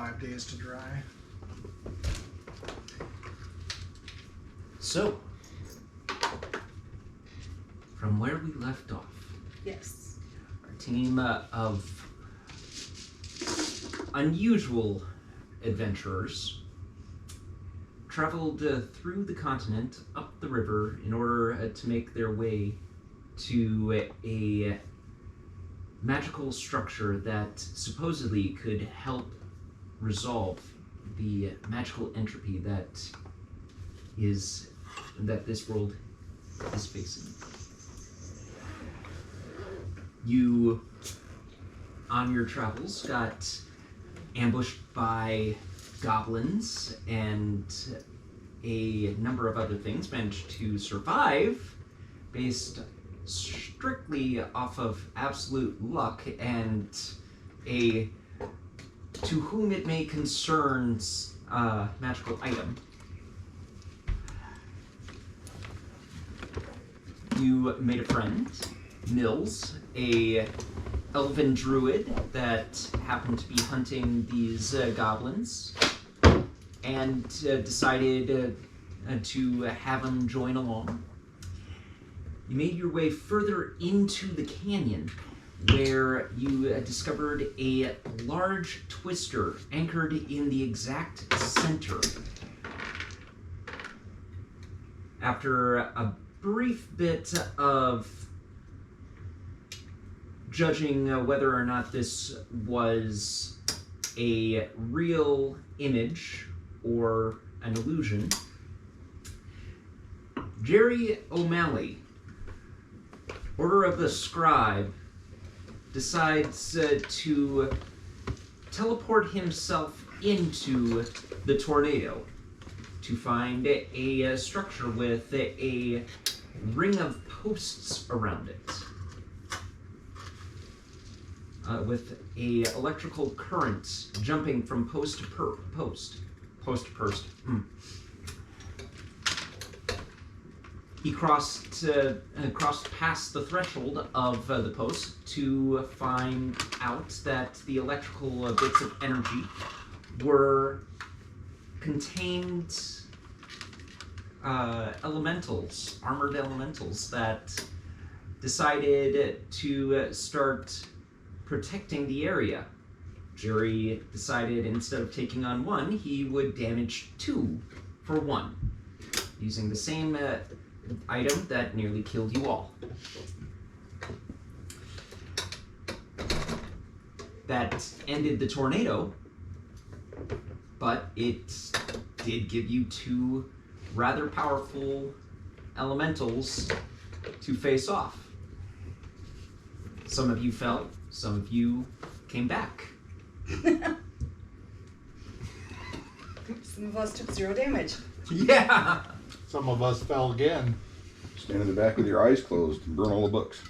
5 days to dry. So, from where we left off, Yes. our team of unusual adventurers traveled through the continent, up the river, in order to make their way to a magical structure that supposedly could help resolve the magical entropy that this world is facing. You, on your travels, got ambushed by goblins and a number of other things, managed to survive based strictly off of absolute luck and a to whom it may concerns magical item. You made a friend, Mills, a elven druid that happened to be hunting these goblins, and decided to have him join along. You made your way further into the canyon, where you discovered a large twister anchored in the exact center. After a brief bit of judging whether or not this was a real image or an illusion, Jerry O'Malley, Order of the Scribe, decides to teleport himself into the tornado to find a structure with a ring of posts around it, with a electrical current jumping from post to post. He crossed past the threshold of the post to find out that the electrical bits of energy were contained elementals, armored elementals that decided to start protecting the area. Jerry decided instead of taking on one, he would damage two for one, using the same item that nearly killed you all. That ended the tornado, but it did give you two rather powerful elementals to face off. Some of you fell, some of you came back. Some of us took 0 damage. Yeah! Some of us fell again. Stand in the back with your eyes closed and burn all the books.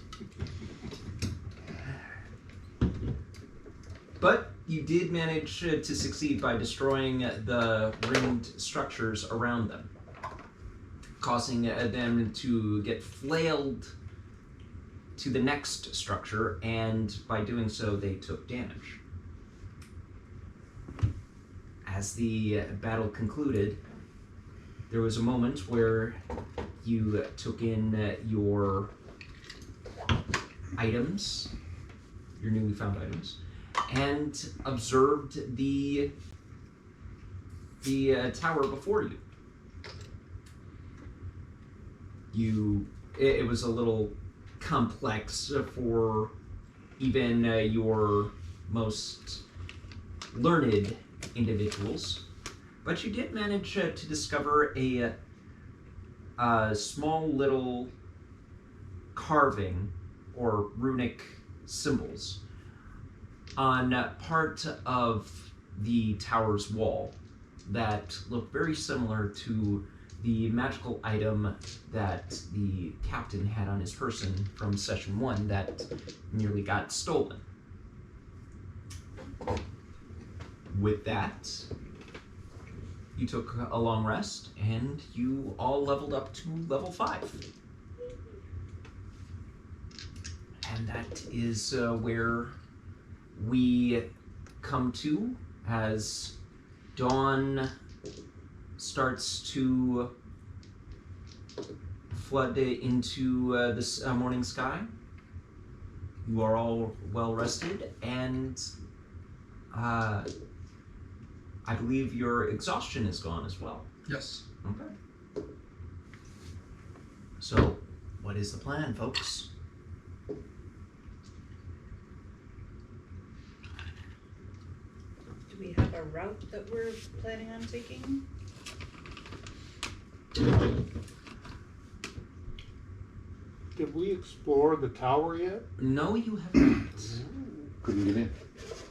But you did manage to succeed by destroying the ringed structures around them, causing them to get flailed to the next structure, and by doing so, they took damage. As the battle concluded, there was a moment where you took in your items, your newly found items, and observed the tower before you. It was a little complex for even your most learned individuals, but you did manage to discover a small little carving or runic symbols on part of the tower's wall that look very similar to the magical item that the captain had on his person from session 1 that nearly got stolen. With that, you took a long rest, and you all leveled up to level 5. And that is where we come to as dawn starts to flood into this morning sky. You are all well rested, and I believe your exhaustion is gone as well. Yes. Okay. So, what is the plan, folks? Do we have a route that we're planning on taking? Did we explore the tower yet? No, you have not. Couldn't get in.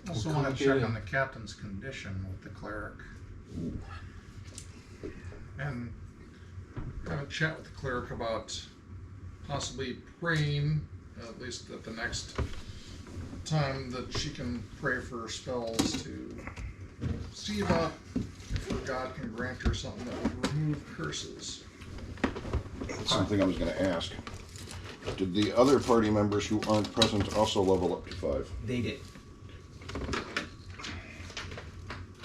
Also We'll want to come check in. on the captain's condition with the cleric. And have a chat with the cleric about possibly praying, at least at the next time that she can pray for spells, to see about if God can grant her something that would remove curses. That's something I was going to ask. Did the other party members who aren't present also level up to 5? They did.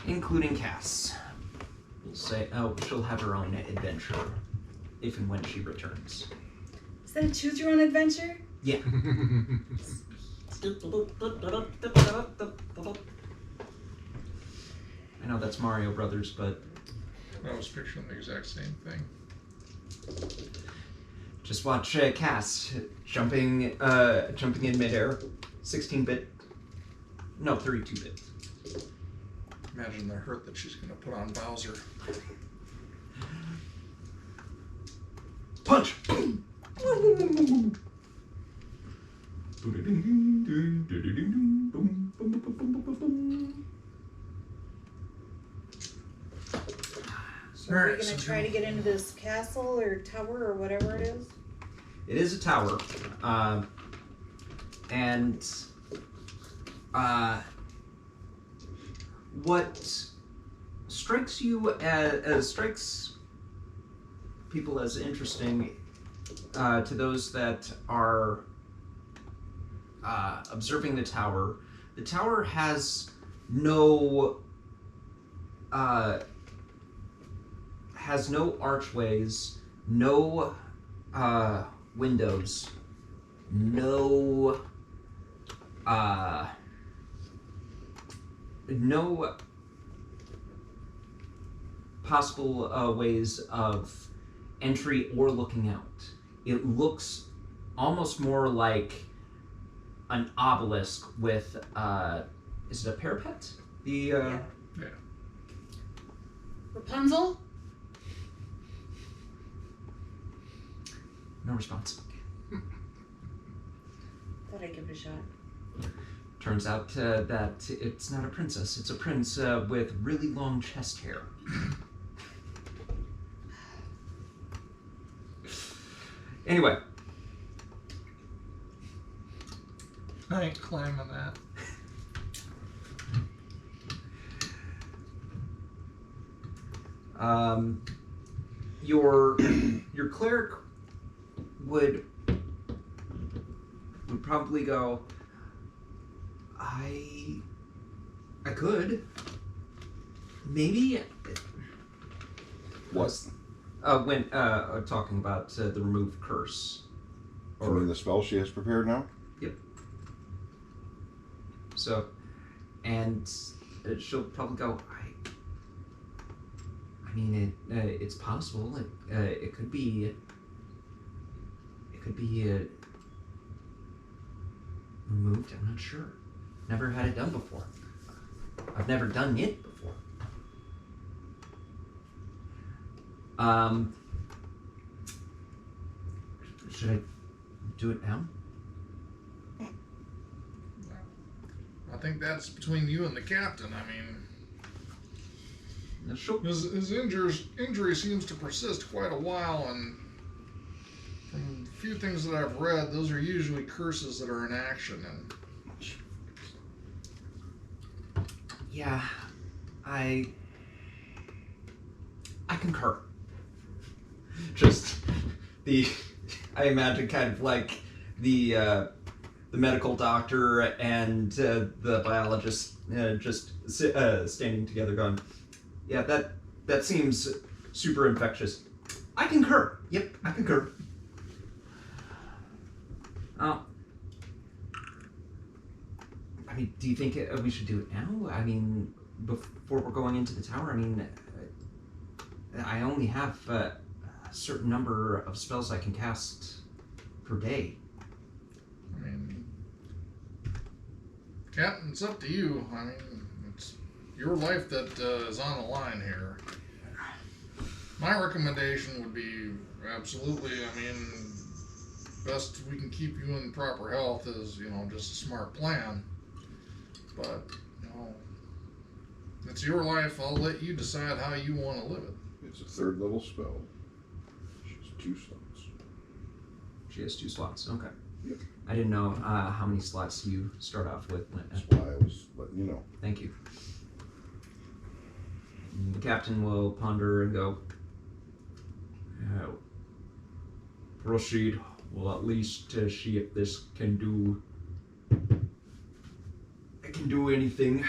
Including Cass. We'll say, oh, she'll have her own adventure if and when she returns. Is that a choose your own adventure? Yeah. I know that's Mario Brothers, but I was picturing the exact same thing. just watch Cass jumping in midair, 16-bit, no, 32-bit. Imagine the hurt that she's going to put on Bowser. Punch! So are we gonna try to get into this castle or tower or whatever it is? It is a tower, and what strikes you as strikes people as interesting to those that are observing the tower has no archways, no windows, no possible ways of entry or looking out. It looks almost more like an obelisk with is it a parapet? Yeah. Rapunzel? No response. Thought I'd give it a shot. Turns out that it's not a princess, it's a prince with really long chest hair. Anyway. I ain't climbing that. Your cleric would probably go, I could maybe What? when talking about the remove curse. I mean, the spell she has prepared now? Yep. So, and she'll probably go, I mean, it's possible. It could be removed. I'm not sure. Never had it done before. I've never done it before. Should I do it now? I think that's between you and the captain. I mean, No, she'll, his injury seems to persist quite a while, and from a few things that I've read, those are usually curses that are in action. And yeah, I concur. Just I imagine kind of like the the medical doctor and the biologist just standing together going, yeah, that seems super infectious. I concur. Yep, I concur. I mean, do you think we should do it now? I mean, before we're going into the tower? I mean, I only have a certain number of spells I can cast per day. I mean, Captain, it's up to you. I mean, it's your life that is on the line here. My recommendation would be absolutely, I mean, best we can keep you in proper health is, just a smart plan. But, it's your life. I'll let you decide how you want to live it. It's a 3rd level spell. She's 2 slots. She has 2 slots. Okay. Yep. I didn't know how many slots you start off with. That's why I was letting you know. Thank you. And the captain will ponder and go, proceed. We'll at least see if this can do anything.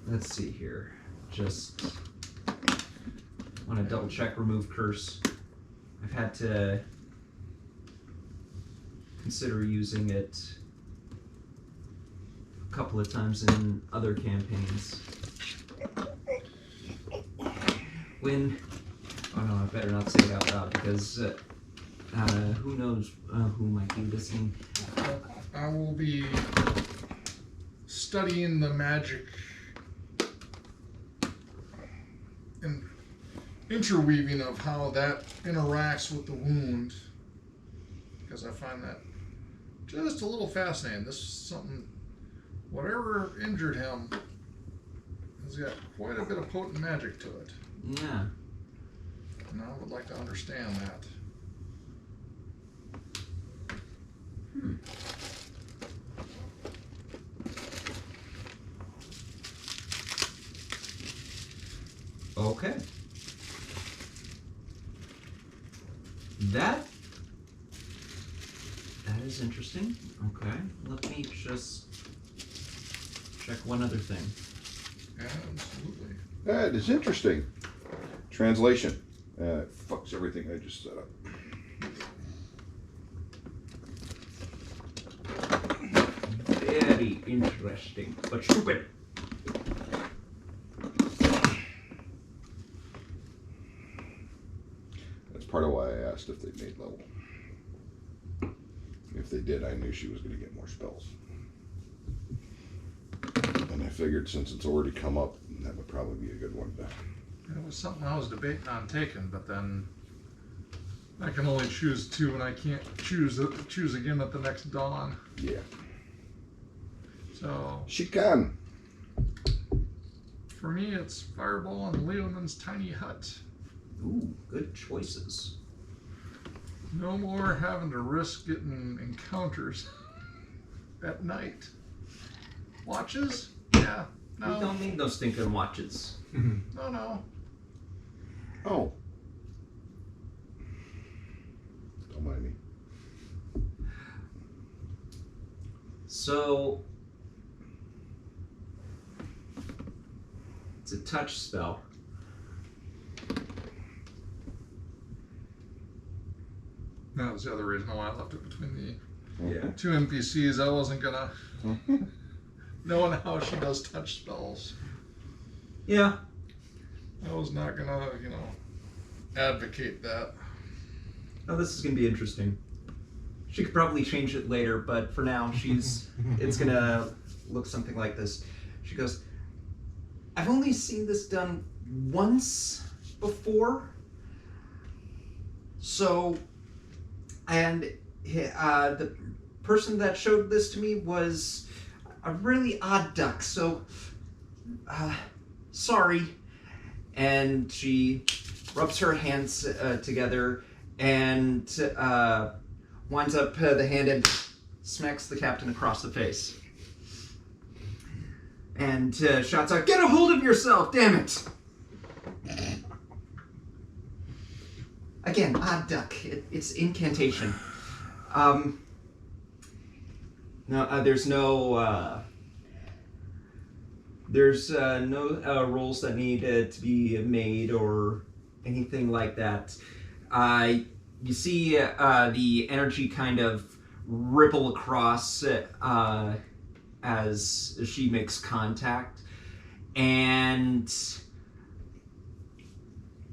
Let's see here. Just want to double check remove curse. I've had to consider using it a couple of times in other campaigns. Oh no, I better not say it out loud because who knows who might be listening. I will be studying the magic and interweaving of how that interacts with the wound, because I find that just a little fascinating. This is something, whatever injured him has got quite a bit of potent magic to it. Yeah. And I would like to understand that. Okay. That is interesting. Okay. Let me just check one other thing. Absolutely. That is interesting. Translation. Fucks everything I just set up. Very interesting, but stupid. That's part of why I asked if they made level. If they did, I knew she was going to get more spells. And I figured since it's already come up, that would probably be a good one to... It was something I was debating on taking, but then I can only choose 2, and I can't choose again at the next dawn. Yeah. So She can. for me, it's Fireball and Leoman's Tiny Hut. Ooh, good choices. No more having to risk getting encounters at night. Watches? Yeah. We No. don't need those stinking watches. No. Oh. Don't mind me. So it's a touch spell. That was the other reason why I left it between Yeah. the 2 NPCs. I wasn't gonna knowing how she does touch spells. Yeah. I was not gonna, advocate that. Oh, this is gonna be interesting. She could probably change it later, but for now, it's gonna look something like this. She goes, I've only seen this done once before. So, and the person that showed this to me was a really odd duck, so, sorry. And she rubs her hands together and winds up the hand and smacks the captain across the face. And shouts out, "Get a hold of yourself, damn it!" Again, odd duck. It's incantation. No, there's no rolls that need to be made or anything like that. You see the energy kind of ripple across as she makes contact, and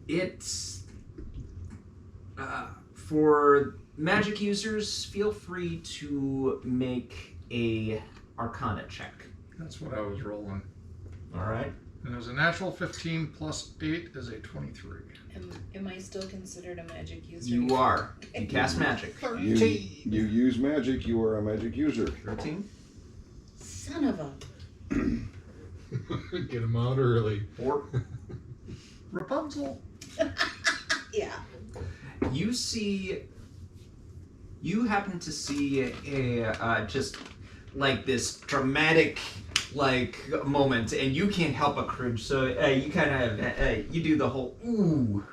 it's for magic users, feel free to make a Arcana check. That's what I was rolling. All right. And it was a natural 15 plus 8 is a 23. Am I still considered a magic user? You are. You cast magic. You use magic, you are a magic user. 13. Son of a. Get him out early. 4. Rapunzel. Yeah. You happen to see a just like this dramatic moment, and you can't help but cringe. So you kind of you do the whole ooh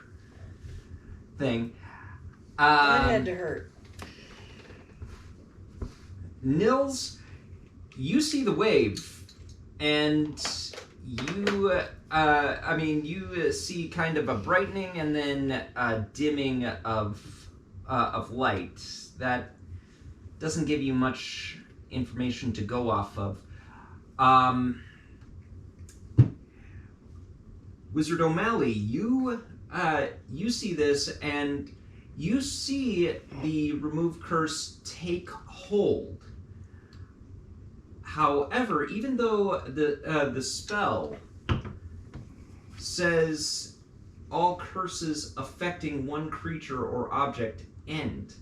thing. That had to hurt. Nils, you see the wave, and you you see kind of a brightening and then a dimming of light. That doesn't give you much information to go off of. Wizard O'Malley, you see this, and you see the remove curse take hold. However, even though the spell says all curses affecting one creature or object end,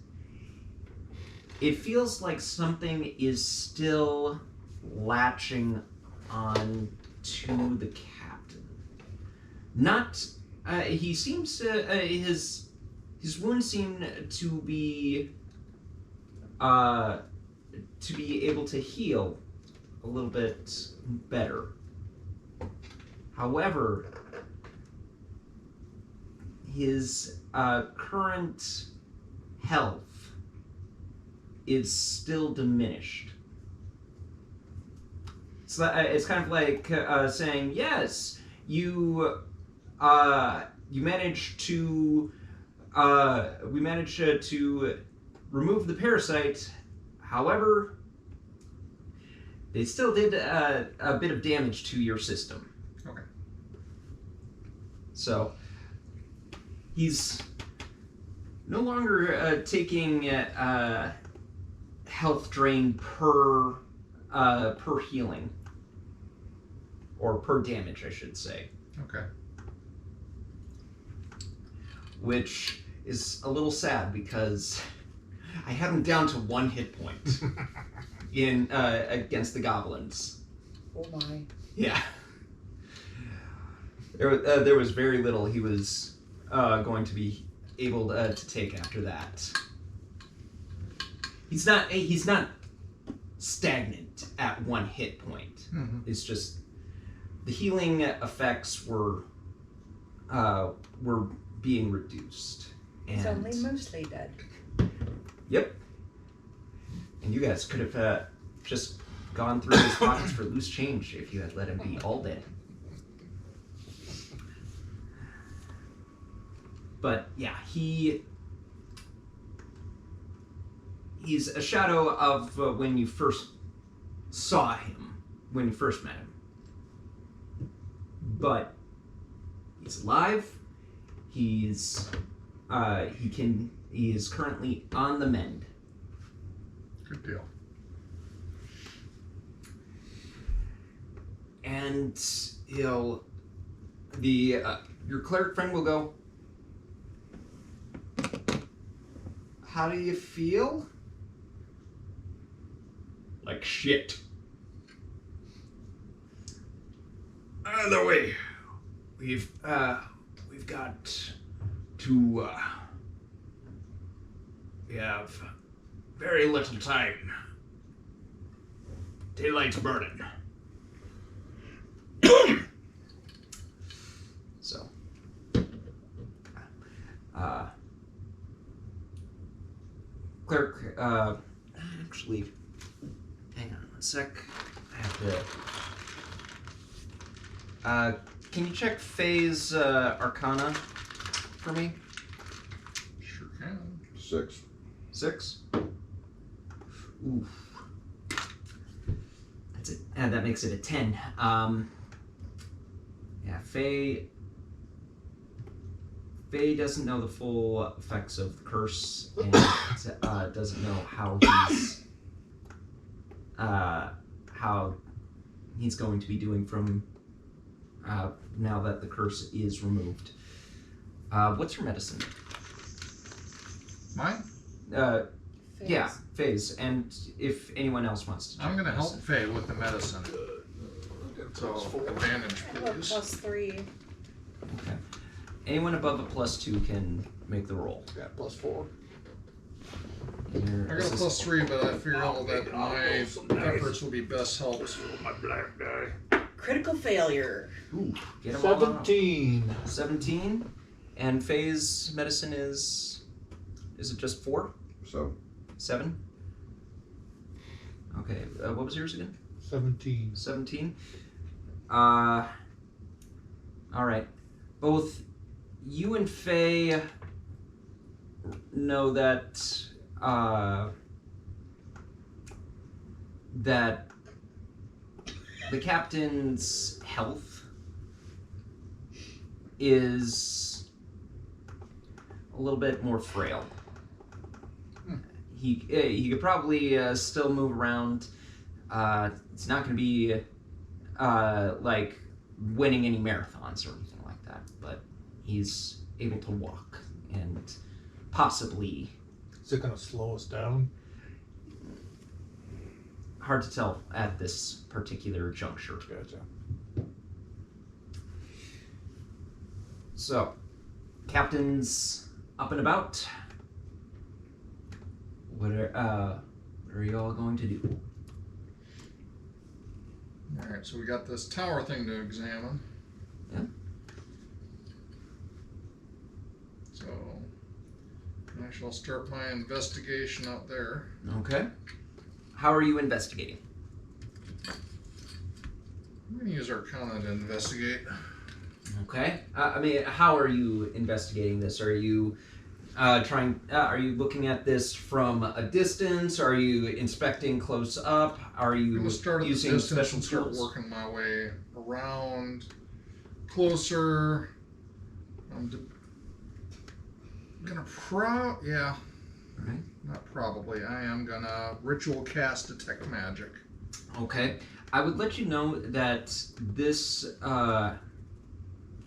it feels like something is still latching on to the captain. Not, he seems to, his wounds seem to be able to heal a little bit better. However, his current health is still diminished. So it's kind of like saying, yes, you managed to we managed to remove the parasite. However, they still did a bit of damage to your system. Okay. So he's no longer taking health drain per healing, or per damage, I should say. Okay. Which is a little sad because I had him down to 1 hit point in against the goblins. Oh my. Yeah. There was very little he was going to be able to take after that. He's not stagnant at 1 hit point. Mm-hmm. It's just the healing effects were being reduced. It's And only mostly dead. yep. And you guys could have just gone through his pockets for loose change if you had let him be all dead. But yeah, he's a shadow of when you first saw him, when you first met him. But he's alive. He is currently on the mend. Good deal. And your cleric friend will go, how do you feel? Like shit. Either way, we've got to we have very little time. Daylight's burning. So Clerk, actually, hang on one sec. I have to. Can you check Faye's Arcana for me? Sure can. 6. 6. Oof. That's it. And that makes it a 10. Yeah, Faye doesn't know the full effects of the curse and doesn't know how he's going to be doing from now that the curse is removed. What's your medicine? Mine? Yeah, Faye's. And if anyone else wants to. I'm gonna help medicine. Faye with the medicine. So advantage, I have a please. +3. Okay. Anyone above a +2 can make the roll. Yeah, +4. Your I got a assistant- +3, but I feel that my efforts will be best helped. My black die. Critical failure. Ooh, get 'em all out. 17. 17. And Faye's medicine is it just 4? So 7? Okay, what was yours again? 17. 17. Alright. Both you and Faye know that that the captain's health is a little bit more frail. He could probably still move around. It's not going to be like winning any marathons or anything like that, but he's able to walk and possibly, Is it going to slow us down? hard to tell at this particular juncture. Gotcha. So, captain's up and about. What are you all going to do? Alright, so we got this tower thing to examine. Yeah. So I shall start my investigation out there. Okay. How are you investigating? I'm gonna use Arcana to investigate. Okay. I mean, how are you investigating this? Are you are you looking at this from a distance? Are you inspecting close up? Are I'm you gonna start at the using distance special and start tools? working my way around, closer. I'm gonna yeah, Alright. not probably. I am gonna ritual cast detect magic. Okay. I would let you know that this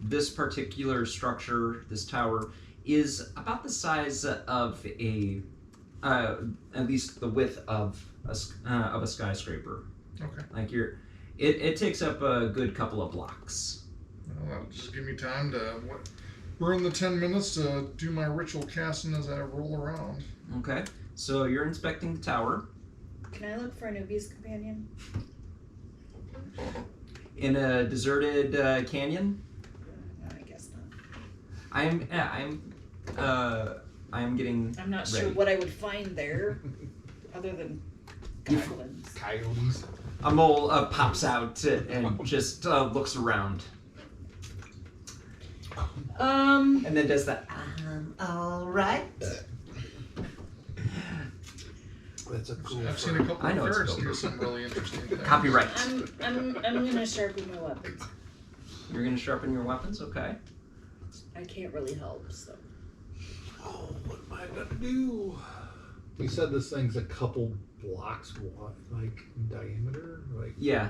this particular structure, this tower, is about the size of a at least the width of a skyscraper. Okay. Like it takes up a good couple of blocks. Well, that'll just give me time to burn the 10 minutes to do my ritual casting as I roll around. Okay. So you're inspecting the tower Can I look for a newbie's companion? in a deserted canyon. No, I guess not. I am getting I'm not sure ready. what I would find there, other than goblins. Coyotes. A mole pops out and just looks around. And then does that. All right. That's a cool. I've seen a couple I of know it's ferrets dope. do some really interesting things. Copyright. I'm gonna sharpen my weapons. You're gonna sharpen your weapons, okay? I can't really help, so. Oh, what am I gonna do? You said this thing's a couple blocks wide, like in diameter, like. Yeah.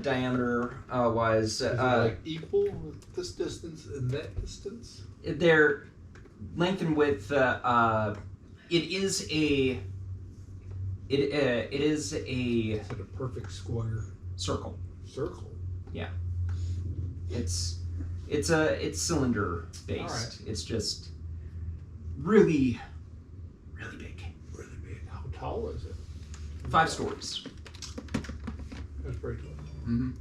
Diameter wise, Is it like equal with this distance and that distance? their length and width. It is a. It is a Is it a perfect square circle. circle? It's cylinder based. All right. It's just really big. Really big. How tall is it? 5 stories. That's pretty tall. Mm-hmm.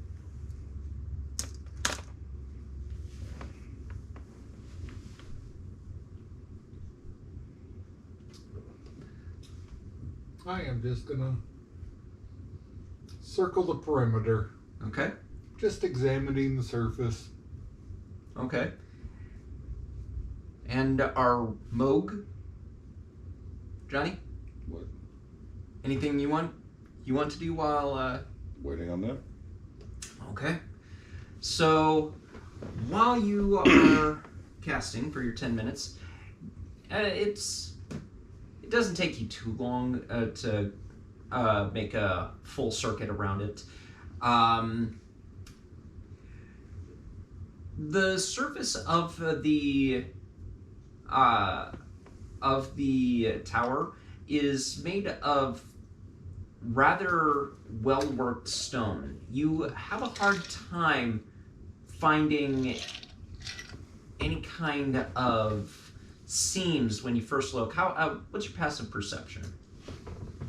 I am just gonna circle the perimeter, Okay. just examining the surface. Okay. And our Moog, Johnny? What? Anything you want to do while Waiting on that? Okay. So while you are casting for your 10 minutes, it doesn't take you too long to make a full circuit around it. The surface of the tower is made of rather well-worked stone. You have a hard time finding any kind of seams when you first look. What's your passive perception?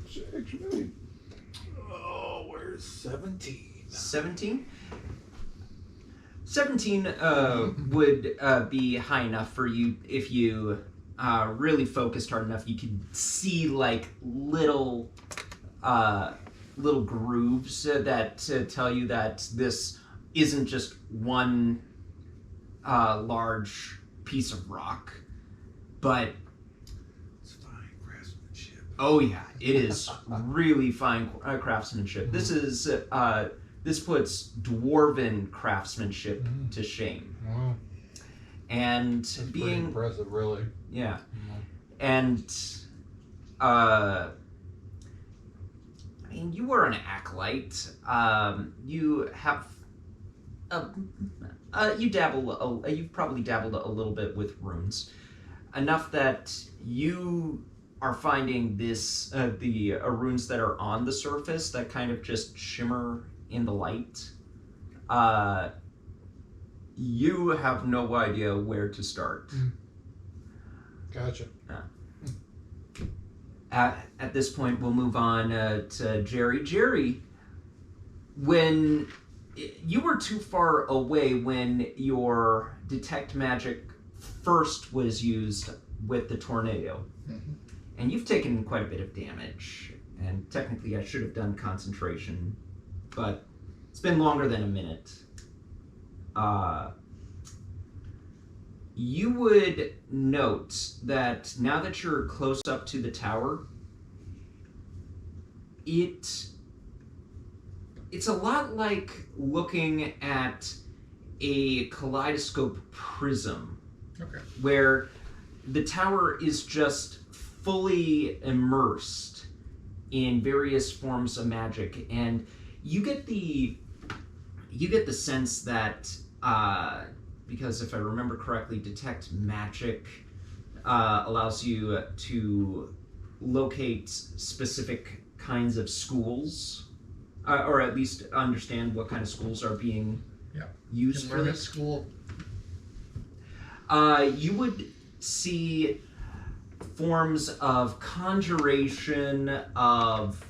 6 million. Oh, where's 17? 17? 17 would be high enough for you if you really focused hard enough. You could see like little grooves that tell you that this isn't just one large piece of rock, but It's fine craftsmanship. oh yeah, it is really fine craftsmanship. This is this puts dwarven craftsmanship to shame. Wow. And That's pretty being impressive, really. yeah, and I mean, you were an acolyte. You have you've probably dabbled a little bit with runes, enough that you are finding this the runes that are on the surface that kind of just shimmer in the light. You have no idea where to start. Gotcha. At this point, we'll move on to Jerry. Jerry, when you were too far away when your detect magic first was used with the tornado, and you've taken quite a bit of damage. And technically, I should have done concentration, but it's been longer than a minute. You would note that now that you're close up to the tower, it's a lot like looking at a kaleidoscope prism, where the tower is just fully immersed in various forms of magic, and you get the sense that because if I remember correctly, detect magic allows you to locate specific kinds of schools, or at least understand what kind of schools are being used for this. School. You would see forms of conjuration, of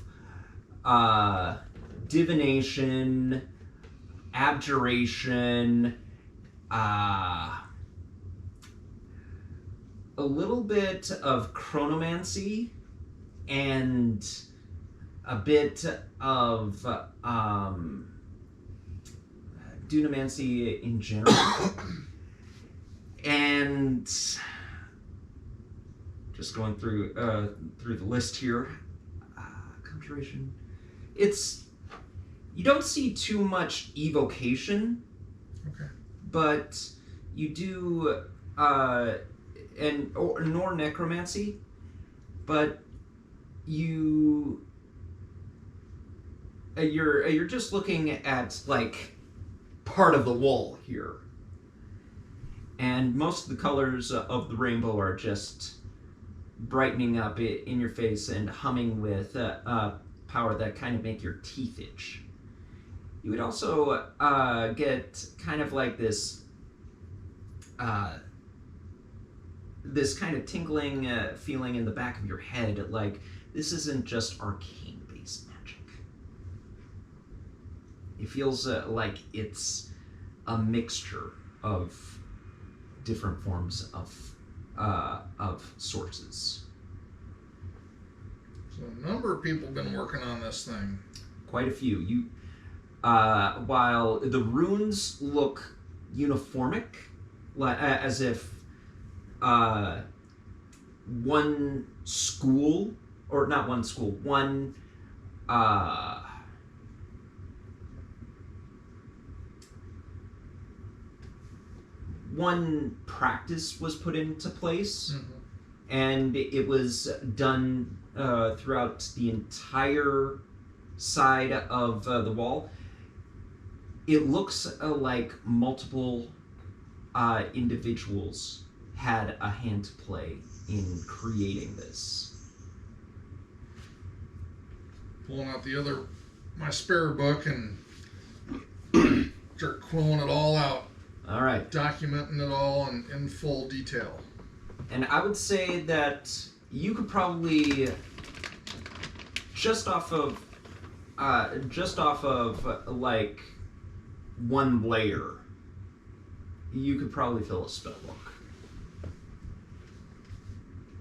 divination, abjuration, a little bit of chronomancy, and a bit of dunamancy in general. And just going through the list here, conjuration. You don't see too much evocation, but you do, nor necromancy, but you're just looking at like part of the wall here, and most of the colors of the rainbow are just brightening up in your face and humming with power that kind of make your teeth itch. You would also get kind of like this kind of tingling feeling in the back of your head, like this isn't just arcane-based magic. It feels like it's a mixture of different forms of sources. So So a number of people have been working on this thing. Quite a few. While the runes look uniformic, as if one school, or not one school, one practice was put into place, and it was done throughout the entire side of the wall. It looks like multiple individuals had a hand to play in creating this. Pulling out my spare book and start quilling it all out. All right. Documenting it all in full detail. And I would say that you could probably, just off of like one layer, you could probably fill a spell book.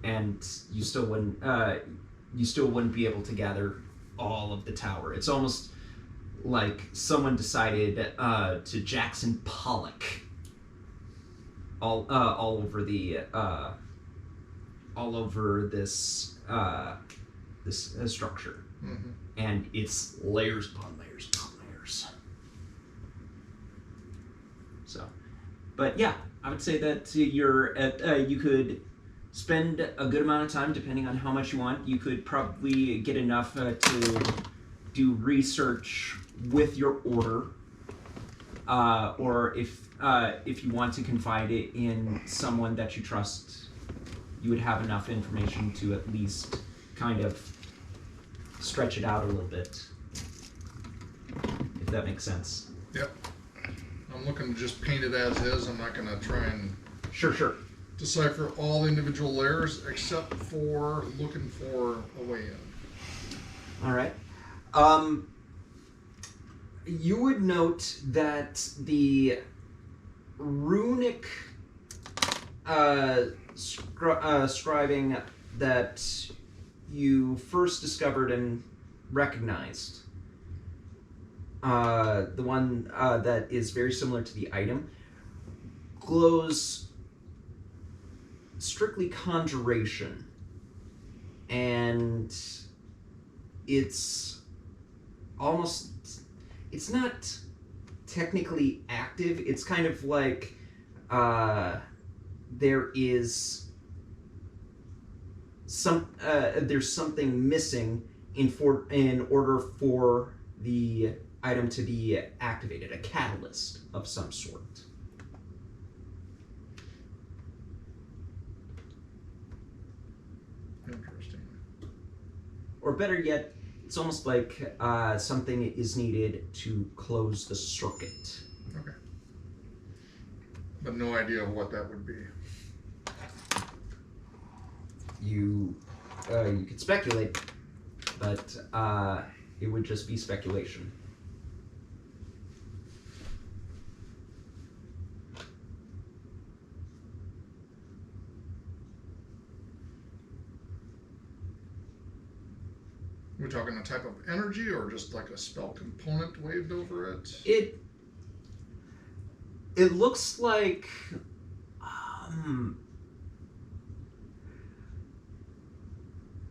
And you still wouldn't be able to gather all of the tower. It's almost like someone decided to Jackson Pollock all over this structure, and it's layers upon layers upon layers. So, but yeah, I would say that you could spend a good amount of time, depending on how much you want. You could probably get enough to do research with your order, or if you want to confide it in someone that you trust, you would have enough information to at least kind of stretch it out a little bit, if that makes sense. Yep. I'm looking to just paint it as is. I'm not going to try and Sure. decipher all the individual layers except for looking for a way in. All right. You would note that the runic scribing that you first discovered and recognized, the one that is very similar to the item, glows strictly conjuration, and it's not technically active. It's kind of like there's something missing in order for the item to be activated, a catalyst of some sort. Interesting. Or better yet, it's almost like something is needed to close the circuit. Okay. But no idea of what that would be. You could speculate, but it would just be speculation. We're talking a type of energy or just like a spell component waved over it? It looks like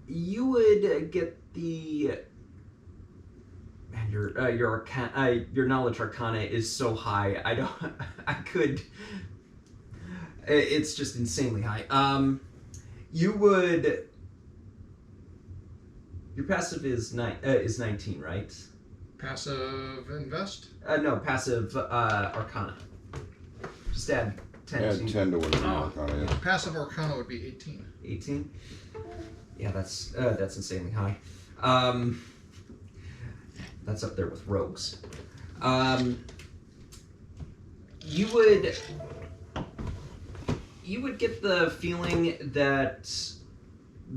you would get the man, your knowledge arcana is so high. It's just insanely high. You would. Your passive is 19, right? Passive invest? No, passive arcana. Just add 10 Add 10 to whatever Oh. arcana is. Passive arcana would be 18. 18? Yeah, that's insanely high. That's up there with rogues. You would get the feeling that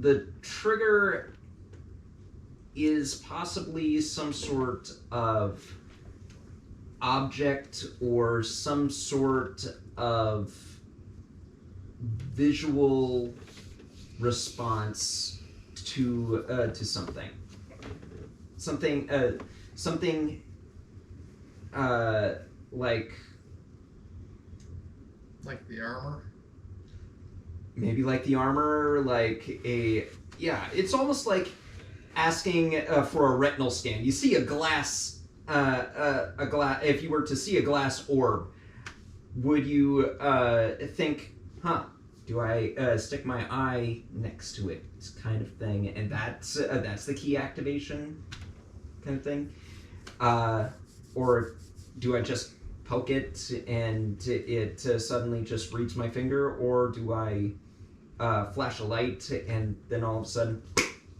the trigger is possibly some sort of object or some sort of visual response to something. Something like the armor. maybe like the armor, like it's almost like asking for a retinal scan. You see a glass, if you were to see a glass orb, would you think, do I stick my eye next to it, kind of thing, and that's the key activation, kind of thing, or do I just poke it and it suddenly just reads my finger, or do I flash a light and then all of a sudden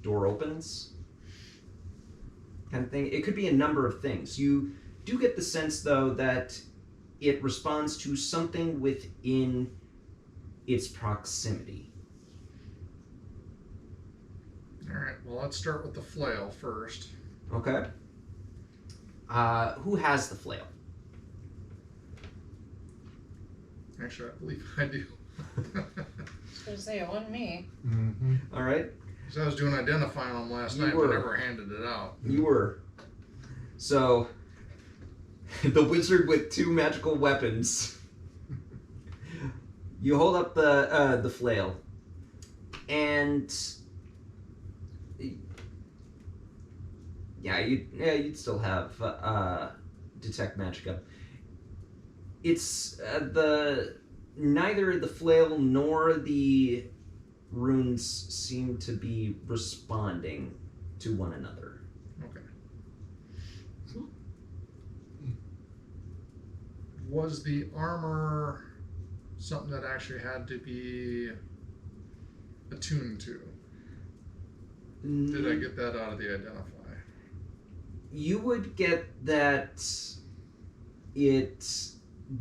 door opens, kind of thing. It could be a number of things. You do get the sense though that it responds to something within its proximity. Alright, well, let's start with the flail first. Okay. Who has the flail? Actually, I believe I do. I was gonna say it wasn't me. Mm-hmm. All right. So I was doing identifying them last You night, were. but never handed it out. You were. So, the wizard with 2 magical weapons. You hold up the flail, and you'd still have detect magic up. It's neither the flail nor the runes seem to be responding to one another. Okay. Was the armor something that actually had to be attuned to? Did I get that out of the identify? You would get that it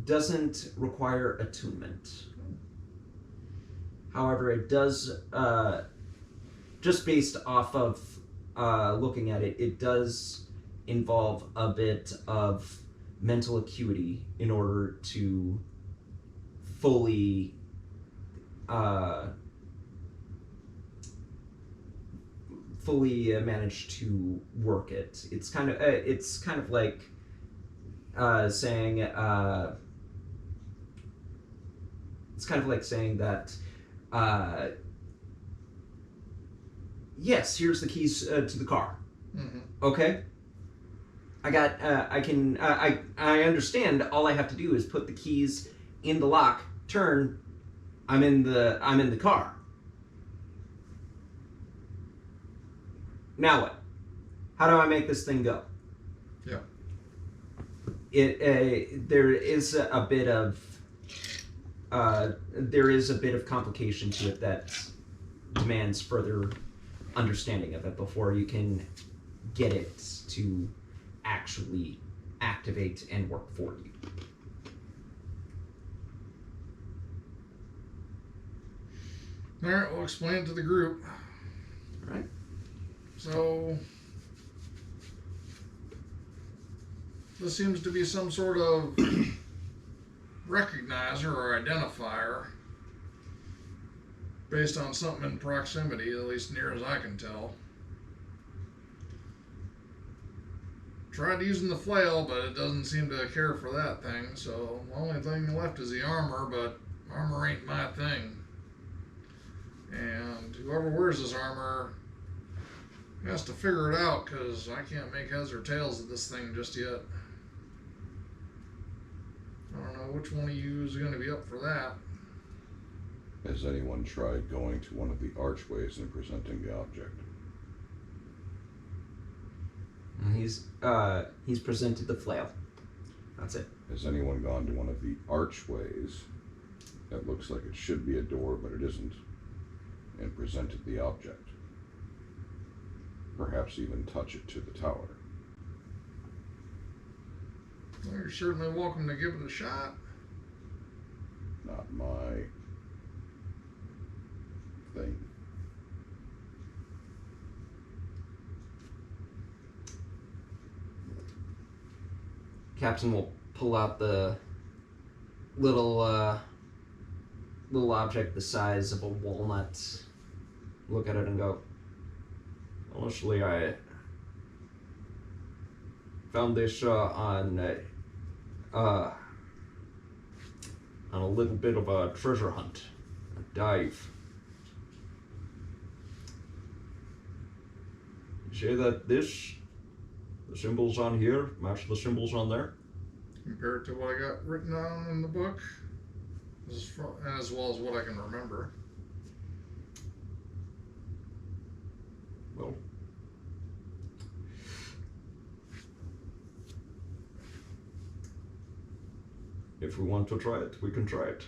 doesn't require attunement. However, it does, just based off of looking at it, it does involve a bit of mental acuity in order to fully manage to work it. It's kind of like saying that yes, here's the keys to the car. Mm-hmm. Okay, I understand. All I have to do is put the keys in the lock, turn, I'm in the car. Now what? How do I make this thing go? Yeah. There is a bit of complication to it that demands further understanding of it before you can get it to actually activate and work for you. Alright, we'll explain it to the group. All right. So, this seems to be some sort of recognizer or identifier based on something in proximity, at least near as I can tell. Tried using the flail, but it doesn't seem to care for that thing, so the only thing left is the armor, but armor ain't my thing. And whoever wears this armor has to figure it out, because I can't make heads or tails of this thing just yet. I don't know which one of you is going to be up for that. Has anyone tried going to one of the archways and presenting the object? He's presented the flail. That's it. Has anyone gone to one of the archways that looks like it should be a door, but it isn't, and presented the object? Perhaps even touch it to the tower. Well, you're certainly welcome to give it a shot. Not my thing. Captain will pull out the little object the size of a walnut, look at it and go, Honestly, I found this on a little bit of a treasure hunt, a dive. You say that the symbols on here match the symbols on there? Compared to what I got written down in the book, as well as what I can remember. Well, if we want to try it, we can try it.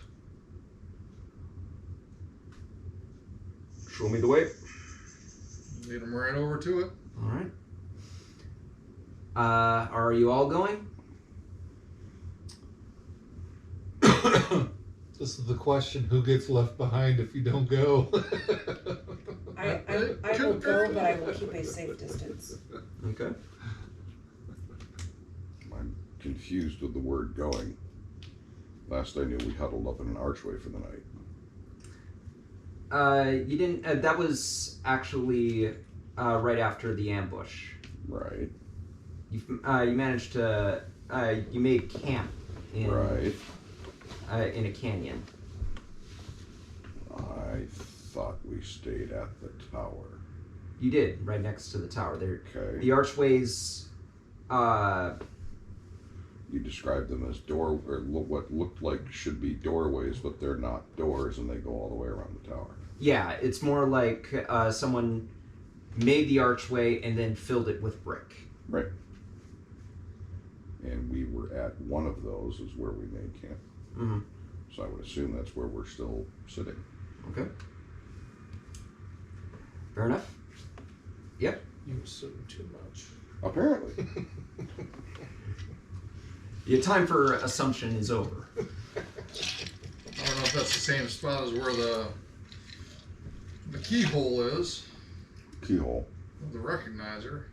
Show me the way. Lead them right over to it. All right. Are you all going? This is the question: who gets left behind if you don't go? I will go, but I will keep a safe distance. Okay. I'm confused with the word going. Last I knew, we huddled up in an archway for the night. You didn't. That was actually right after the ambush. Right. You managed to. You made camp in Right. In a canyon. I thought we stayed at the tower. You did, right next to the tower. There. Okay. The archways. You described them as what looked like should be doorways, but they're not doors, and they go all the way around the tower. Yeah, it's more like someone made the archway and then filled it with brick. Right. And we were at one of those is where we made camp. Mm-hmm. So I would assume that's where we're still sitting. Okay. Fair enough. Yep. You assume too much. Apparently. Your time for assumption is over. I don't know if that's the same spot as where the keyhole is, Keyhole. the recognizer.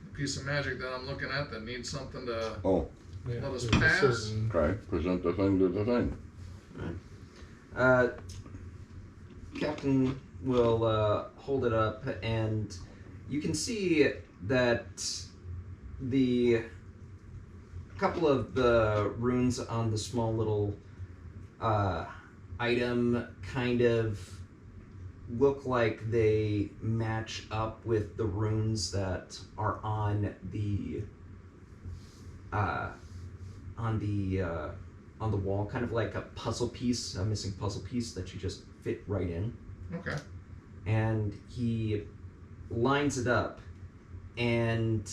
The piece of magic that I'm looking at that needs something to Oh, Yeah, Let us there's a pass. certain- okay. Present the thing to the thing. Captain will hold it up, and you can see that the couple of the runes on the small little item kind of look like they match up with the runes that are on the wall, kind of like a puzzle piece, a missing puzzle piece that you just fit right in. Okay. And he lines it up, and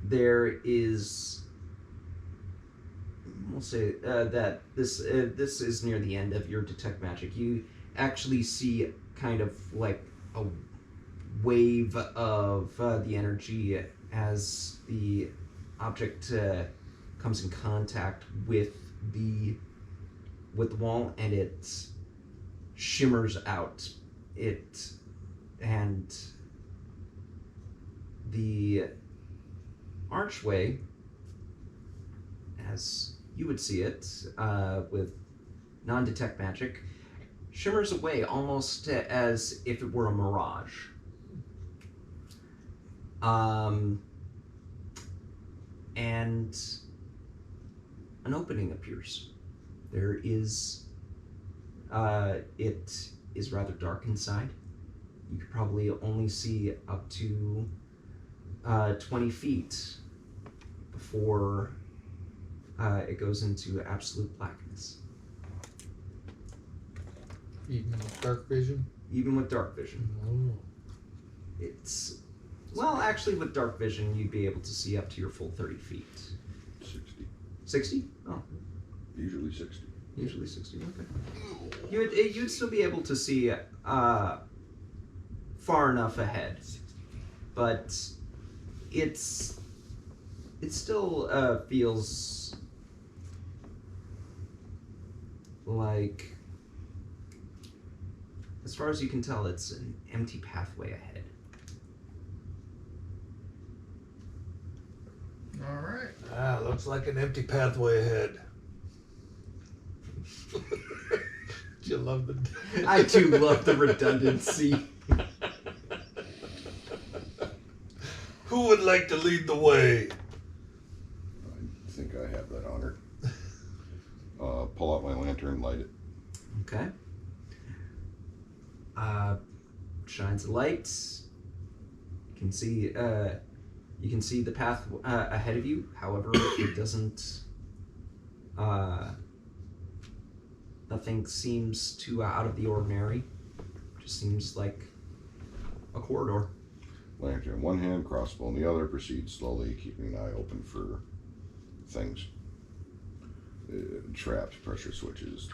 there is, we'll say that this is near the end of your detect magic. You actually see kind of like a wave of the energy as the object comes in contact with the wall, and it shimmers out. And the archway, as you would see it with non-detect magic, shimmers away almost as if it were a mirage. And an opening appears. There is, it is rather dark inside. You could probably only see up to 20 feet before it goes into absolute blackness. Even with dark vision. Even with dark vision. Oh. It's, well, actually with dark vision, you'd be able to see up to your full 30 feet. 60. 60? Oh, Usually 60. usually 60, okay. You'd still be able to see far enough ahead, but it still feels like, as far as you can tell, it's an empty pathway ahead. All right. Looks like an empty pathway ahead. Do you love the? I do love the redundancy. Who would like to lead the way? I think I have that honor. Pull out my lantern, light it. Okay. Shines a light. You can see the path ahead of you. However, it doesn't. Nothing seems too out of the ordinary. Just seems like a corridor. Lantern in one hand, crossbow in the other. Proceed slowly, keeping an eye open for things. Traps, pressure switches,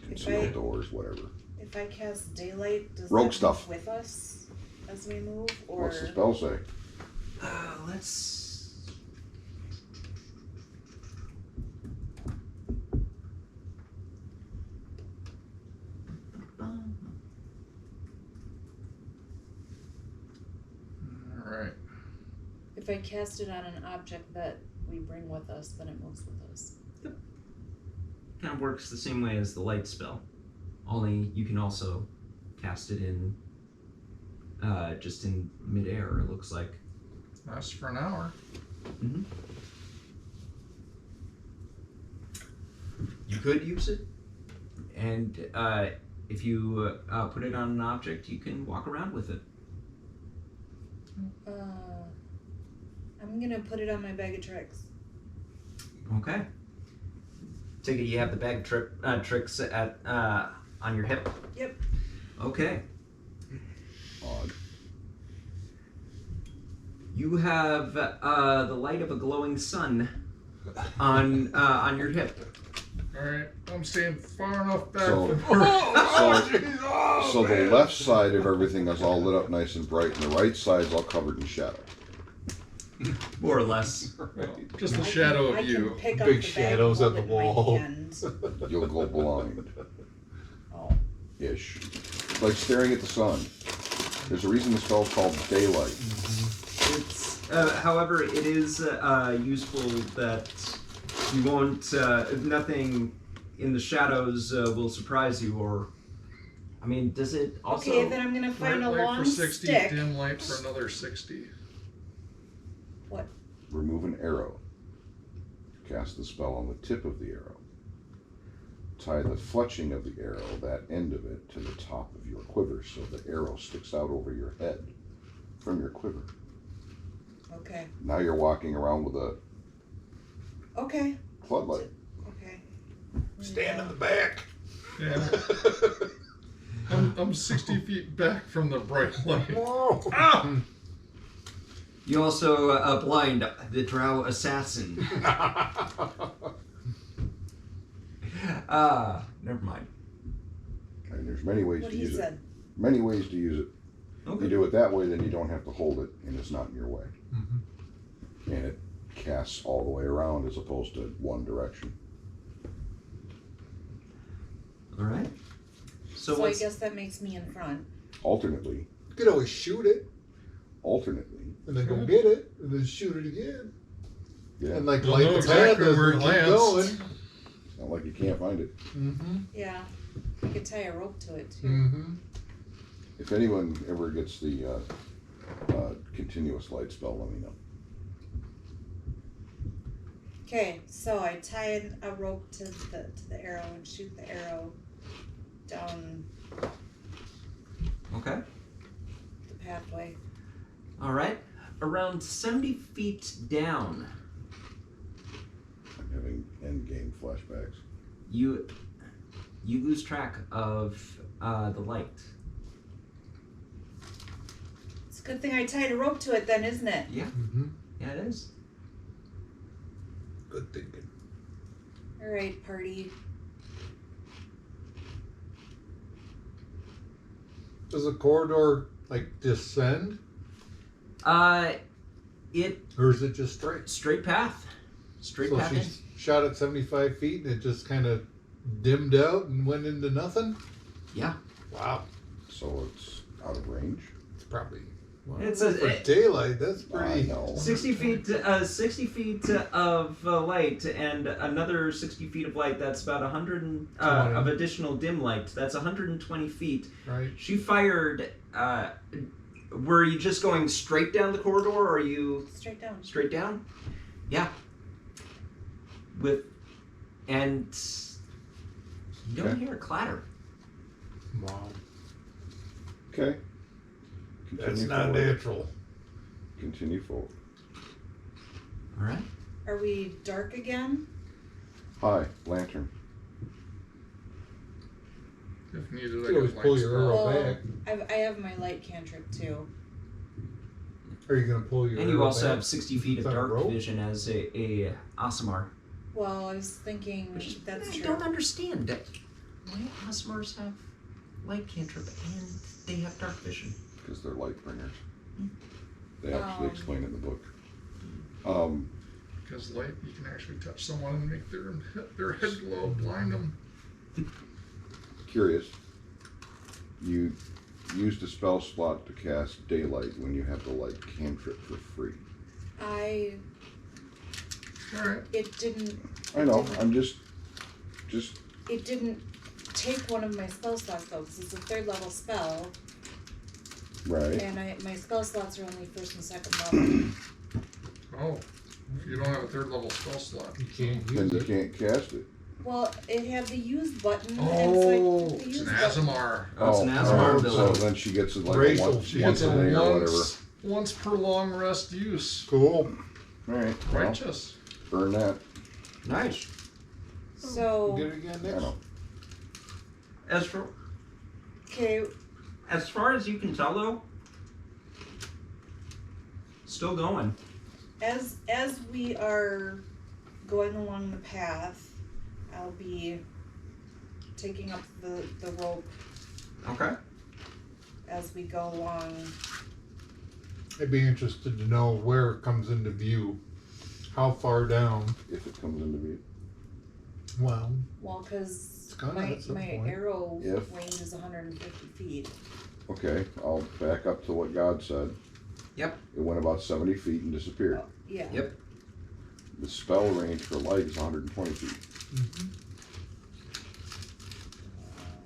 concealed doors, whatever. If I cast daylight, does Rogue that stuff. move with us as we move, or What's the spell say? Let's. Alright. if I cast it on an object that we bring with us, then it moves with us? Kind of works the same way as the light spell. Only you can also cast it in just in midair, it looks like. Lasts for an hour. Mm-hmm. You could use it, and if you put it on an object, you can walk around with it. I'm gonna put it on my bag of tricks. Okay. Take it you have the bag of tricks at on your hip. Yep. Okay. Odd. You have the light of a glowing sun on your hip. Alright, I'm staying far enough back So- from her. So the left side of everything is all lit up nice and bright, and the right side is all covered in shadow. More or less. Just the shadow I of can you. pick up Big the bag shadows and on hold the it in my wall. hand. You'll go blind. Oh. Ish. Like staring at the sun. There's a reason the spell's called daylight. It's, however, it is useful that you won't. Nothing in the shadows will surprise you, or. I mean, does it also? Okay, then I'm gonna find Bright a light long for 60, stick. dim light for another 60. What? Remove an arrow. Cast the spell on the tip of the arrow. Tie the fletching of the arrow, that end of it, to the top of your quiver so the arrow sticks out over your head from your quiver. Okay. Now you're walking around with a Okay. floodlight. Okay. Stand in the back. Yeah. I'm 60 feet back from the bright light. Whoa. You also blind the drow assassin. Never mind. I mean, there's many ways What to he use it. said. Many ways to use it. If Okay. you do it that way, then you don't have to hold it, and it's not in your way. Mhm. And it casts all the way around as opposed to one direction. All right. So So I what's guess that makes me in front. Alternately, You could always shoot it and then go get it and then shoot it again. yeah, And like You'll light know the exactly path as where we it keep lands. going. it's not like you can't find it. Mm-hmm. Yeah. I could tie a rope to it too. Mm-hmm. If anyone ever gets the continuous light spell, let me know. Okay, so I tie a rope to the arrow and shoot the arrow down okay? the pathway. All right. Around 70 feet down, I'm having end game flashbacks. you lose track of the light. It's a good thing I tied a rope to it then, isn't it? Yeah. Mm-hmm. Yeah, it is. Good thinking. Alright, party. Does the corridor like descend, It or is it just straight? straight path. Straight So path in. she shot at 75 feet and it just kind of dimmed out and went into nothing. Yeah. Wow, So it's out of range. it's probably. Well, It's for a- daylight. That's I pretty. know. 60 feet of light and another 60 feet of light. That's about 100 of additional dim light. That's 120 feet. Right. She fired Were you just going straight down the corridor, or are you Straight down. straight down? Yeah. And you don't Okay. hear a clatter. Wow. Okay. That's Continue not forward. natural. Continue forward. All right. Are we dark again? Hi, lantern. If needed, You I can always could pull light your spell. arrow back. I have my light cantrip too. Are you gonna pull your And arrow you also back? have 60 feet of Is that a dark rope? vision as a Asimar. Well, I was thinking Which is, that's I true. don't understand that. Why Asimars have light cantrip and they have dark vision? Because they're light bringers. They actually Um. explain it in the book. Because light, you can actually touch someone and make their head glow, blind them. Curious. You used a spell slot to cast daylight when you have the light cantrip for free. Alright. It didn't. I know. didn't- I'm just. It didn't take one of my spell slots though, because it's a 3rd level spell, Right. and my spell slots are only 1st and 2nd level. Oh. If you don't have a 3rd level spell slot. You can't Then use you it. can't cast it. Well, it had the use button, Oh, and so I took the it's use an button. Azamar. Oh, it's an Azamar so ability. then she gets it like Racial. a once, She once gets a it day or whatever. once per long rest use. Cool. Alright. Well, Righteous. burn that. Nice. So, Get it again I next. know. okay, As far as you can tell, though, still going. as we are going along the path, I'll be taking up the rope Okay. as we go along. I'd be interested to know where it comes into view. How far down? If it comes into view. Well, Well, because gonna my at some point. arrow If- range is 150 feet. Okay, I'll back up to what God said. Yep. It went about 70 feet and disappeared. Yeah. Yep. The spell range for light is 120 feet.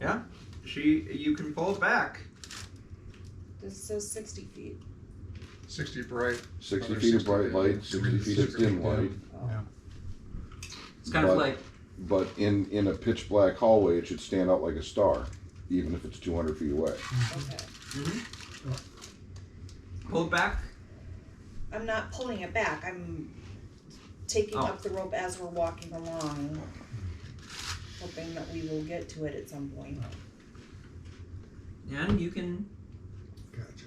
Yeah. You can pull it back. This says 60 feet. 60 bright. 60 Another feet of 60 bright feet. light, 60 feet of dim light. It's kind of But- like But in a pitch black hallway, it should stand out like a star, even if it's 200 feet away. Okay. pull it back. I'm not pulling it back. I'm taking Oh. up the rope as we're walking along, hoping that we will get to it at some point. And you can gotcha.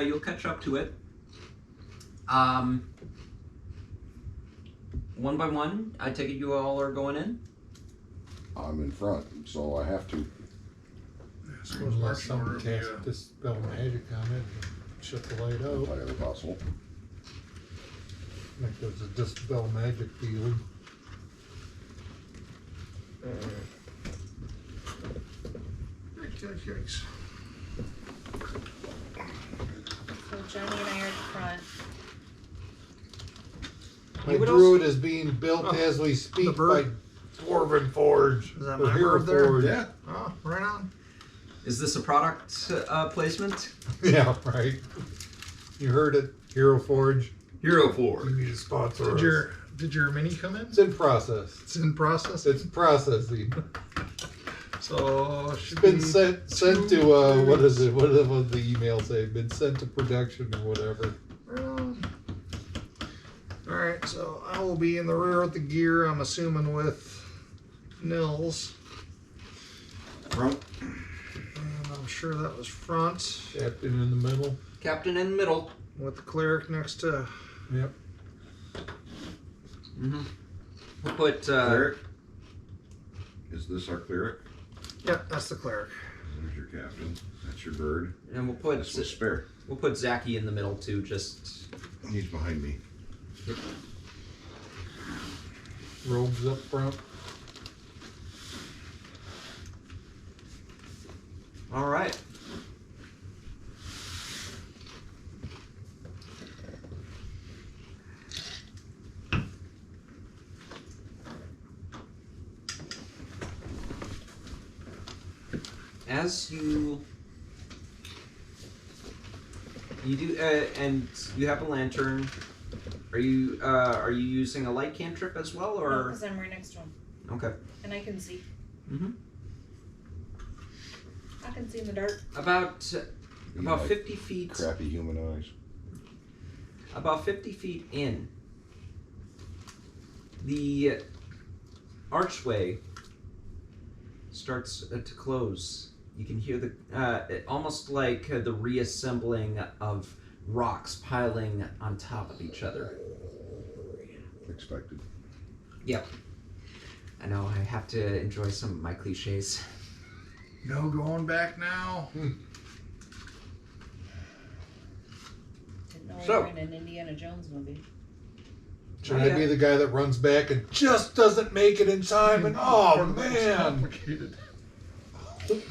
you'll catch up to it. One by one, I take it you all are going in. I'm in front, so I have to. I suppose Unless marching order someone would be casts dispel magic on it and shut the light out. Entirely possible. Like there's a dispel magic feeling. Yikes. So Johnny and I are at the front. My You would druid is being built Oh, as we speak the by bird. Dwarven Forge. Is that or my Hero bird there? Forge. Yeah. Oh, right on. Is this a product placement? Yeah, right. You heard it. Hero Forge. Hero You Forge. need to sponsor us. Did your mini come in? It's in process. It's in process. It's processing. So It's should been be sent to what is it? What does the email say? Been sent to production or whatever. Alright, so I will be in the rear with the gear, I'm assuming with Nils. Front. And I'm sure that was front. Captain in the middle. Captain in the middle. With the cleric next to. Yep. Mm-hmm. We'll put Cleric. Is this our cleric? Yep, that's the cleric. There's your captain. That's your bird. and we'll put This was spare. we'll put Zachy in the middle too. Just He's behind me. Robes up front. all right. As you You do, and you have a lantern. Are you using a light cantrip as well, No, or because I'm right next to him. okay? And I can see. Mm-hmm. I can see in the dark. About like 50 feet. Crappy human eyes. About 50 feet in, the archway starts to close. You can hear the almost like the reassembling of rocks piling on top of each other. Expected. Yep. I know, I have to enjoy some of my cliches. No going back now. Didn't know we So- were in an Indiana Jones movie. Should I be the guy that runs back and just doesn't make it in time? And oh Part of that was man! complicated.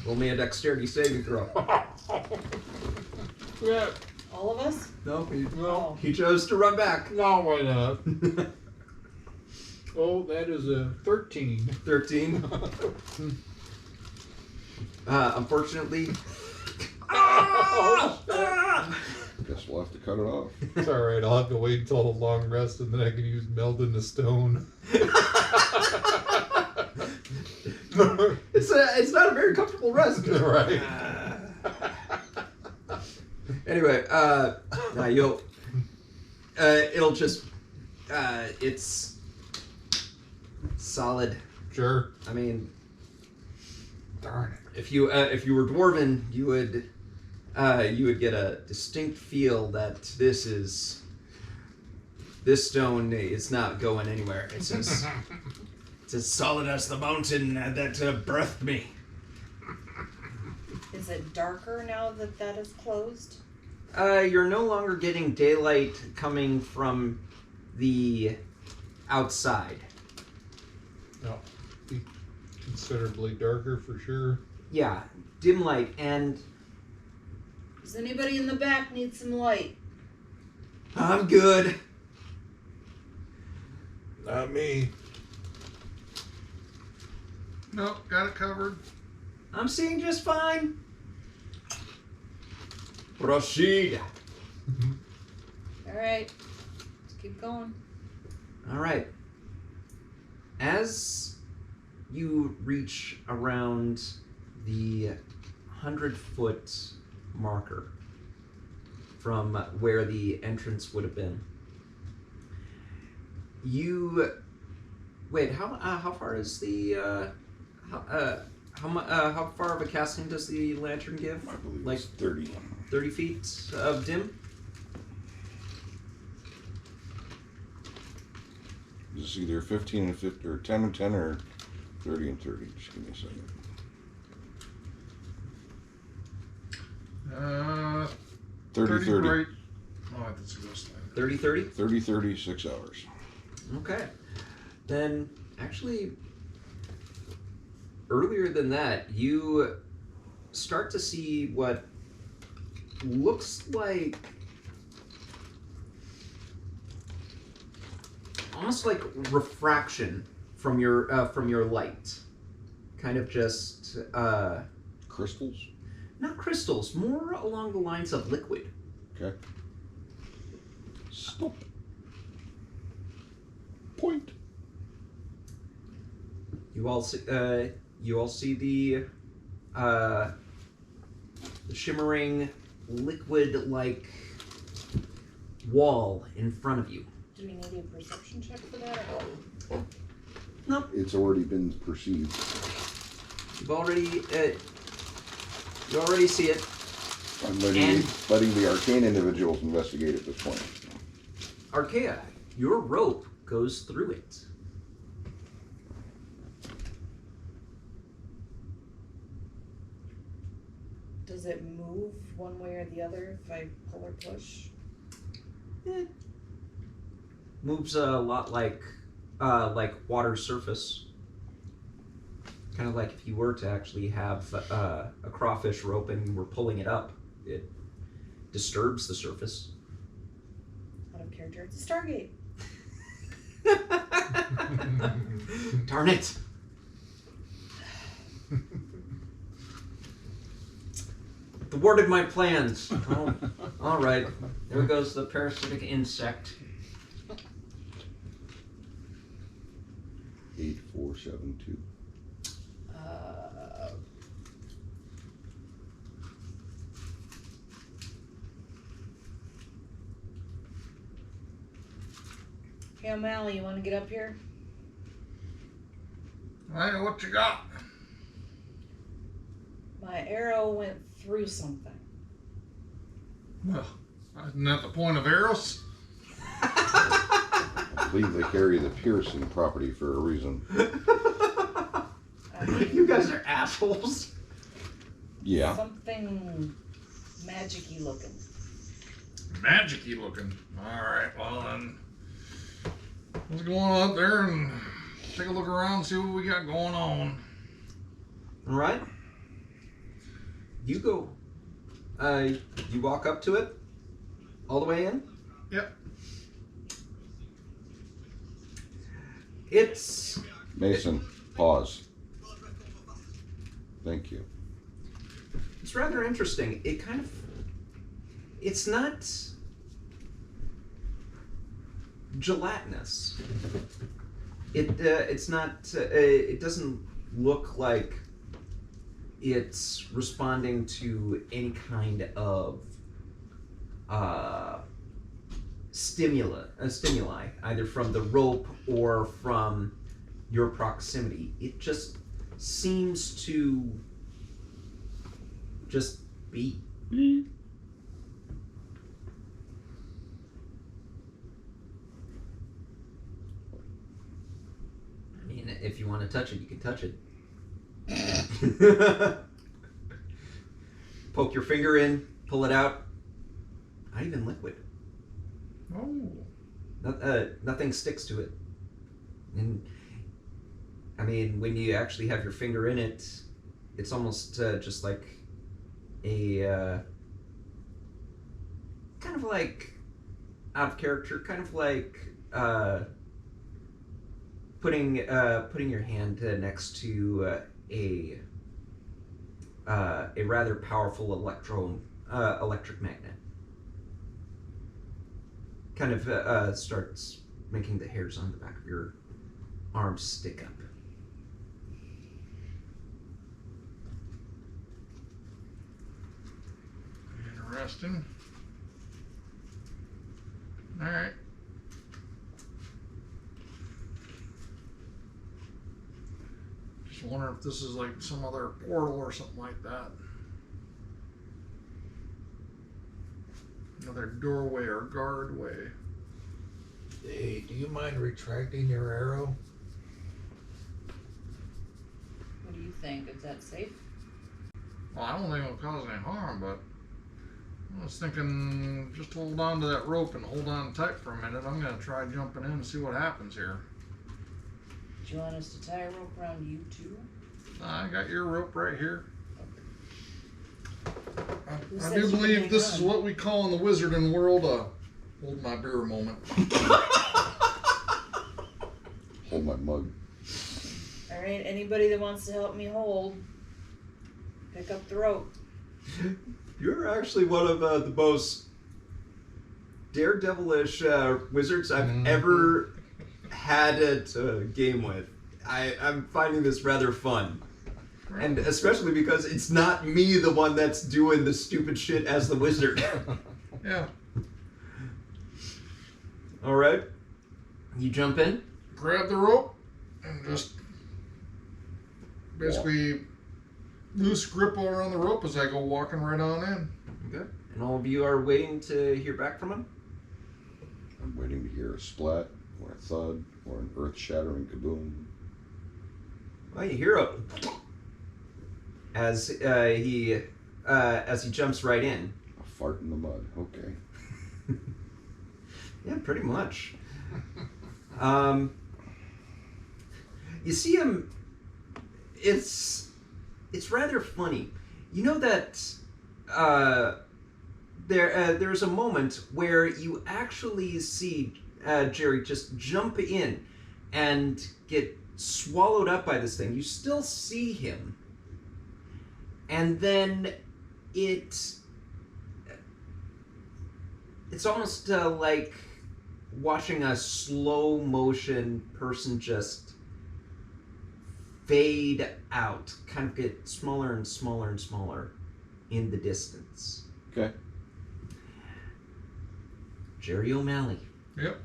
Roll me a dexterity saving throw. Yeah, All of us? No, Oh. he chose to run back. no, why not? Oh, that is a 13. 13. Unfortunately. Oh, shit. Guess we'll have to cut it off. It's alright, I'll have to wait until a long rest and then I can use meld into stone. It's not a very comfortable rest. Right. Anyway, you'll it'll just it's solid. Sure. I mean, Darn it. if you were dwarven, you would get a distinct feel that this stone is not going anywhere. It's as solid as the mountain that birthed me. Is it darker now that that is closed? You're no longer getting daylight coming from the outside. No. Be considerably darker for sure. Yeah, dim light, and Does anybody in the back need some light? I'm good. Not me. Nope, got it covered. I'm seeing just fine. Proceed. Alright. Let's keep going. All right. As you reach around the 100-foot marker from where the entrance would have been, you wait. How far is the how far of a casting does the lantern give? I believe Like it's 30. 30 feet of dim. It's either 15 and 50, or 10 and 10, or 30 and 30. Just give me a second. 30, 30. Right. Oh, that's a ghost line. 30, 30. 30, 30, 6 hours. Okay. Then, actually, earlier than that, you start to see what looks like almost like refraction from your light. Kind of just Crystals? not crystals, more along the lines of liquid. Okay. Stop. Point. You all see the shimmering liquid-like wall in front of you. Do we need a perception check for that? Or Nope. It's already been perceived. You already see it. I'm And- letting the arcane individuals investigate at this point. Archaea, your rope goes through it. does it move one way or the other if I pull or push? Moves a lot like water surface. Kind of like if you were to actually have a crawfish rope and you were pulling it up, it disturbs the surface. Out of character, it's a Stargate. Darn it! thwarted my plans. Oh, all right. There goes the parasitic insect. 8472. Hey, O'Malley, you want to get up here? Hey, what you got? My arrow went through something. Well, isn't that the point of arrows? I believe they carry the piercing property for a reason. I mean, You guys are assholes. Yeah. something magic-y looking. Magic-y looking. Alright, well then, let's go on up there and take a look around, see what we got going on. All right. You go. You walk up to it, all the way in. Yep. It's Mason, pause. Thank you. It's rather interesting. It kind of. It's not gelatinous. It's not. It doesn't look like it's responding to any kind of stimuli, either from the rope or from your proximity. It just seems to just be. I mean, if you want to touch it, you can touch it. Poke your finger in, pull it out. Not even liquid. Oh. Nothing sticks to it. And I mean, when you actually have your finger in it, it's almost just like a kind of like out of character, kind of like putting your hand next to a rather powerful electric magnet. Kind of starts making the hairs on the back of your arms stick up. Interesting. Alright. Just wonder if this is like some other portal or something like that. Another doorway or guardway. Hey, do you mind retracting your arrow? What do you think? Is that safe? Well, I don't think it'll cause any harm, but I was thinking just hold on to that rope and hold on tight for a minute. I'm going to try jumping in and see what happens here. Do you want us to tie a rope around you too? I got your rope right here. Who I says do you can believe hang this is on? what we call in the wizarding world a hold my beer moment. Hold my mug. All right. Anybody that wants to help me hold, pick up the rope. You're actually one of the most daredevilish wizards I've ever had a game with. I'm finding this rather fun. And especially because it's not me the one that's doing the stupid shit as the wizard. Yeah. Alright. You jump in. Grab the rope and just basically loose grip around the rope as I go walking right on in. Okay. And all of you are waiting to hear back from him? I'm waiting to hear a splat, or a thud, or an earth-shattering kaboom. Well, you hear a... As he jumps right in. A fart in the mud. Okay. Yeah, pretty much. You see him. It's rather funny. You know that there's a moment where you actually see Jerry just jump in and get swallowed up by this thing. You still see him, and then it's almost like watching a slow motion person just fade out, kind of get smaller and smaller and smaller in the distance. Okay. Jerry O'Malley. Yep.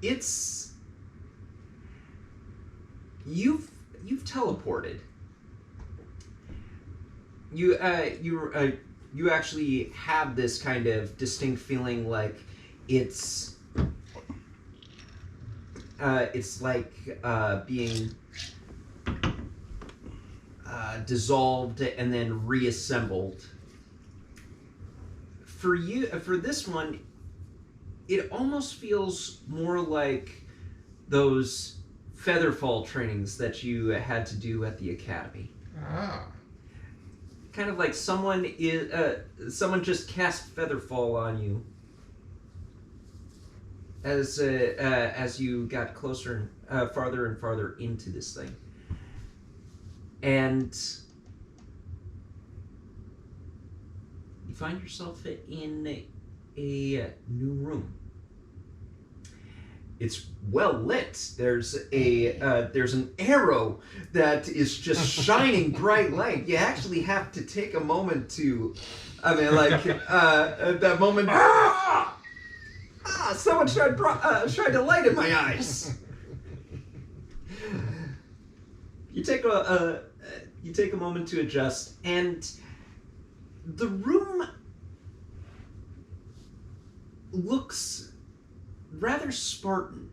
It's you've teleported. You actually have this kind of distinct feeling like it's like being dissolved and then reassembled. For this one, it almost feels more like those featherfall trainings that you had to do at the academy. Ah. Kind of like someone just cast featherfall on you as you got closer and farther and farther into this thing, and you find yourself in a new room. It's well lit. There's an arrow that is just shining bright light. You actually have to take a moment to, that moment. Someone shined a light in my eyes. You take a moment to adjust, and the room looks rather Spartan.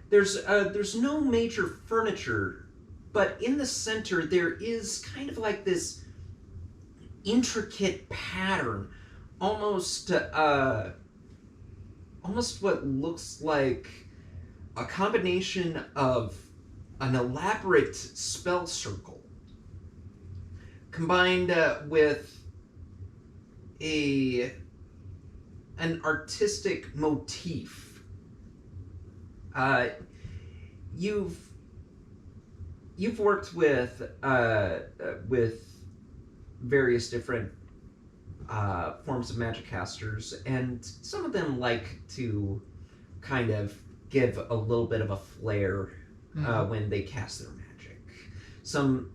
There's no major furniture, but in the center there is kind of like this intricate pattern, almost what looks like a combination of an elaborate spell circle combined with an artistic motif. You've worked with various different forms of magic casters, and some of them like to kind of give a little bit of a flair when they cast their magic. Some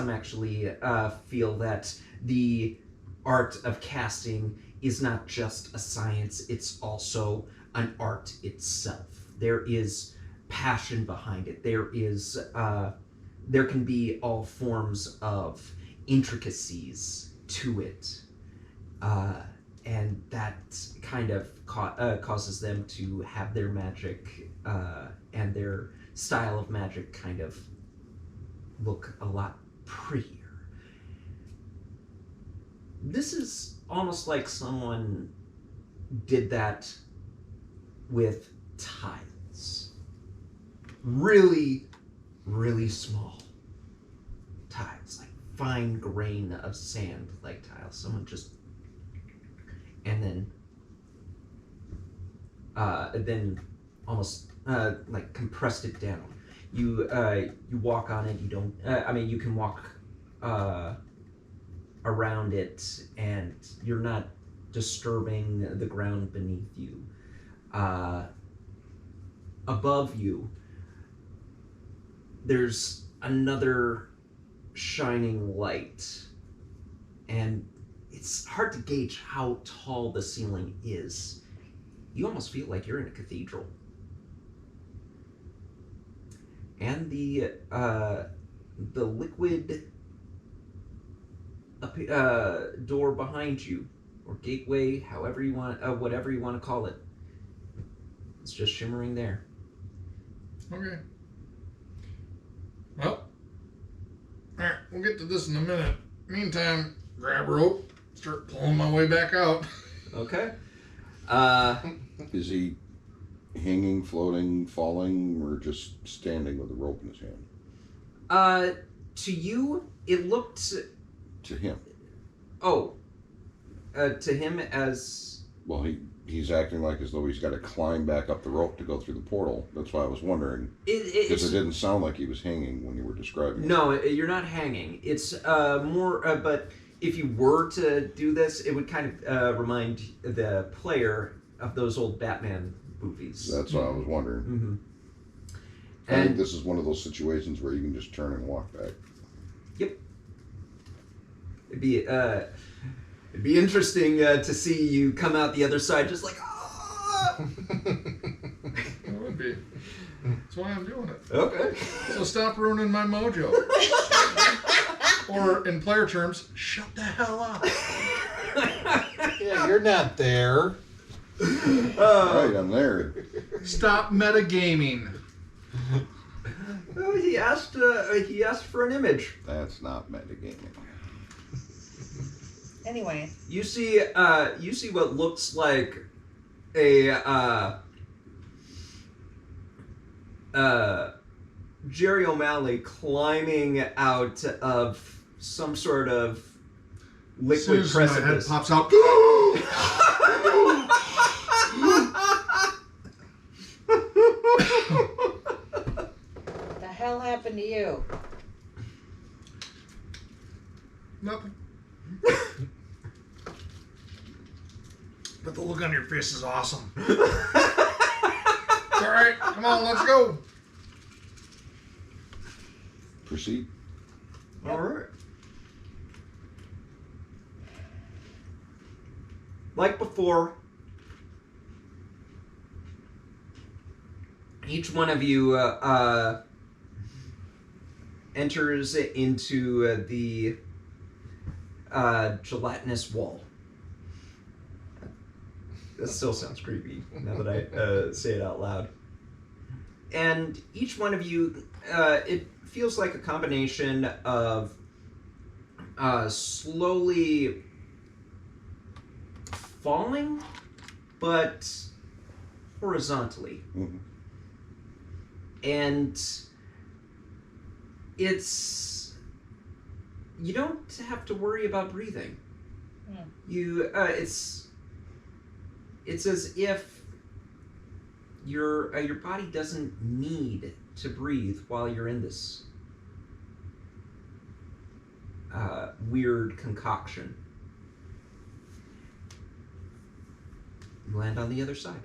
actually feel that the art of casting is not just a science; it's also an art itself. There is passion behind it. There can be all forms of intricacies to it, and that kind of causes them to have their magic and their style of magic kind of look a lot prettier. This is almost like someone did that with tiles. Really, really small tiles, like fine grain of sand like tiles. Someone just, and then almost like compressed it down. You walk on it. You don't. You can walk around it, and you're not disturbing the ground beneath you. Above you, there's another shining light, and it's hard to gauge how tall the ceiling is. You almost feel like you're in a cathedral. And the liquid door behind you, or gateway, however you want, whatever you want to call it, it's just shimmering there. Okay. Well, alright, we'll get to this in a minute. Meantime, grab rope, start pulling my way back out. Okay. Is he hanging, floating, falling, or just standing with a rope in his hand? To you, it looked... To him. Oh. To him as... Well, he's acting like as though he's got to climb back up the rope to go through the portal. That's why I was wondering. Because it didn't sound like he was hanging when you were describing it. No, you're not hanging. It's more, but if you were to do this, it would kind of remind the player of those old Batman movies. That's what I was wondering. Mm-hmm. I think this is one of those situations where you can just turn and walk back. Yep. It'd be interesting to see you come out the other side just like, ah! It would be. That's why I'm doing it. Okay. So stop ruining my mojo. Or in player terms, shut the hell up. Yeah, you're not there. Right, I'm there. Stop metagaming. Oh, he asked for an image. That's not metagaming. Anyway, You see what looks like a Jerry O'Malley climbing out of some sort of liquid As soon as my head precipice. pops out. what the hell happened to you? Nothing. But the look on your face is awesome. It's alright, come on, let's go. Proceed. All right. Like before, each one of you enters into the gelatinous wall. That still sounds creepy now that I say it out loud. And each one of you, it feels like a combination of slowly falling, but horizontally. Mhm. And you don't have to worry about breathing. It's as if your body doesn't need to breathe while you're in this weird concoction. You land on the other side.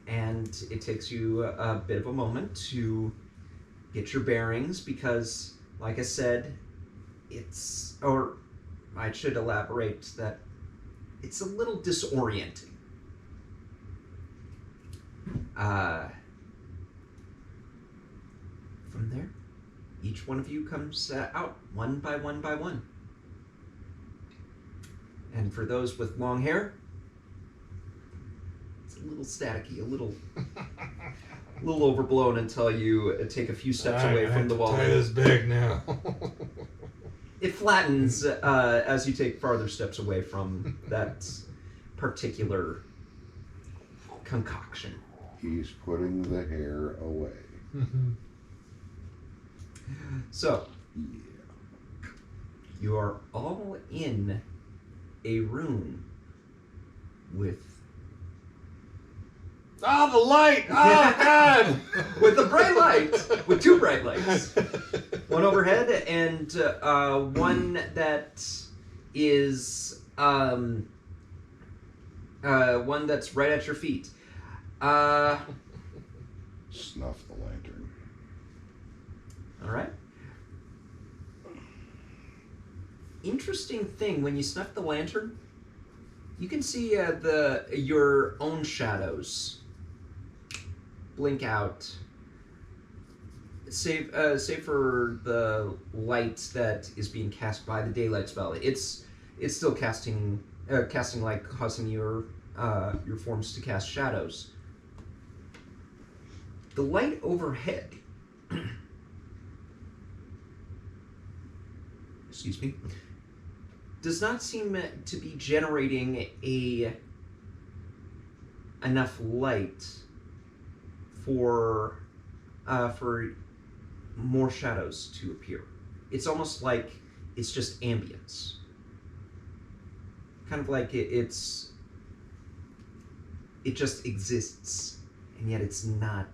And it takes you a bit of a moment to get your bearings because, like I said, I should elaborate that it's a little disorienting. From there, each one of you comes out one by one by one. And for those with long hair, it's a little staticky, a little overblown until you take a few steps away from the wall. Tie this big now. It flattens as you take farther steps away from that particular concoction. He's putting the hair away. So, Yeah. you are all in a room with Oh, the light! Oh, God! with a bright light, with two bright lights, one overhead and one that is one that's right at your feet. Snuff the lantern. All right. Interesting thing, when you snuff the lantern, you can see your own shadows blink out. Save for the light that is being cast by the daylight spell. It's still casting light, causing your forms to cast shadows. The light overhead, excuse me, does not seem to be generating enough light for more shadows to appear. It's almost like it's just ambience. kind of like it just exists, and yet it's not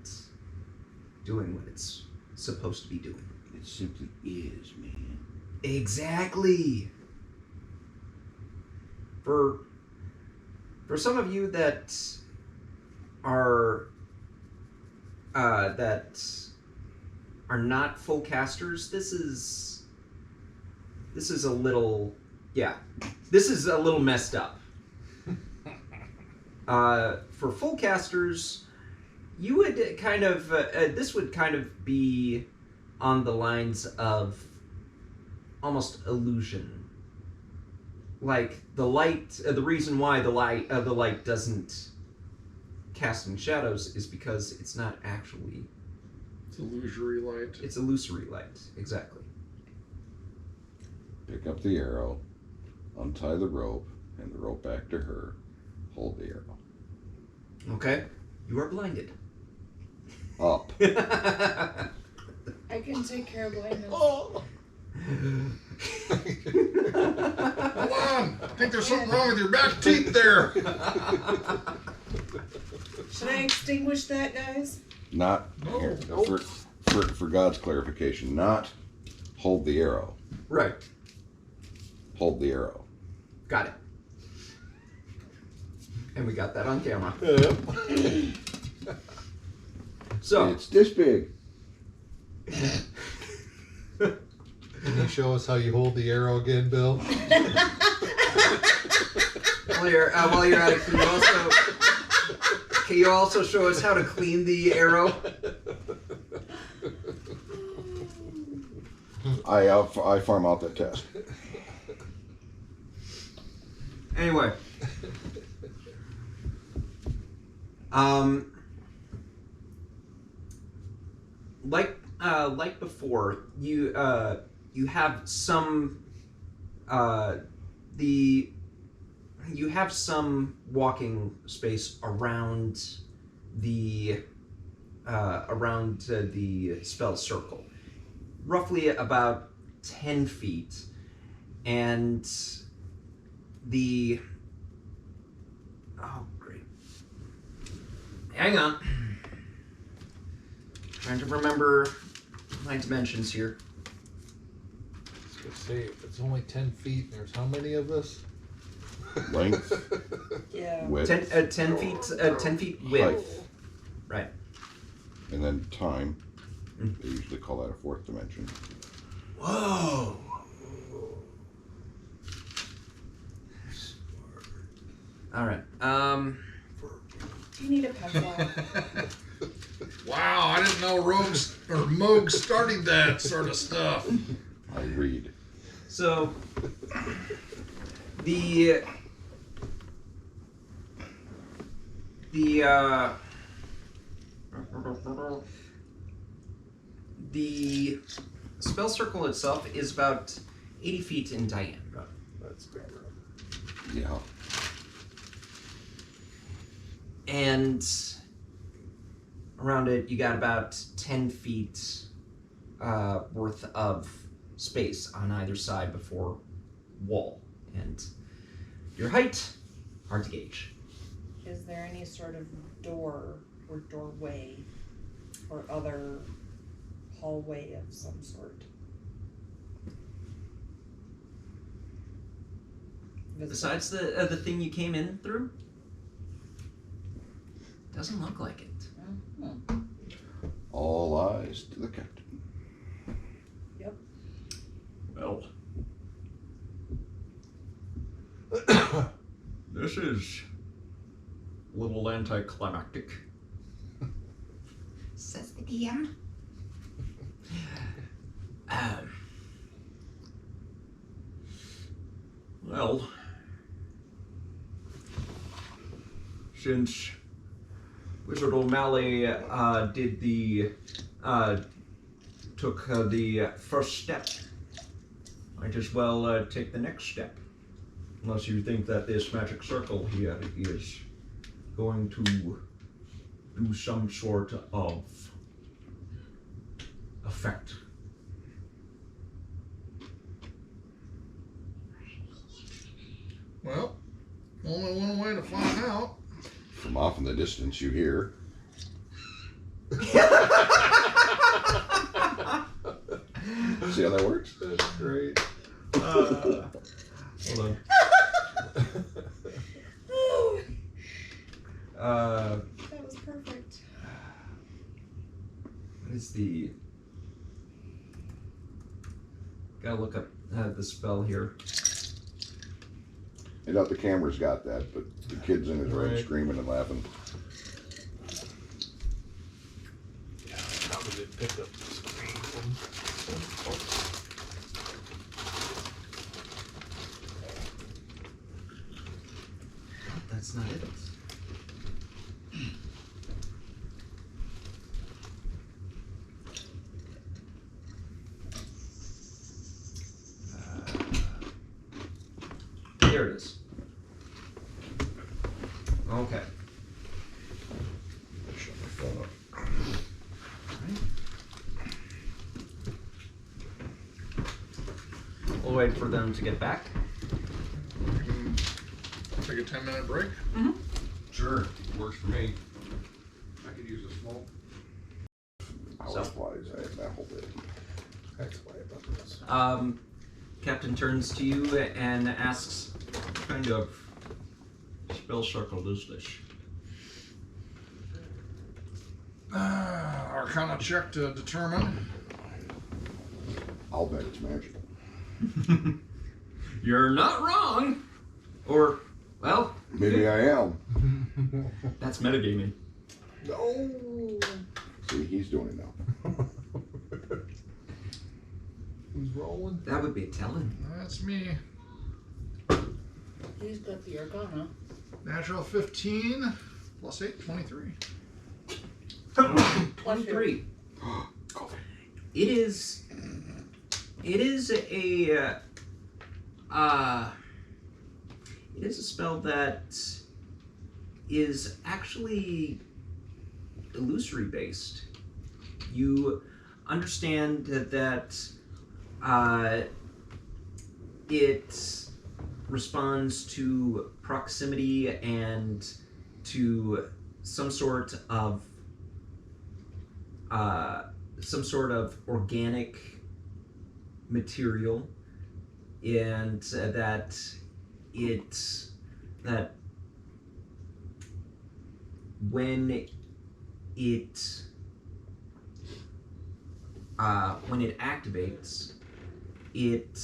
doing what it's supposed to be doing. It simply is, man. Exactly. For some of you that are not full casters, this is a little this is a little messed up. For full casters, you would kind of this would kind of be on the lines of almost illusion. Like the light, the reason why the light doesn't casting shadows is because it's not actually. It's illusory light. It's illusory light, exactly. Pick up the arrow, untie the rope, and the rope back to her. Hold the arrow. Okay, you are blinded. Up. I can take care of blindness. Oh. Hold on! I think there's something wrong with your back teeth there. Should I extinguish that, guys? Not No. here. Nope. For God's clarification, not hold the arrow. Right, Hold the arrow. got it. And we got that on camera. Yep. So, It's this big. Can you show us how you hold the arrow again, Bill? while you're at it, can you also show us how to clean the arrow? I farm out that test. Anyway, like before, you have some you have some walking space around the spell circle, roughly about 10 feet, and great. Hang on. Trying to remember my dimensions here. I was gonna say, if it's only 10 feet, and there's how many of us? Length, Yeah. width, 10 feet width. Right. and then time. They usually call that a fourth dimension. Whoa. All right. Do you need a pencil? Wow, I didn't know Rogues or Moog started that sort of stuff. I read. So the spell circle itself is about 80 feet in diameter. That's big. Yeah. And around it, you got about 10 feet worth of space on either side before wall. And your height, hard to gauge. Is there any sort of door or doorway or other hallway of some sort? Besides the thing you came in through? Doesn't look like it. Mhm. All eyes to the captain. Well, this is a little anticlimactic. Says the DM. Well, since Wizard O'Malley took the first step, might as well take the next step. Unless you think that this magic circle here is going to do some sort of effect. Well, Only one way to find out. From off in the distance, you hear. See how that works? That's great. Hold on. That was perfect. What is the... Gotta look up the spell here. I doubt the camera's got that, but the kid's in his room Right. screaming and laughing. Yeah, how did it pick up the screen? That's not it. There it is. Okay. Shut my phone up. We'll wait for them to get back. We can take a 10-minute break. Sure, works for me. I could use a smoke. Hours flies. I have that whole day. That's why I thought this. Captain turns to you and asks, what kind of spell circle is this? Arcana check to determine. I'll bet it's magical. You're not wrong! Or, well, Maybe I am. that's metagaming. No. See, he's doing it now. Who's rolling? That would be telling. That's me. He's got the Arcana. Natural 15 plus 8, 23. 23. Coffee. It is a spell that is actually illusory based. You understand that it responds to proximity and to some sort of organic material, and that when it activates, it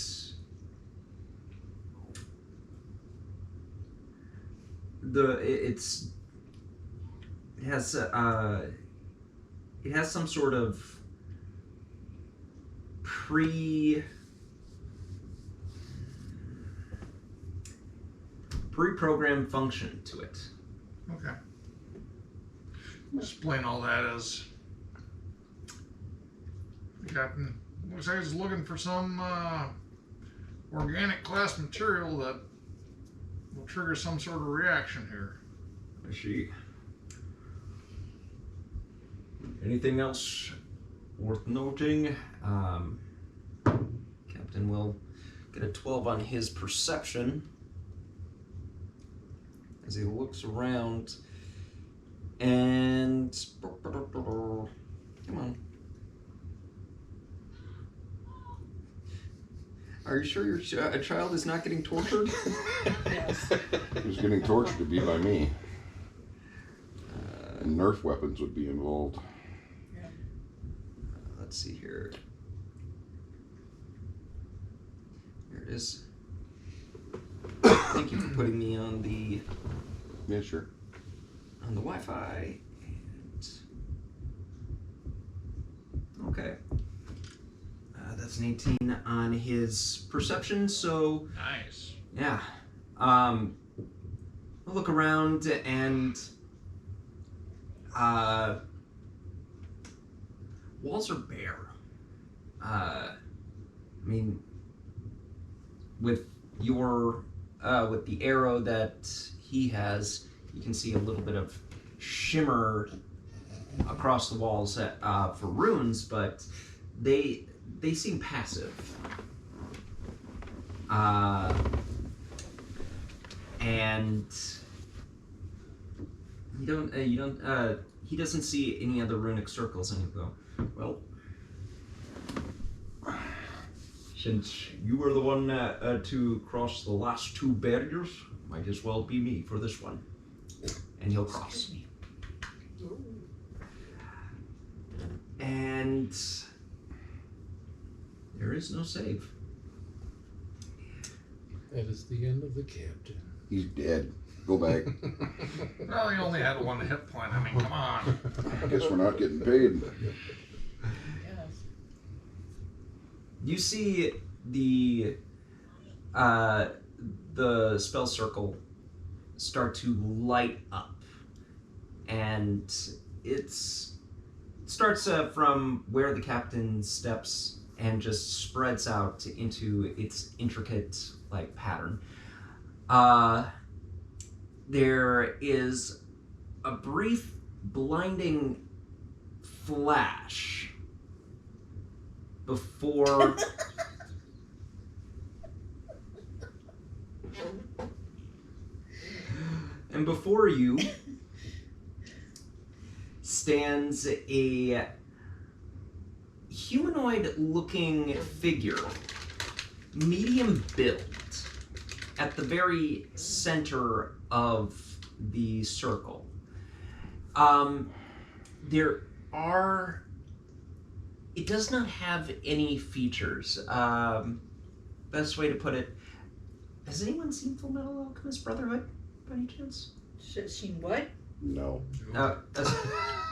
has some sort of pre-programmed function to it. Okay. Explain all that as the captain looks like he's looking for some organic class material that will trigger some sort of reaction here. I see. Anything else worth noting? Captain will get a 12 on his perception as he looks around and come on. Are you sure your a child is not getting tortured? Yes. Who's getting tortured to be by me? And Nerf weapons would be involved. Let's see here. Here it is. Thank you for putting me on the Yeah, sure. Wi-Fi. And okay. That's an 18 on his perception. So Nice. yeah. I'll look around and walls are bare. I mean, with your with the arrow that he has, you can see a little bit of shimmer across the walls for runes, but they seem passive. and he doesn't see any other runic circles, and he'll go, well, since you were the one to cross the last two barriers, might as well be me for this one. And he'll cross. And there is no save. That is the end of the captain. He's dead. Go back. Well, he only had one hit point. I mean, come on. I guess we're not getting paid. Yes. You see the spell circle start to light up, and it starts from where the captain steps and just spreads out into its intricate pattern. There is a brief blinding flash before and before you stands a humanoid-looking figure, medium build, at the very center of the circle. It does not have any features. Best way to put it, has anyone seen Full Metal Alchemist Brotherhood by any chance? Seen what? No.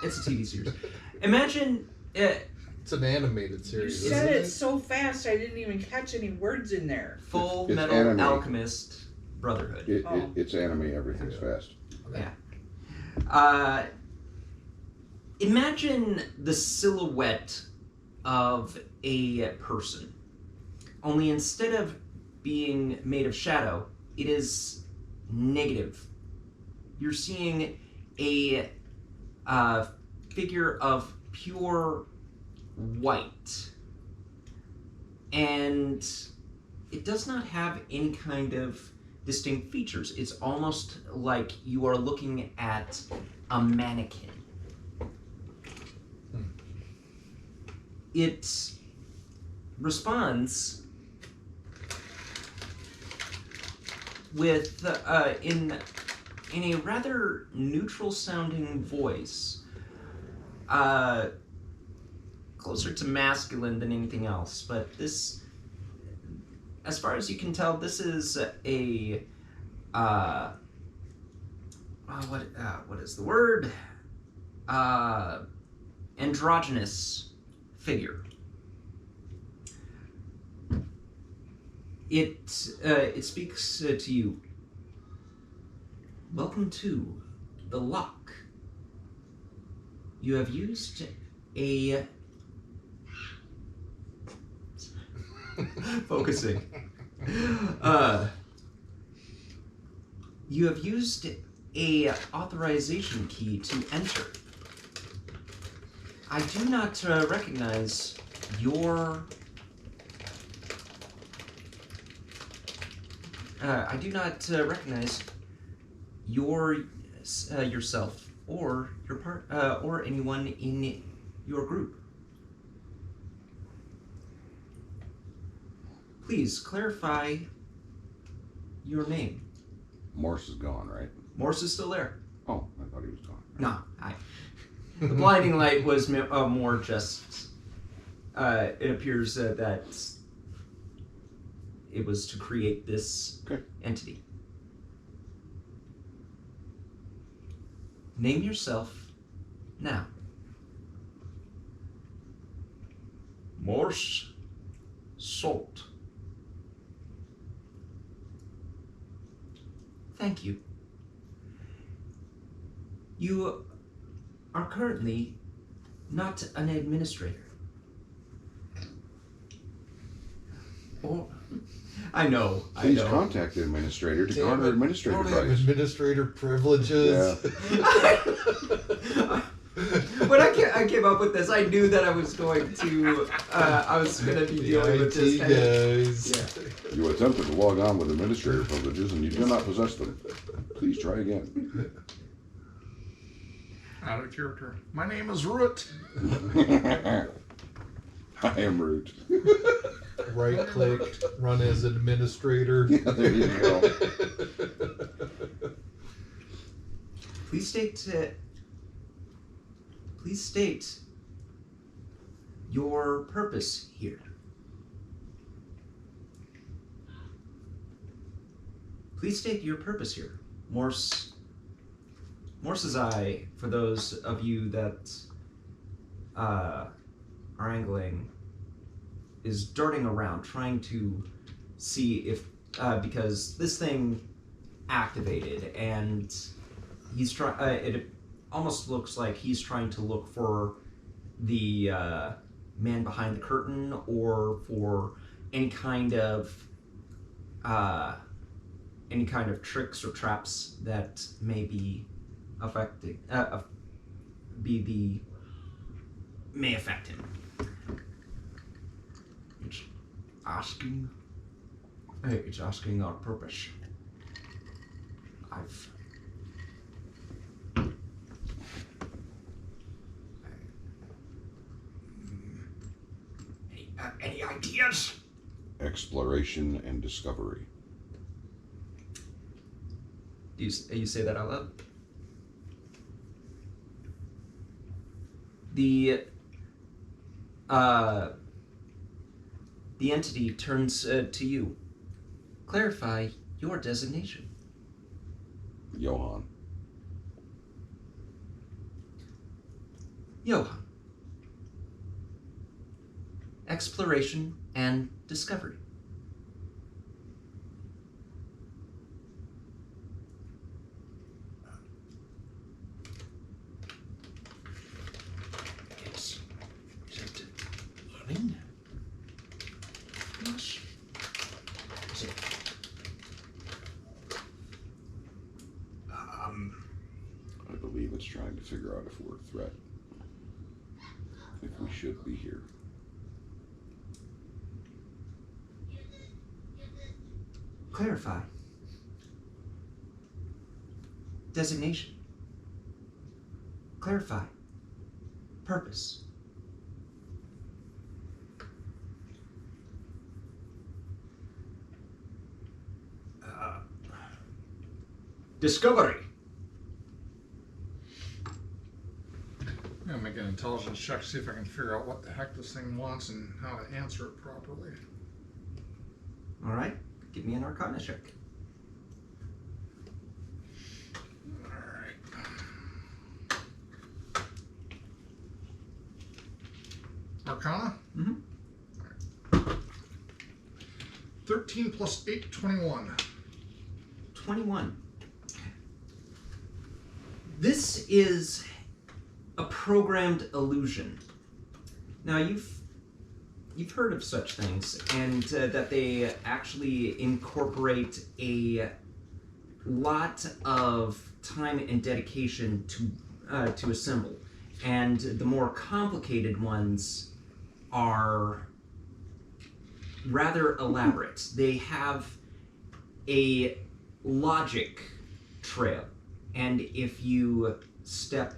It's a TV series. Imagine It's an animated You series. said isn't it so fast I didn't even catch any words in there. Full It's Metal anime. Alchemist Brotherhood. It's anime. Everything's fast. Imagine the silhouette of a person, only instead of being made of shadow, it is negative. You're seeing a figure of pure white, and it does not have any kind of distinct features. It's almost like you are looking at a mannequin. It responds with in a rather neutral sounding voice, closer to masculine than anything else, but this, as far as you can tell, this is a what is the word? Androgynous figure. It speaks to you. Welcome to the lock. You have used a focusing. You have used a authorization key to enter. I do not recognize your. I do not recognize your yourself or your part or anyone in your group. Please clarify your name. Morse is gone, right? Morse is still there. Oh, I thought he was gone. No, the blinding light was more just. It appears that it was to create this entity. Name yourself now. Morse Salt. Thank you. You are currently not an administrator. Or, I know. Please contact the administrator to garner administrator Don't have rights. administrator privileges. Yeah. When I came up with this, I knew that I was going to be dealing with this kind of, guys. yeah. You attempted to log on with administrator privileges and you do not possess them. Please try again. Out of character. My name is Root. I am Root. Right click, run as administrator. Yeah, there you go. Please state your purpose here. Please state your purpose here. Morse Morse's for those of you that are angling, is darting around trying to see if, because this thing activated and he's trying, it almost looks like he's trying to look for the man behind the curtain or for any kind of tricks or traps that may be affecting may affect him. It's asking our purpose. Any ideas? Exploration and discovery. You say that out loud? The entity turns to you. Clarify your designation. Johann. Johann. Exploration and discovery. Is it learning? Yes. Is it? I believe it's trying to figure out if we're a threat. If we should be here. Clarify. Designation. Clarify. Purpose. Discovery. I'm gonna make an intelligence check to see if I can figure out what the heck this thing wants and how to answer it properly. All right. Give me an Arcana check. Alright. Arcana? Mm-hmm. 13 plus 8, 21. 21. This is a programmed illusion. Now you've heard of such things, and that they actually incorporate a lot of time and dedication to assemble, and the more complicated ones are rather elaborate. They have a logic trail, and if you step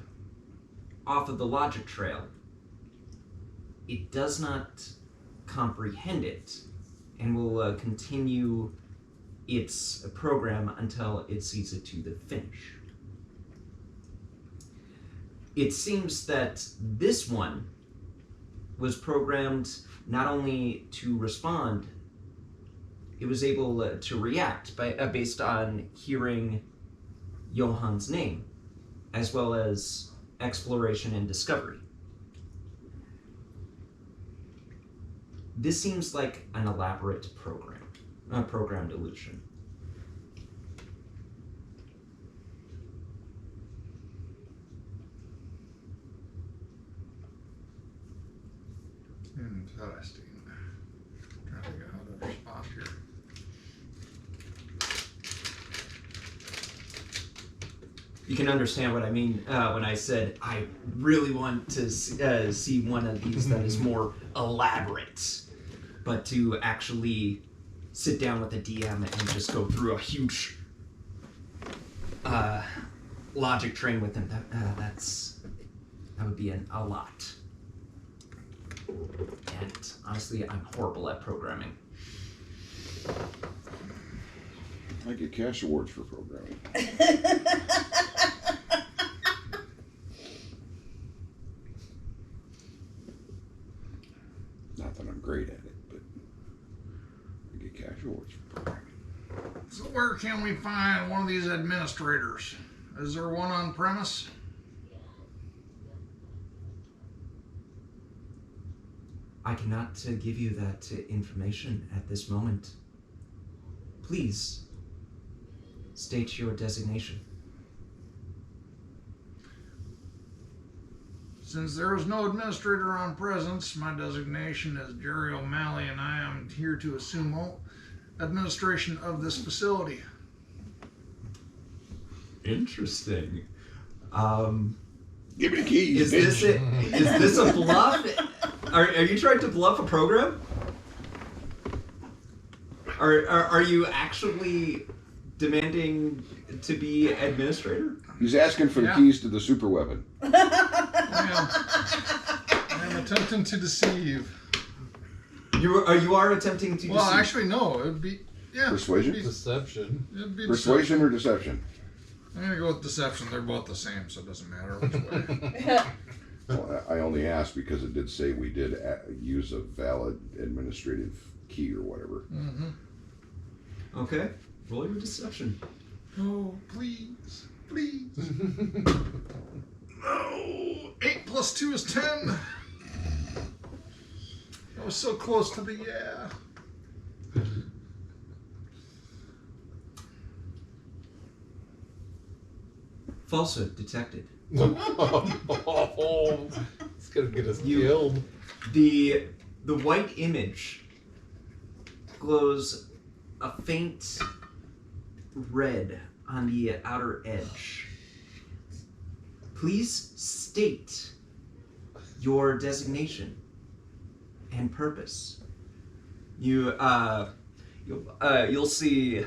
off of the logic trail, it does not comprehend it and will continue its program until it sees it to the finish. It seems that this one was programmed not only to respond, it was able to react based on hearing Johann's name, as well as exploration and discovery. This seems like an elaborate programmed illusion. Interesting. Trying to figure out how to respond here. You can understand what I mean when I said I really want to see one of these that is more elaborate, but to actually sit down with a DM and just go through a huge logic train with them. That would be a lot. And honestly, I'm horrible at programming. I get cash awards for programming. Not that I'm great at it, but I get cash awards for programming. So where can we find one of these administrators? Is there one on premise? I cannot give you that information at this moment. Please state your designation. Since there is no administrator on presence, my designation is Jerry O'Malley, and I am here to assume all administration of this facility. Interesting. Give me the keys, Is this a bluff? Are you trying to bluff a program? Are you actually demanding to be administrator? He's asking for the Yeah. keys to the super weapon. I'm attempting to deceive. You are attempting to Well, deceive. actually, no. It would be Persuasion? Deception. It'd be Persuasion or deception? I'm gonna go with deception. They're both the same, so it doesn't matter which way. Well, I only asked because it did say we did use a valid administrative key or whatever. Mm-hmm. Okay, roll your deception. Oh, please, please. No. 8 plus 2 is 10. That was so close to the yeah. Falsehood detected. Oh, it's gonna get us You- killed. The white image glows a faint red on the outer edge. Please state your designation and purpose. You'll see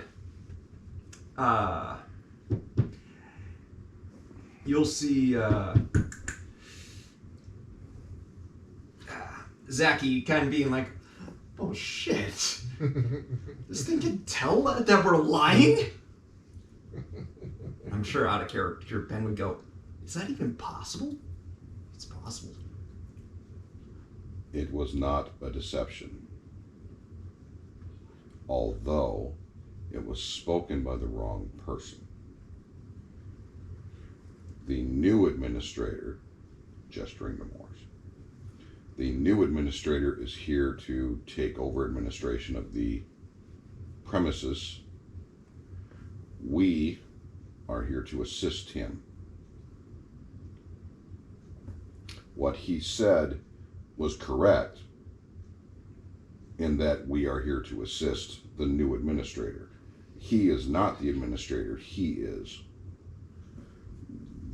Zachy kind of being like, oh shit, this thing can tell that we're lying? I'm sure out of character Ben would go, is that even possible? It's possible. It was not a deception. Although it was spoken by the wrong person. The new administrator, gesturing to Morse, the new administrator is here to take over administration of the premises. We are here to assist him. What he said was correct in that we are here to assist the new administrator. He is not the administrator, he is.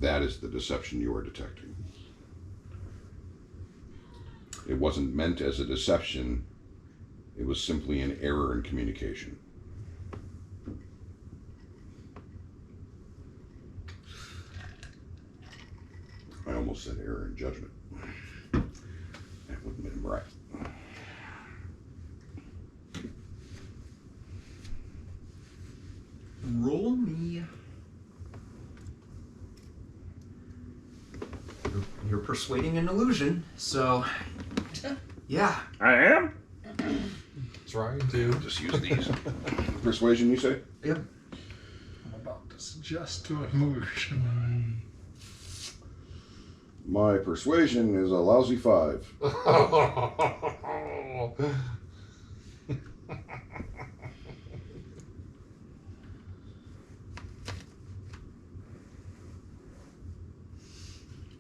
That is the deception you are detecting. It wasn't meant as a deception, it was simply an error in communication. I almost said error in judgment. That wouldn't have been right. Roll me. You're persuading an illusion, so yeah. I am? Trying to. Just use these. Persuasion, you say? Yep. I'm about to suggest to illusion. My persuasion is a lousy 5.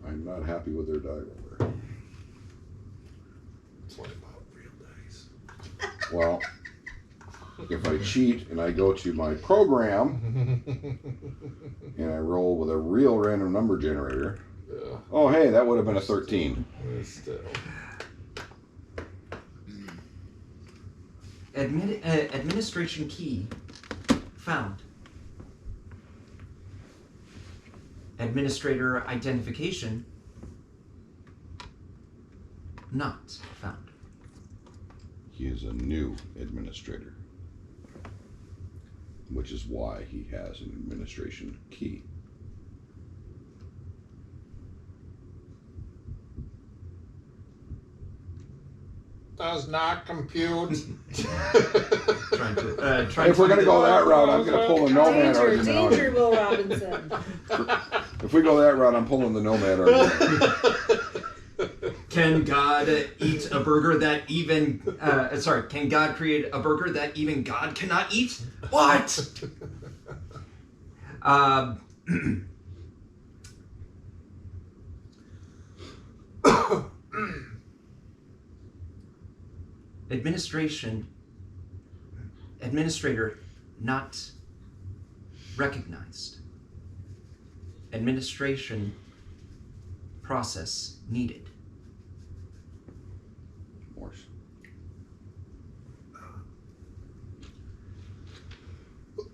I'm not happy with their die roller. It's what about real dice? Well, if I cheat and I go to my program and I roll with a real random number generator, Yeah. oh hey, that would have been a 13. Still. Administration key found. Administrator identification not found. He is a new administrator, which is why he has an administration key. Does not compute. If we're gonna go that route, I'm gonna pull the nomad Danger, argument out. danger, Will Robinson. If we go that route, I'm pulling the nomad argument. Can God eat a burger that even... can God create a burger that even God cannot eat? What? Administrator not recognized. Administration process needed. Morse.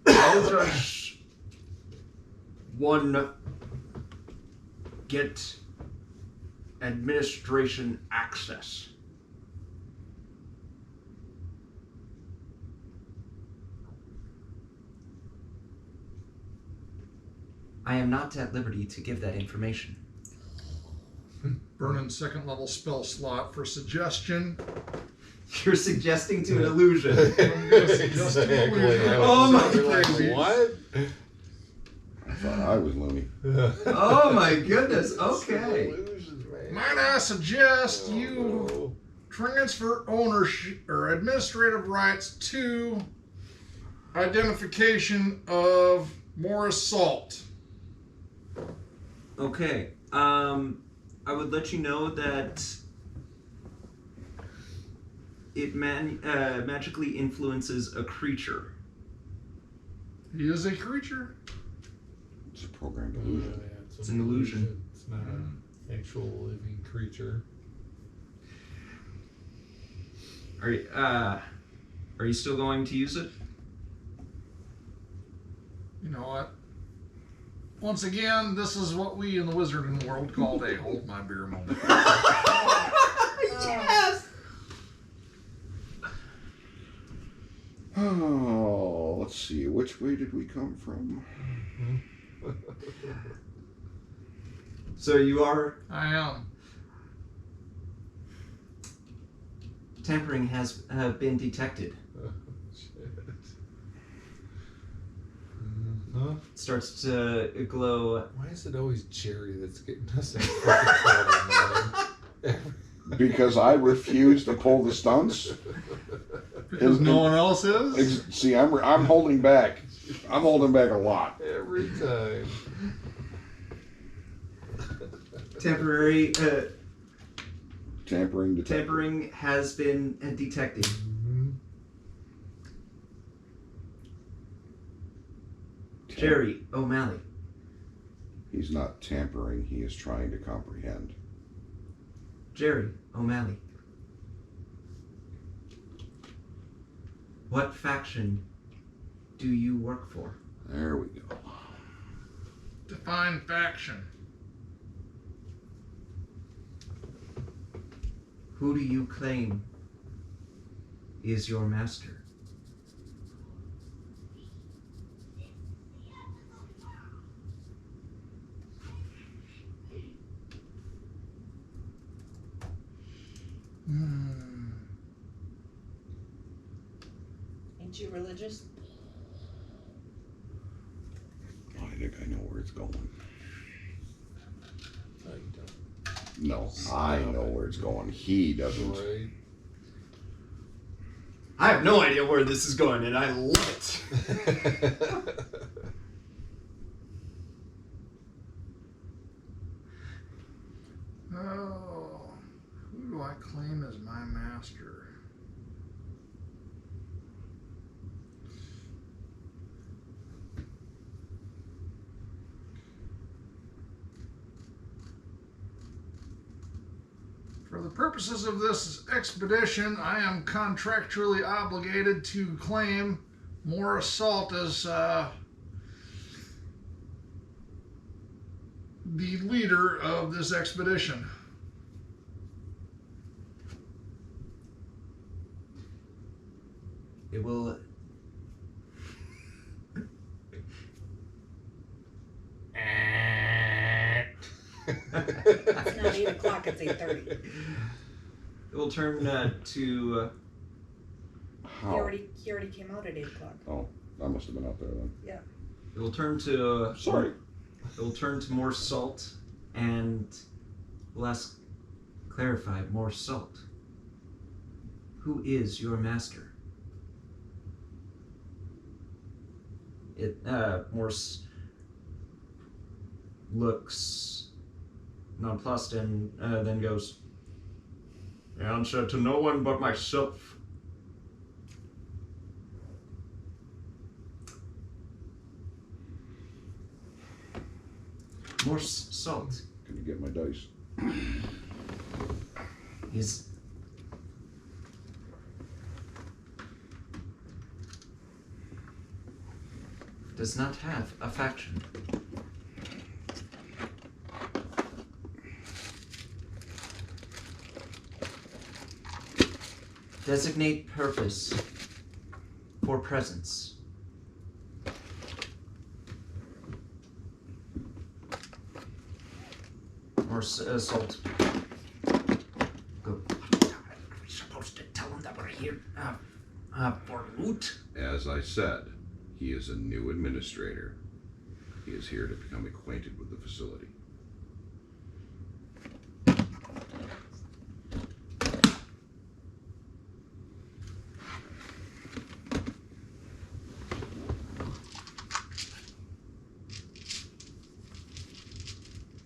How does one get administration access? I am not at liberty to give that information. Burn in second level spell slot for suggestion. You're suggesting to an illusion. Exactly. Oh my goodness. What? I thought I was loony. Oh my goodness, okay. Illusions, man. Might I suggest Oh, you no. transfer ownership or administrative rights to identification of Morris Salt. Okay, I would let you know that it magically influences a creature. He is a creature. It's a programmed illusion. Yeah, It's an illusion. It's not an actual living creature. Are you still going to use it? You know what? Once again, this is what we in the wizarding world called a hold my beer moment. Yes! Oh, let's see. Which way did we come from? So you are... I am. Tampering has been detected. Shit. Huh? Starts to glow. Why is it always Jerry that's getting us in fucking trouble, man? Because I refuse to pull the stunts. Because no one else is? See, I'm holding back. I'm holding back a lot. Every time. Temporary Tampering detected. tampering has been detected. Mm-hmm. Jerry O'Malley. He's not tampering. He is trying to comprehend. Jerry O'Malley. What faction do you work for? There we go. Define faction. Who do you claim is your master? Ain't you religious? I think I know where it's going. No, you don't. No, I know where it's going. He doesn't. Right. I have no idea where this is going, and I love it. Oh, who do I claim as my master? For the purposes of this expedition, I am contractually obligated to claim Morris Salt as the leader of this expedition. It will. It's not 8 o'clock, it's 8:30. It will turn to. How? He already came out at 8 o'clock. Oh, I must have been out there then. It will turn to. Sorry. It will turn to more salt, and will ask, clarify, more salt. Who is your master? Morse looks nonplussed and then goes, answer to no one but myself. Morse Salt Can you get my dice? is does not have a faction. Designate purpose for presence. Or salt. Go. We're supposed to tell him that we're here for loot. As I said, he is a new administrator. He is here to become acquainted with the facility.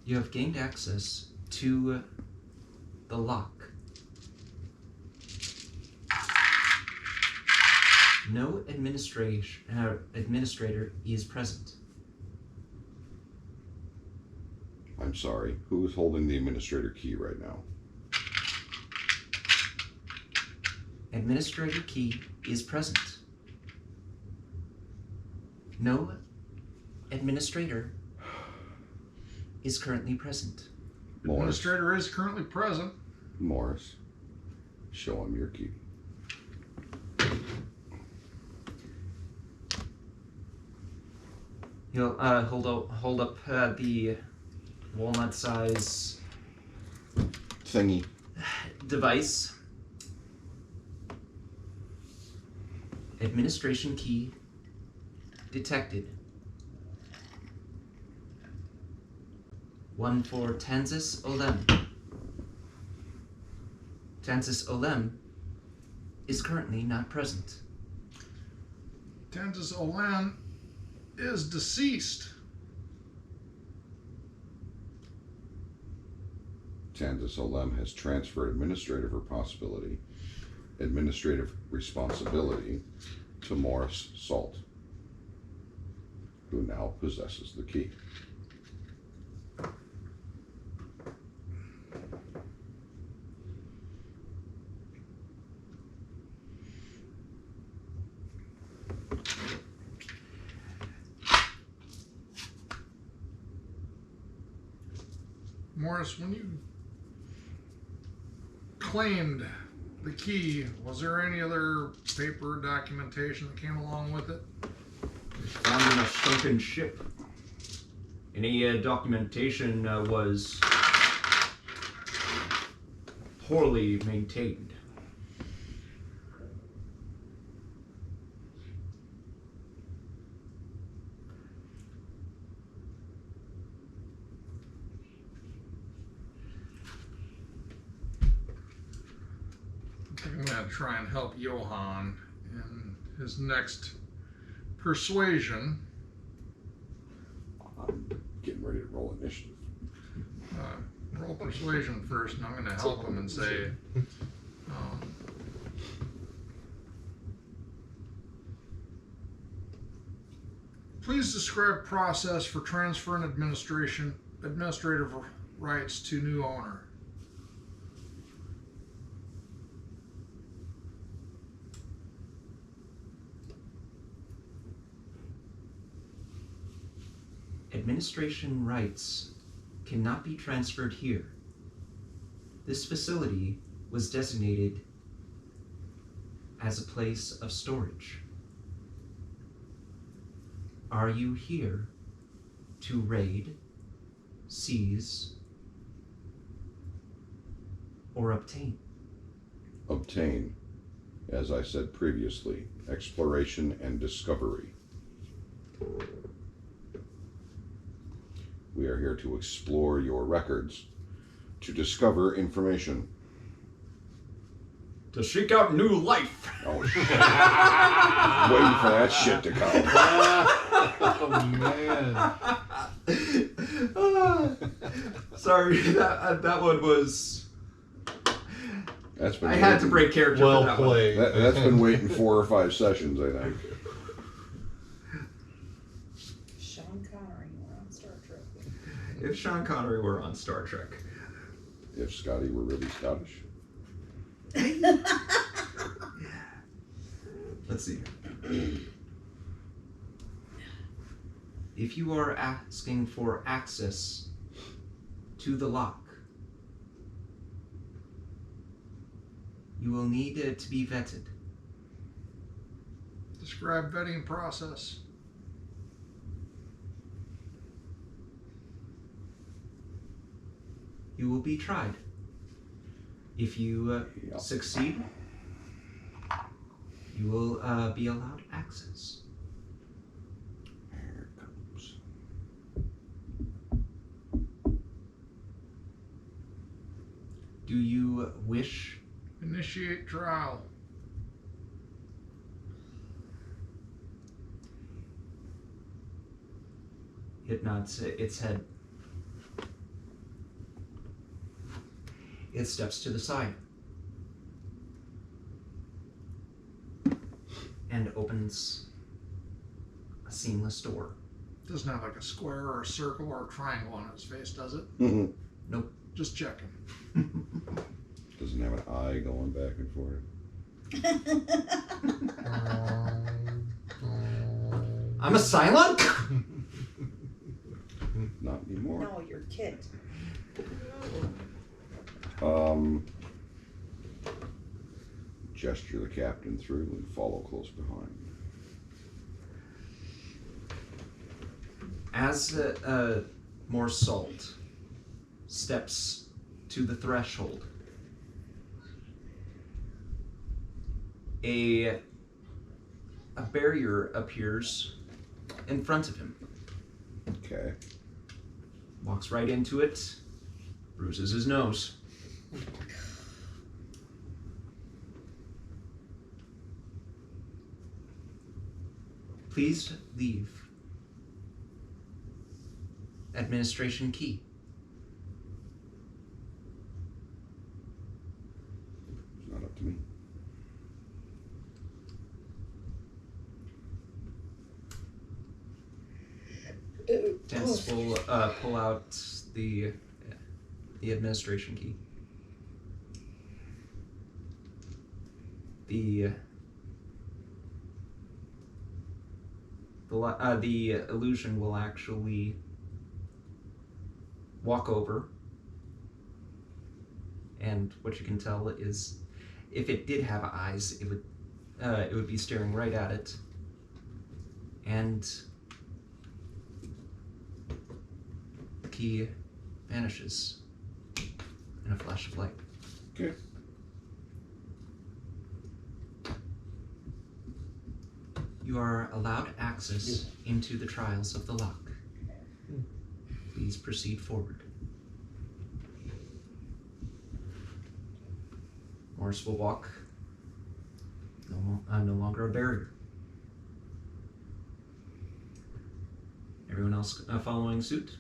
You have gained access to the lock. No administrator is present. I'm sorry, who is holding the administrator key right now? Administrator key is present. No administrator is currently present. Morris. Administrator is currently present. Morris, show him your key. He'll hold up the walnut-size Thingy. device. Administration key detected. One for Tansis Olem. Tansis Olem is currently not present. Tansis Olan is deceased. Tansis Olem has transferred administrative responsibility to Morris Salt, who now possesses the key. Morris, when you claimed the key, was there any other paper documentation that came along with it? Found in a sunken ship. Any documentation was poorly maintained. I'm going to try and help Johann in his next persuasion. I'm getting ready to roll initiative. Roll persuasion first, and I'm going to help him and say, please describe process for transferring administrative rights to new owner. Administration rights cannot be transferred here. This facility was designated as a place of storage. Are you here to raid, seize, or obtain? Obtain, as I said previously, exploration and discovery. We are here to explore your records, to discover information. To seek out new life. Oh, shit. Waiting for that shit to come. Oh, man. Sorry, that one was. That's been I had to waiting- break character for Well that played. That's been waiting 4 or 5 sessions, I think. Sean Connery, we're on Star Trek. one. If Sean Connery were on Star Trek. If Scotty were really Scottish. Let's see. If you are asking for access to the lock, you will need it to be vetted. Describe vetting process. You will be tried. If you Yep. succeed, you will be allowed access. Here it comes. Do you wish? Initiate trial. It nods its head. It steps to the side and opens a seamless door. Doesn't have like a square or a circle or a triangle on its face, does it? Nope. Just checking. Doesn't have an eye going back and forth. I'm a Cylon? Not anymore. No, you're a kid. Gesture the captain through and follow close behind. As more salt steps to the threshold, a barrier appears in front of him. Okay. Walks right into it, bruises his nose. Please leave. Administration key. It's not up to me. Tents will pull out the administration key. The illusion will actually walk over, and what you can tell is, if it did have eyes, it would be staring right at it, and the key vanishes in a flash of light. Okay. You are allowed access into the trials of the lock. Please proceed forward. Morris will walk. No longer a barrier. Everyone else following suit?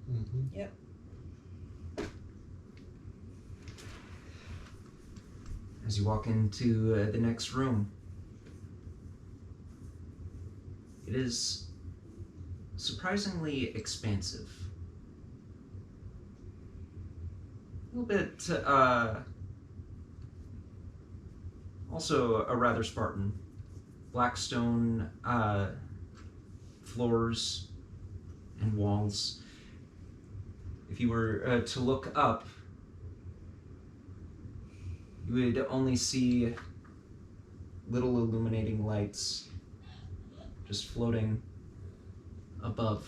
Mm-hmm. Yep. As you walk into the next room, it is surprisingly expansive. A little bit, also a rather Spartan. Black stone floors and walls. If you were to look up, you would only see little illuminating lights just floating above.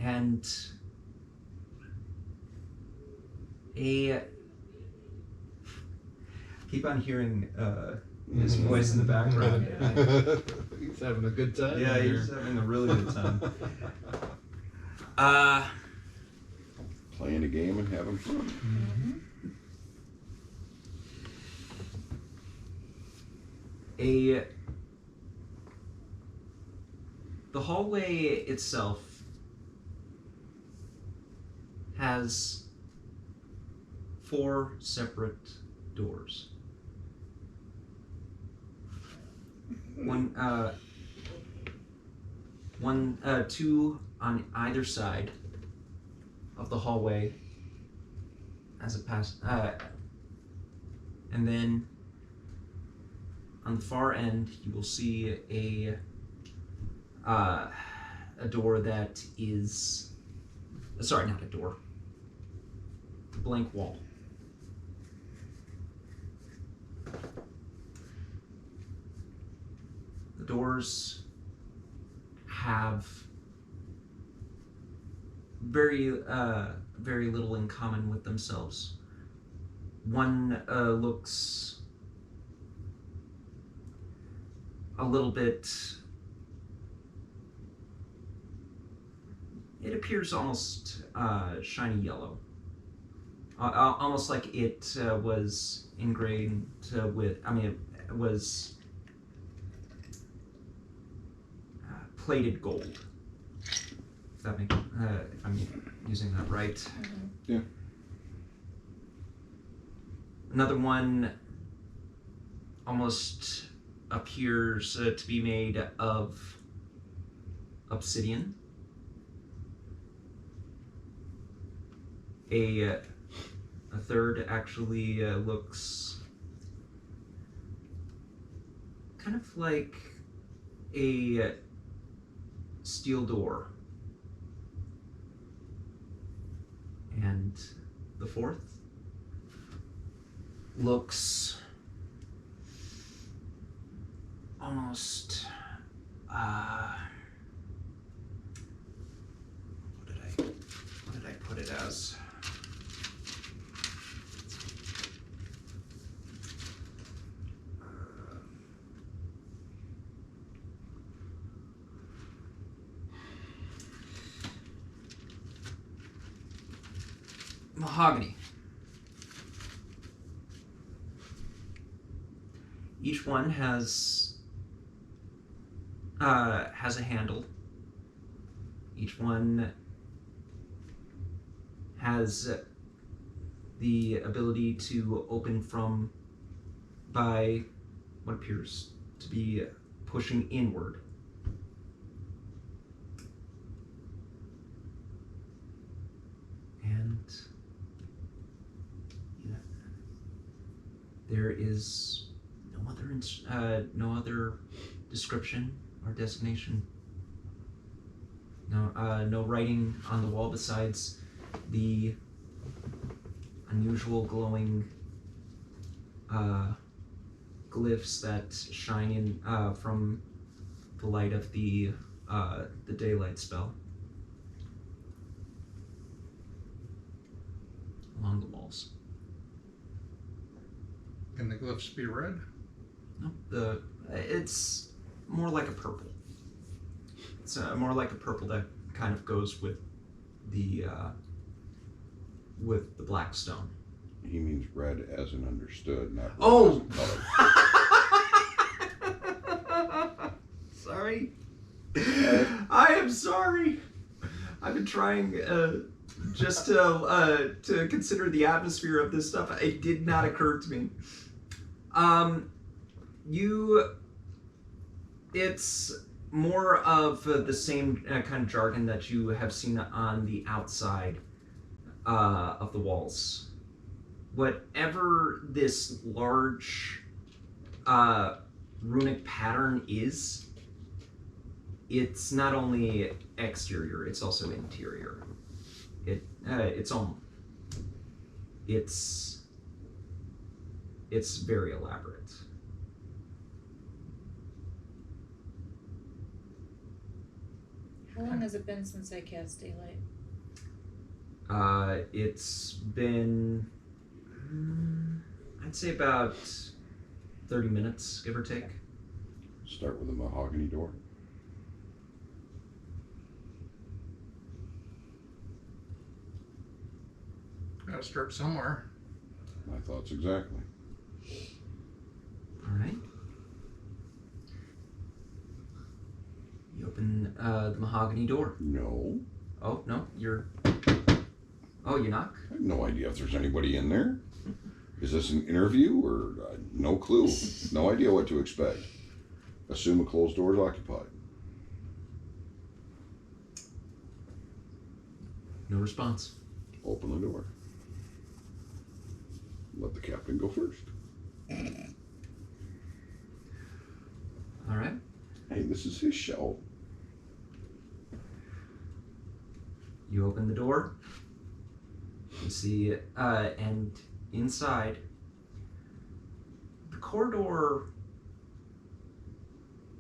And keep on hearing his voice in the background. He's having a good time. Yeah, he's having a really good time. Playing a game and having fun. The hallway itself has 4 separate doors. Two on either side of the hallway as it passes, and then on the far end you will see a door that is, sorry, not a door, a blank wall. The doors have very little in common with themselves. One looks a little bit, it appears almost shiny yellow. Almost like it was ingrained with, it was plated gold. If that makes, if I'm using that right. Mm-hmm. Yeah. Another one almost appears to be made of obsidian. A third actually looks kind of like a steel door. And the fourth looks almost what did I put it as? Mahogany. Each one has a handle. Each one has the ability to open from by what appears to be pushing inward. And there is no other description or designation. No writing on the wall besides the unusual glowing glyphs that shine in from the light of the daylight spell along the walls. Can the glyphs be red? No, it's more like a purple. It's more like a purple that kind of goes with the black stone. He means red as in understood, not red Oh! as in color. Sorry. I am sorry. I've been trying just to consider the atmosphere of this stuff. It did not occur to me. It's more of the same kind of jargon that you have seen on the outside of the walls. Whatever this large runic pattern is, it's not only exterior; it's also interior. It's very elaborate. How long has it been since I cast daylight? It's been, I'd say about 30 minutes, give or take. Start with a mahogany door. Gotta start somewhere. My thoughts exactly. All right. You open the mahogany door. No. Oh, no, you're... Oh, you knock? I have no idea if there's anybody in there. Is this an interview or no clue? No idea what to expect. Assume a closed door is occupied. No response. Open the door. Let the captain go first. All right. Hey, this is his show. You open the door. You see, and inside, the corridor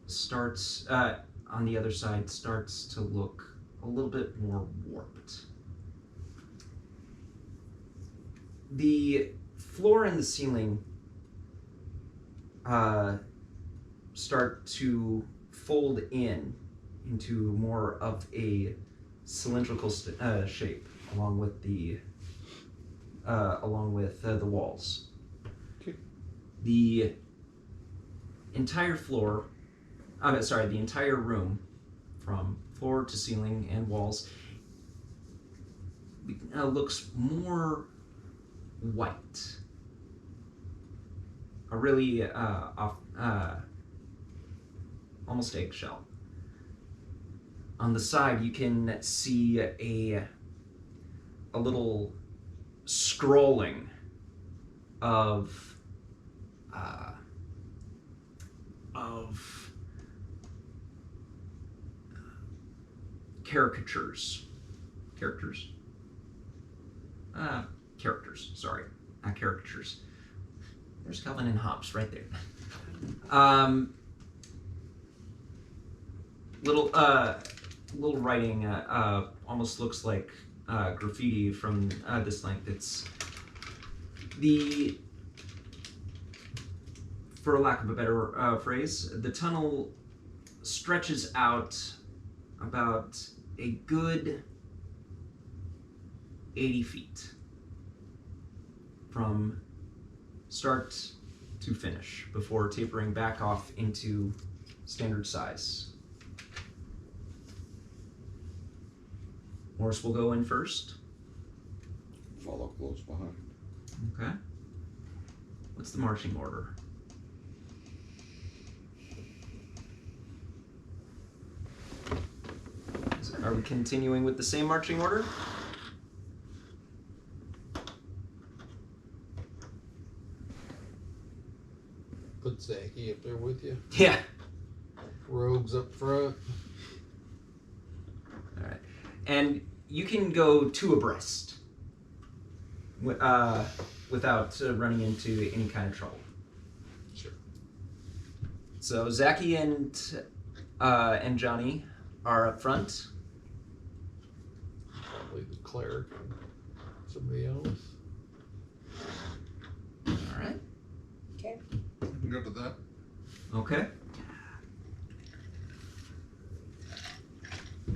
starts, on the other side, starts to look a little bit more warped. The floor and the ceiling start to fold into more of a cylindrical shape, along with the walls. Okay. The entire floor, the entire room, from floor to ceiling and walls, looks more white. A really almost eggshell. On the side, you can see a little scrolling of characters. Sorry, not caricatures. There's Calvin and Hobbes right there. Little writing, almost looks like graffiti from this length. It's for lack of a better phrase, the tunnel stretches out about a good 80 feet from start to finish before tapering back off into standard size. Morris will go in first. Follow close behind. Okay. What's the marching order? Are we continuing with the same marching order? Put Zachy up there with you. Yeah. Rogues up front. All right. And you can go two abreast without running into any kind of trouble. Sure. So Zachy and Johnny are up front. Probably the cleric and somebody else. All right. Okay. I can go to that. Okay.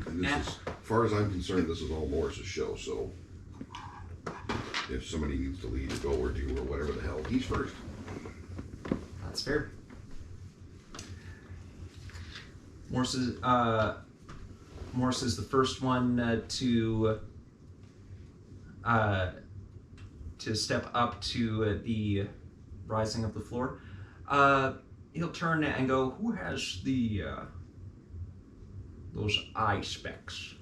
And this is, as far as I'm concerned, this is all Morris's show, so if somebody needs to lead or go or do or whatever the hell, he's first. That's fair. Morse is the first one to step up to the rising of the floor. He'll turn and go, who has the those eye specs?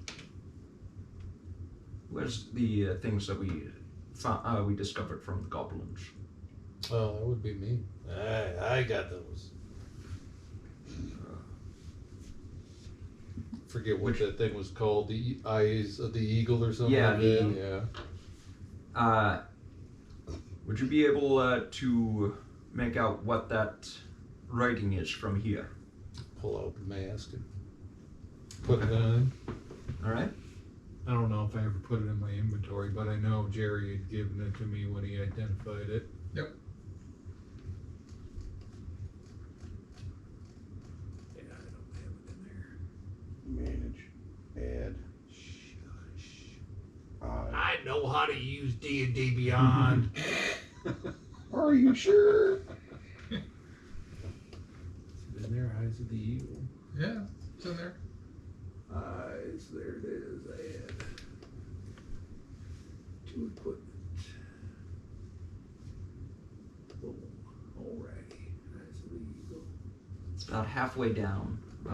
Who has the things that we discovered from the goblins? Oh, that would be me. I got those. forget what that thing was called. The eyes of the eagle or something. Yeah, like that. Yeah. Would you be able to make out what that writing is from here? Pull out the mask and put it on. All right. I don't know if I ever put it in my inventory, but I know Jerry had given it to me when he identified it. Yep. Yeah, I don't have it in there. Manage. Add. Shush. I. I know how to use D&D Beyond. Are you sure? Is it in there? Eyes of the Eagle. Yeah, it's in there. Eyes, there it is. Add to equipment. Boom. Alrighty. Eyes of the Eagle. It's about halfway down, I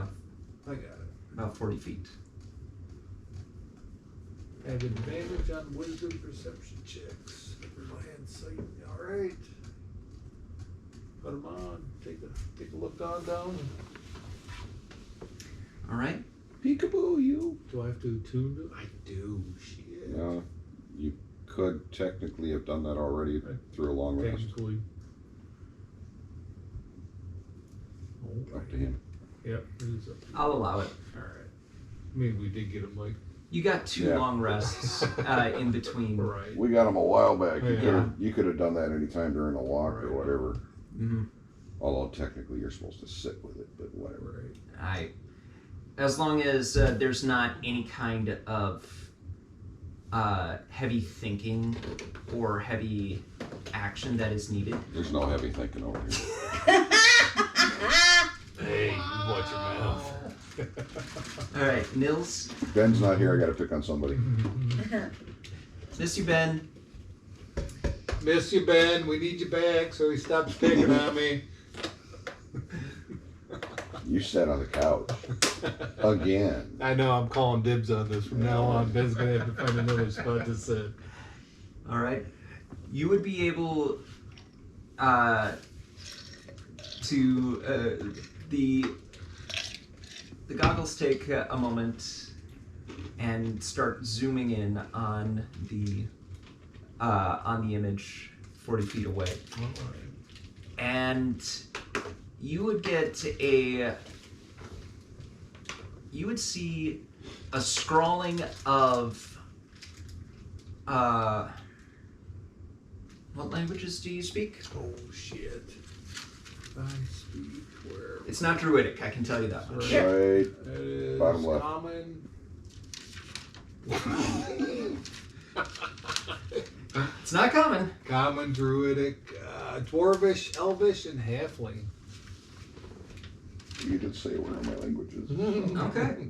got it. about 40 feet. Have advantage on wisdom perception checks. For my insight. Alright. Put them on. Take a look down. All right. Peekaboo, you. Do I have to attune to? I do. Shit. No, you could technically have done that already through a long rest. Technically. Up to him. Yep, it is up to you. I'll allow it. Alright. I mean, we did get him like. You got 2 Yeah. long rests in between. Right. We got him a while back. Yeah. You could have done that any time during a walk or Right. whatever. Mm-hmm. Although technically you're supposed to sit with it, but whatever. Right. As long as there's not any kind of heavy thinking or heavy action that is needed. There's no heavy thinking over here. Hey, watch your mouth. All right, Nils. Ben's not here. I got to pick on somebody. Miss you, Ben. Miss you, Ben. We need you back so he stops picking on me. You sat on the couch again. I know, I'm calling dibs on this from now on. Ben's going to have to find another spot to sit. All right. You would be able to the goggles take a moment and start zooming in on the image 40 feet away, and you would see a scrawling of what languages do you speak? Oh, shit. I speak where? It's not Druidic, I can tell you that much. Right. It is Bottom left. common. It's not common. Common, Druidic, Dwarvish, Elvish, and Halfling. You did say one of my languages. Okay.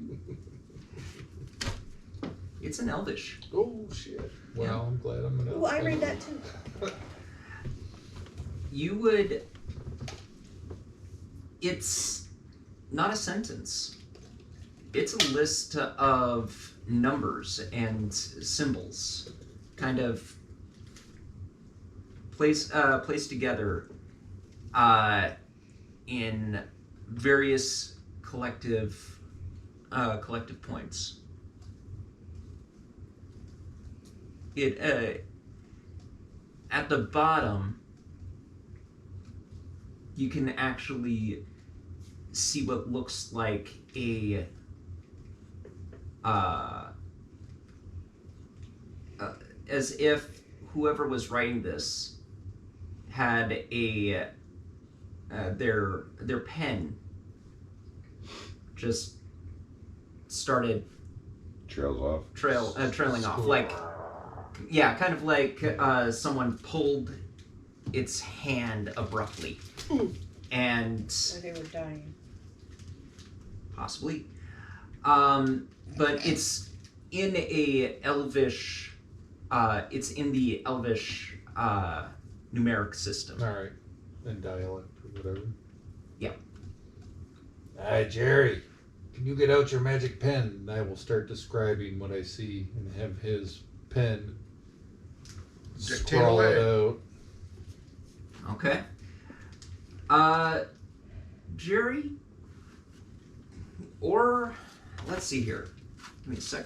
It's an Elvish. Oh, shit. Well, I'm glad I'm an elf. Oh, I read that too. You would. It's not a sentence. It's a list of numbers and symbols, kind of placed together in various collective points. It at the bottom, you can actually see what looks like a as if whoever was writing this had a their pen just started Trails off. trailing off, like kind of like someone pulled its hand abruptly, and Or they were dying. possibly, but it's in a Elvish. It's in the Elvish numeric system. Alright. And dialect or whatever. Yeah. Alright, Jerry. Can you get out your magic pen? And I will start describing what I see and have his pen Dictate scrawl it away. out. Okay. Jerry, or let's see here. Give me a sec.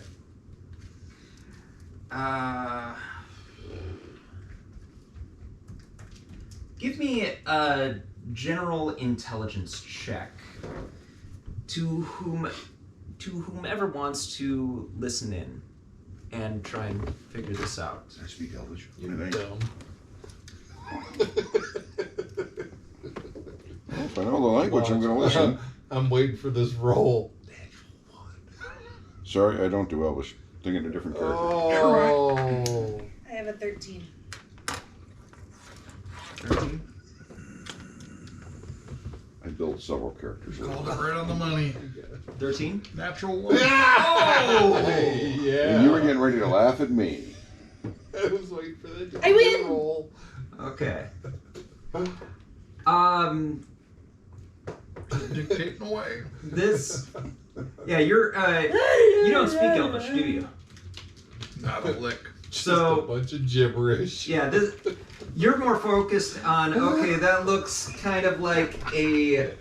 Give me a general intelligence check to whomever wants to listen in and try and figure this out. I speak Elvish. You What do you think? dumb. If I know the language, I'm going to listen. I'm waiting for this roll. Sorry, I don't do Elvish. Thinking a different character. Oh. I have a 13. 13? I built several characters. Called it right on the money. 13? Natural one. Oh! Yeah. And you were getting ready to laugh at me. I was waiting for that to I win! roll. Okay. Dictating away. This. Yeah, you're. You don't speak Elvish, do you? Not a lick. Just So- a bunch of gibberish. Yeah, this. You're more focused on. Okay, that looks kind of like a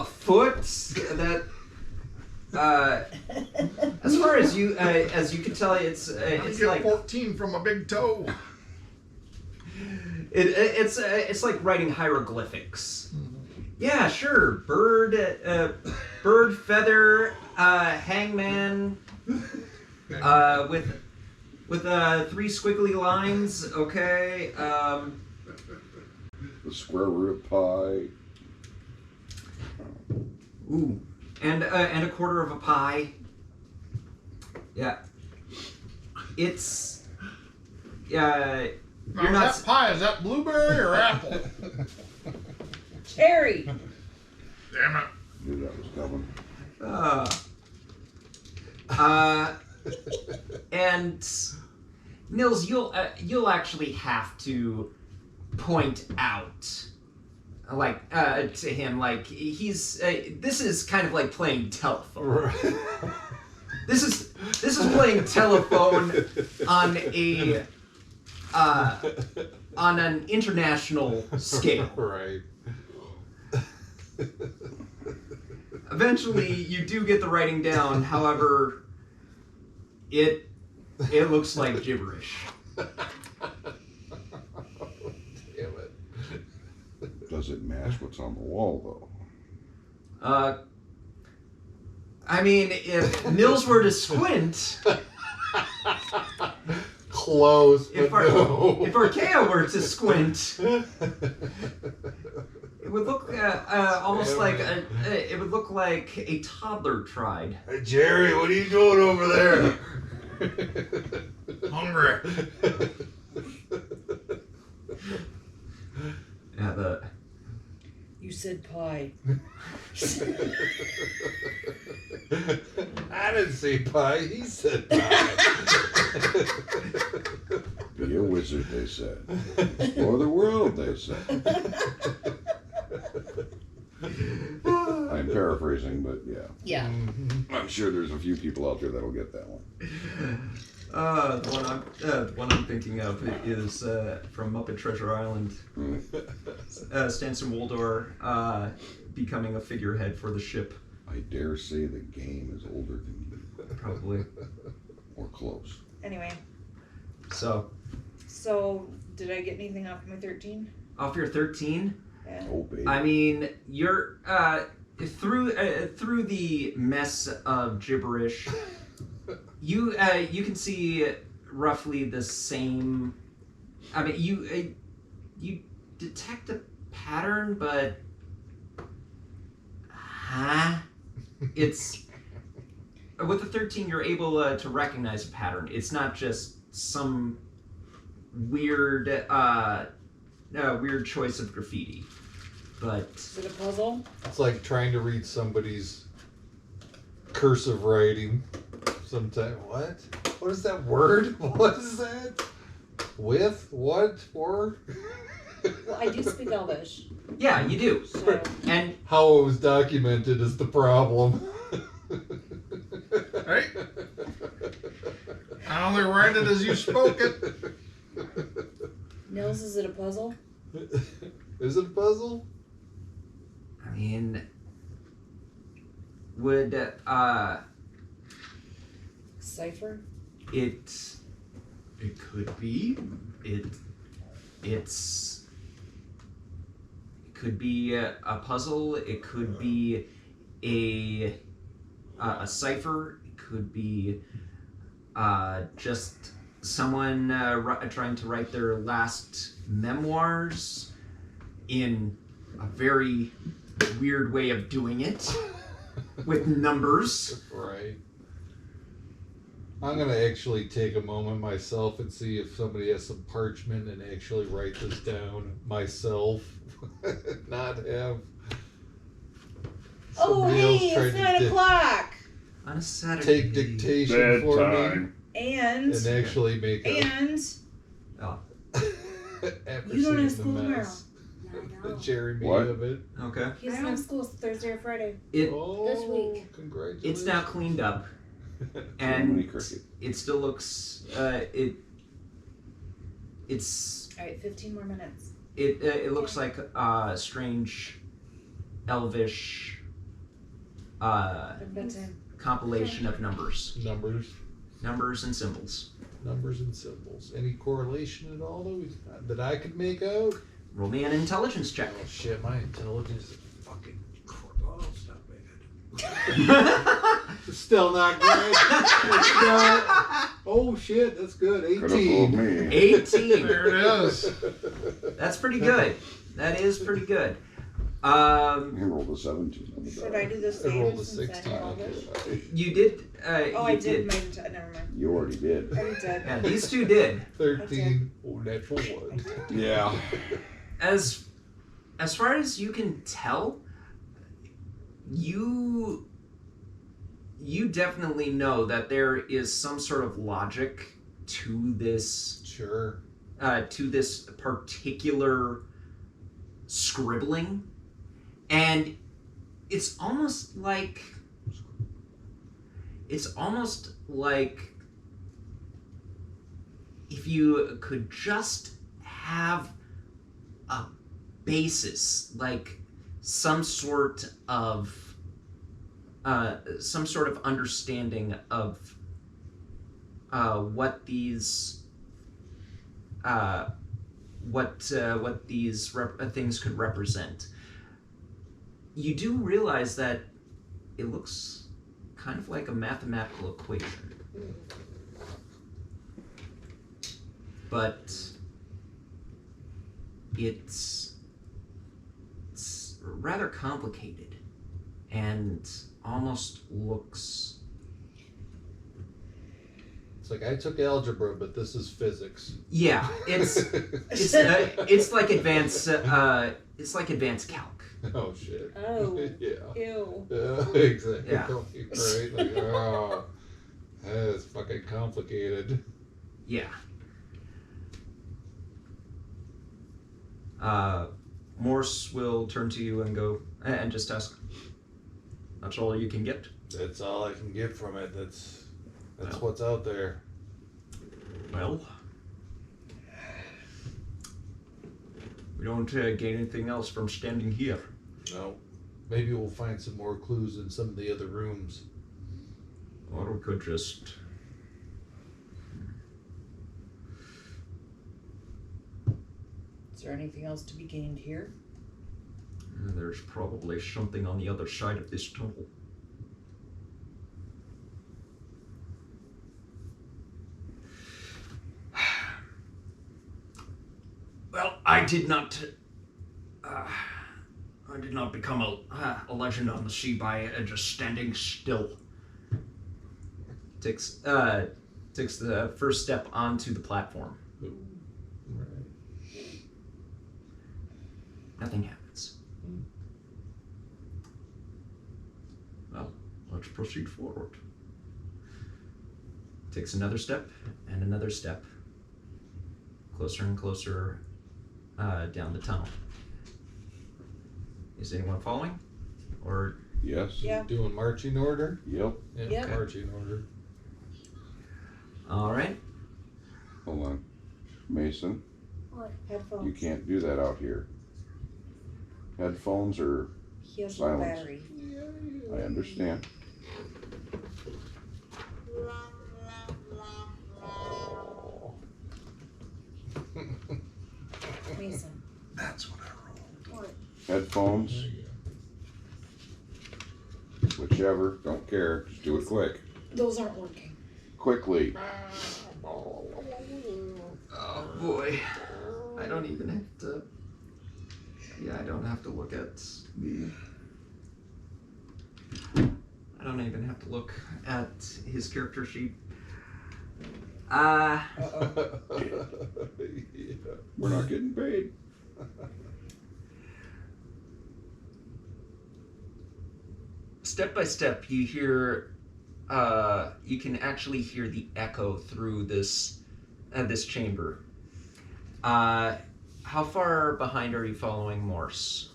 foot. That. As far as you can tell, it's It's like 14 from a big toe. it's like writing hieroglyphics. Yeah, sure. Bird, feather, hangman, with 3 squiggly lines. Okay. The square root of pi. Ooh, and a quarter of a pie. Yeah. It's. Now, You're is not. that pie? Is that blueberry or apple? Cherry. Damn it. Knew that was coming. And Nils, you'll actually have to point out, like, to him, like he's. This is kind of like playing telephone. Right. This is playing telephone on a on an international scale. Right. Eventually, you do get the writing down. However, it looks like gibberish. Damn it. Does it match what's on the wall, I mean, if Nils were to squint, Close, but if no. Arkea were to squint, it would look almost Damn like it. it would look like a toddler tried. Hey, Jerry, what are you doing over there? Hungry. Yeah, You said pie. I didn't say pie. He said pie. though? Be a wizard, they said. Explore the world, they said. I'm paraphrasing, but yeah. Yeah. I'm sure there's a few people out there that'll get that one. the one I'm thinking of is from Muppet Treasure Island. Stanson Waldor becoming a figurehead for the ship. I dare say the game is older than you. Probably. Or close. Anyway, So, so did I get anything off my 13? off your 13, Yeah. Oh, baby. I mean, you're through the mess of gibberish. You can see roughly the same. I mean, you detect a pattern, but it's with the 13. You're able to recognize a pattern. It's not just some weird weird choice of graffiti, but Is it a puzzle? It's like trying to read somebody's cursive writing. Sometimes, what? What is that word? What is that? With? What? For? Well, I do speak Elvish, yeah, you do. so And How it was documented is the problem. Right? I only write it as you spoke it. Nils, is it a puzzle? Is it a puzzle? I mean, would Cipher? it could be it could be a puzzle. It could be a cipher. It could be just someone trying to write their last memoirs in a very weird way of doing it with numbers. Right. I'm gonna actually take a moment myself and see if somebody has some parchment and actually write this down myself. Not have Oh, somebody else hey, try it's to 9 o'clock. On a Saturday. take dictation for me Bedtime. And actually make a after you don't seeing have the school tomorrow. mess, I the know. Jeremy What? of it. Okay. He doesn't have school Thursday or Friday. Oh, This week. Congratulations. It's now cleaned up, Jiminy and Cricket. it still looks it's Alright, 15 more minutes. it looks like a strange elvish Bedtime. compilation of numbers numbers and symbols. and symbols. Any correlation at all that I could make out? Roll me an intelligence check. Oh shit, my intelligence is fucking oh, stop it. It's still not great. It's not. Oh shit, that's good. Could have fooled 18. me. 18. There it is. That's pretty good. That is pretty good. He rolled a 17 on the die. Should I do the I same rolled a since 16. I know all this? You did. Oh, you I did. Never mind. You already did. I already did. Yeah, these two did. 13. Oh, natural one. Yeah. As far as you can tell, you definitely know that there is some sort of logic to this Sure. particular scribbling, and it's almost like if you could just have a basis, like some sort of understanding of what these things could represent. You do realize that it looks kind of like a mathematical equation, but it's rather complicated and almost looks. It's like I took algebra, but this is physics. Yeah, it's like advanced calc. Oh shit. Oh. Yeah. Ew. Exactly. Yeah. Right. Like, oh, that's fucking complicated. Yeah. Morse will turn to you and go and just ask. That's all you can get. That's all I can get from it. That's Well. what's out there. Well, we don't gain anything else from standing here. No. Maybe we'll find some more clues in some of the other rooms. Or we could just. Is there anything else to be gained here? There's probably something on the other side of this tunnel. Well, I did not become a legend on the sea by just standing still. Takes the first step onto the platform. Ooh. Right. Nothing happens. Well, let's proceed forward. Takes another step and another step. Closer and closer down the tunnel. Is anyone following? Or Yes. Yeah. Doing marching order? Yep. Yeah, Yep. marching order. all right? Hold on. Mason, What? Headphones. you can't do that out here. Headphones are He has no Silence. battery. I understand. Mason. That's what I rolled. Headphones, whichever. Don't care. Just do it quick. Those aren't working. Quickly. Oh boy. I don't even have to. Yeah, I don't have to look at the. I don't even have to look at his character sheet. We're not getting paid. Step by step, you hear. You can actually hear the echo through this chamber. How far behind are you following Morse?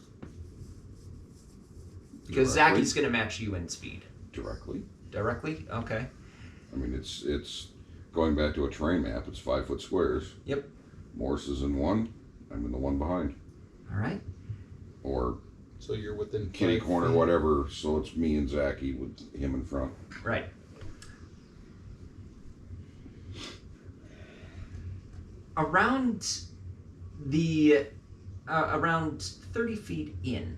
Because Directly. Zacky's going to match you in speed. Directly. Directly? Okay. I mean, it's going back to a terrain map. It's 5-foot squares. Yep. Morse is in one. I'm in the one behind. All right. Or So you're within kitty 5 corner, feet. whatever. So it's me and Zachy with him in front. Right. Around the around 30 feet in,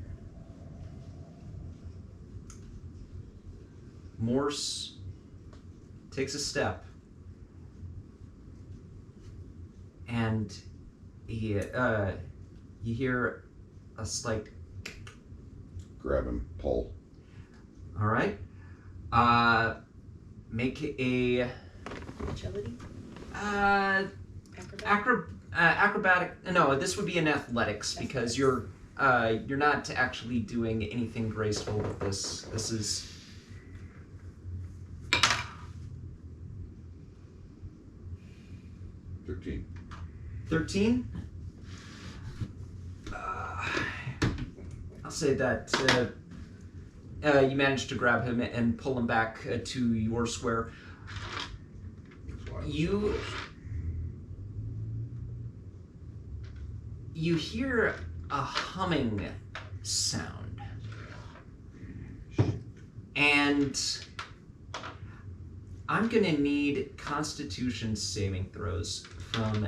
Morse takes a step, and he you hear a slight. Grab him, pull. All right. Make a Agility? Acrobat? acrobatic. No, this would be an athletics because you're not actually doing anything graceful with this. This is 13. 13. I'll say that you managed to grab him and pull him back to your square. You hear a humming sound, and I'm gonna need Constitution saving throws from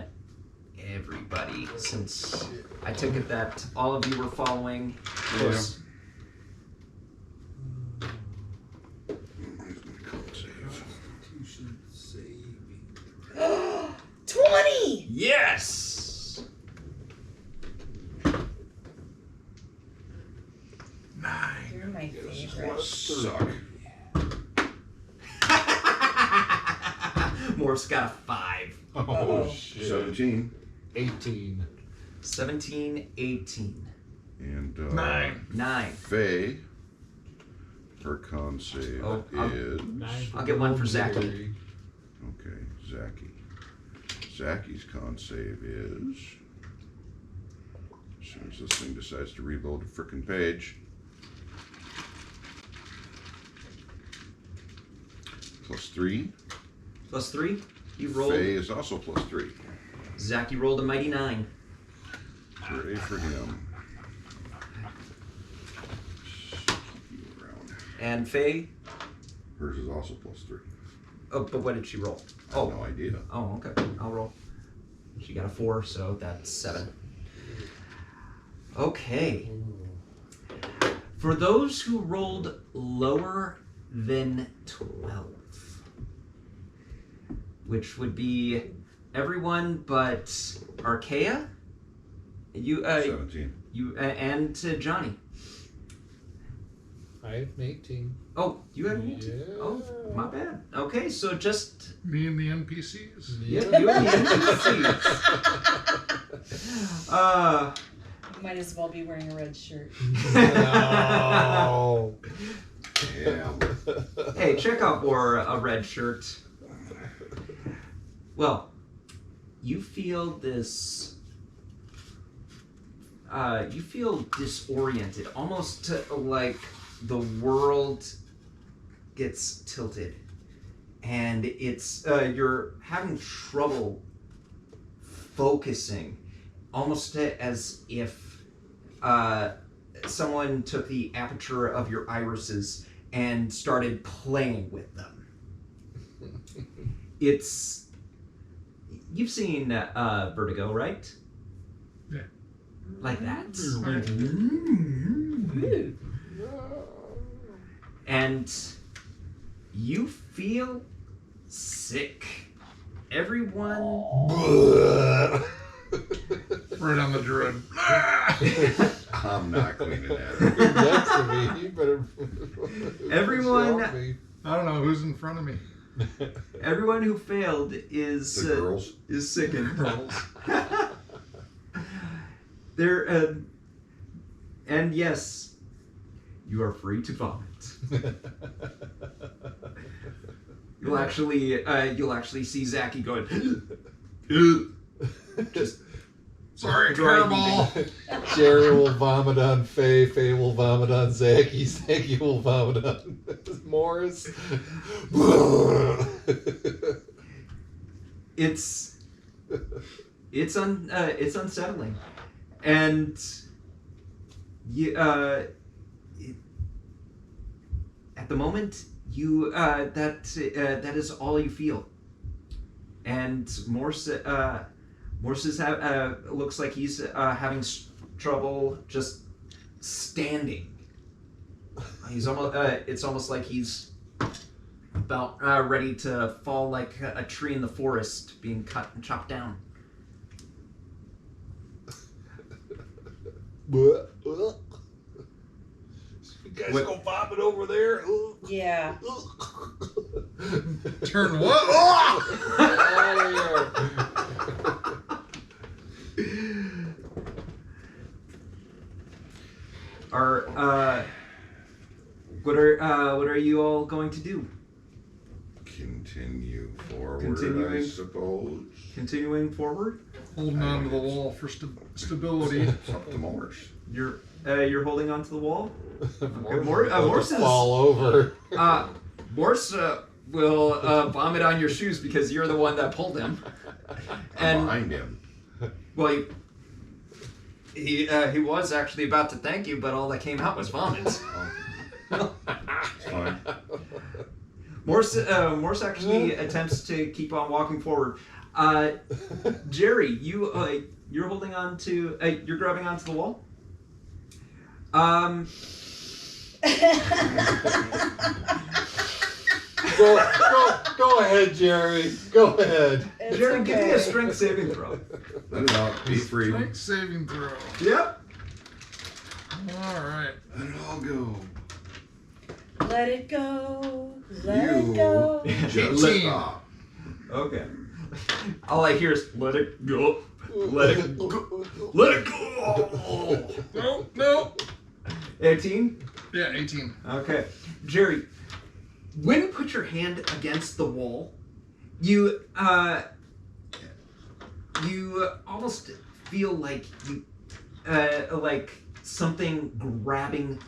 everybody, since I took it that all of you were following close. Constitution saving. 20! Yes! 9. You're my favorite. Suck. Morph's got a 5. Oh, Uh-oh. shit. 17. 18. 17, 18. And 9. 9. Faye, her con save Oh, is... I'll get one for Zachy. Okay, Zachy. Zachy's con save is... As soon as this thing decides to reload the frickin' page. +3. Plus 3. You rolled. Faye is also +3. Zachy rolled a mighty 9. Hooray for him. You around. And Faye. Hers is also +3. Oh, but what did she roll? I have no idea. Oh, okay. I'll roll. She got a 4, so that's 7. Okay. For those who rolled lower than 12, which would be everyone but Archaea, you, 17. and Johnny. I have 18. Oh, you had an 18. Yeah. Oh, my bad. Okay, so just Me and the NPCs. you and the NPCs. Might as well be wearing a red shirt. No. Yeah. Hey, Chekhov wore a red shirt. Well, you feel this. You feel disoriented, almost like the world gets tilted, and it's you're having trouble focusing, almost as if someone took the aperture of your irises and started playing with them. It's... You've seen Vertigo, right? Yeah. Like that. Right. And you feel sick. Everyone... Right on the druid. I'm not cleaning that up. Next to me, you better. Everyone- help me. I don't know who's in front of me. Everyone who failed is The girls. sickened. Girls. There, and yes, you are free to vomit. You'll actually see Zachy going. Just Sorry, dry fireball. Jerry will vomit on Faye. Faye will vomit on Zachy. Zachy will vomit on Morris. it's unsettling, and you at the moment you that is all you feel, and Morse is looks like he's having trouble just standing. He's almost it's almost like he's about ready to fall like a tree in the forest being cut and chopped down. You guys What- go vomit over there. Yeah. Turn what? What are you all going to do? Continue forward, I Continuing. suppose. Continuing forward? Holding on to the wall for stability. It's up to Morse. You're holding onto the wall. Morris Morse is- fall over. Morse will vomit on your shoes because you're the one that pulled him. I'm And behind him. well, he was actually about to thank you, but all that came out was vomit. It's fine. Morse actually attempts to keep on walking forward. Jerry, you're holding on to you're grabbing onto the wall. Go ahead, Jerry. Go ahead. It's Jerry, okay. give me a strength saving throw. Let it out. Be free. Strength saving throw. Yep. Alright. Let it all go. Let it go. Let You it go. just 18. stop. Okay. All I hear is let it go. Let it go. Let it go. No. 18? Yeah, 18. Okay. Jerry, when you put your hand against the wall, you almost feel like like something grabbing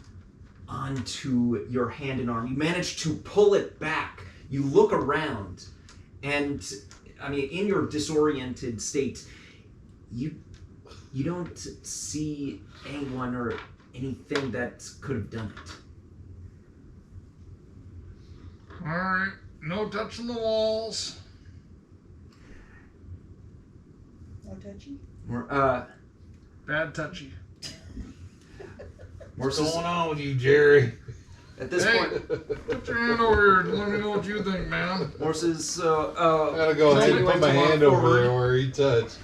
onto your hand and arm. You manage to pull it back. You look around, and I mean, in your disoriented state, you don't see anyone or anything that could have done it. Alright. No touching the walls. No touchy. Bad touchy. What's going on with you, Jerry? At this Hey. point, Put your hand over here and let me know what you think, man. Morse is I gotta go ahead and continuing put my to walk hand over forward. there where he touched.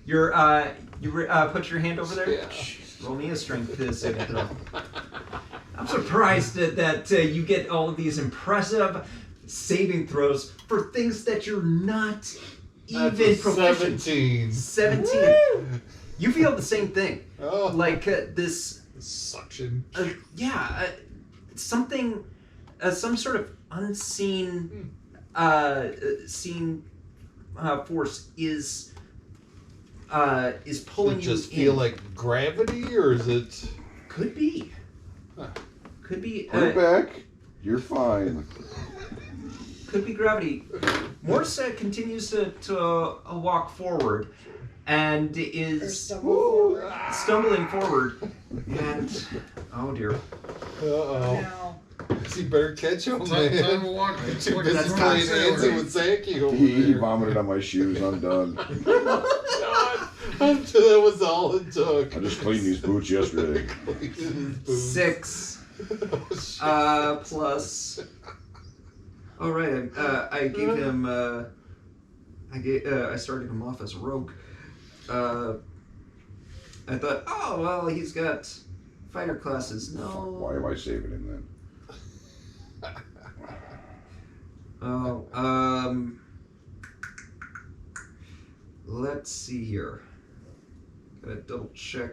Put your hand over there. Yeah. Roll me a strength saving throw. I'm surprised that you get all of these impressive saving throws for things that you're not That's even a proficient. 17. 17. You feel the same thing. Oh, Like this. suction. Something, some sort of unseen, force is pulling Does you it just feel in. like gravity, or is it? Could be. Huh. Could be. Put it back. You're fine. Could be gravity. Morse continues to walk forward, and Or is stumble forward. stumbling forward, And oh dear. Uh-oh. No. You better catch him, Time to man. walk. You're too Like busy a playing sailor. dancing with Zaki over He there. vomited on my shoes. I'm done. God, that was all it took. I just cleaned these boots yesterday. 6 Oh, shit. plus. All right. I gave him. I started him off as a rogue. I thought, oh well, he's got fighter classes. No. Why am I saving him then? Oh, let's see here. Gotta double check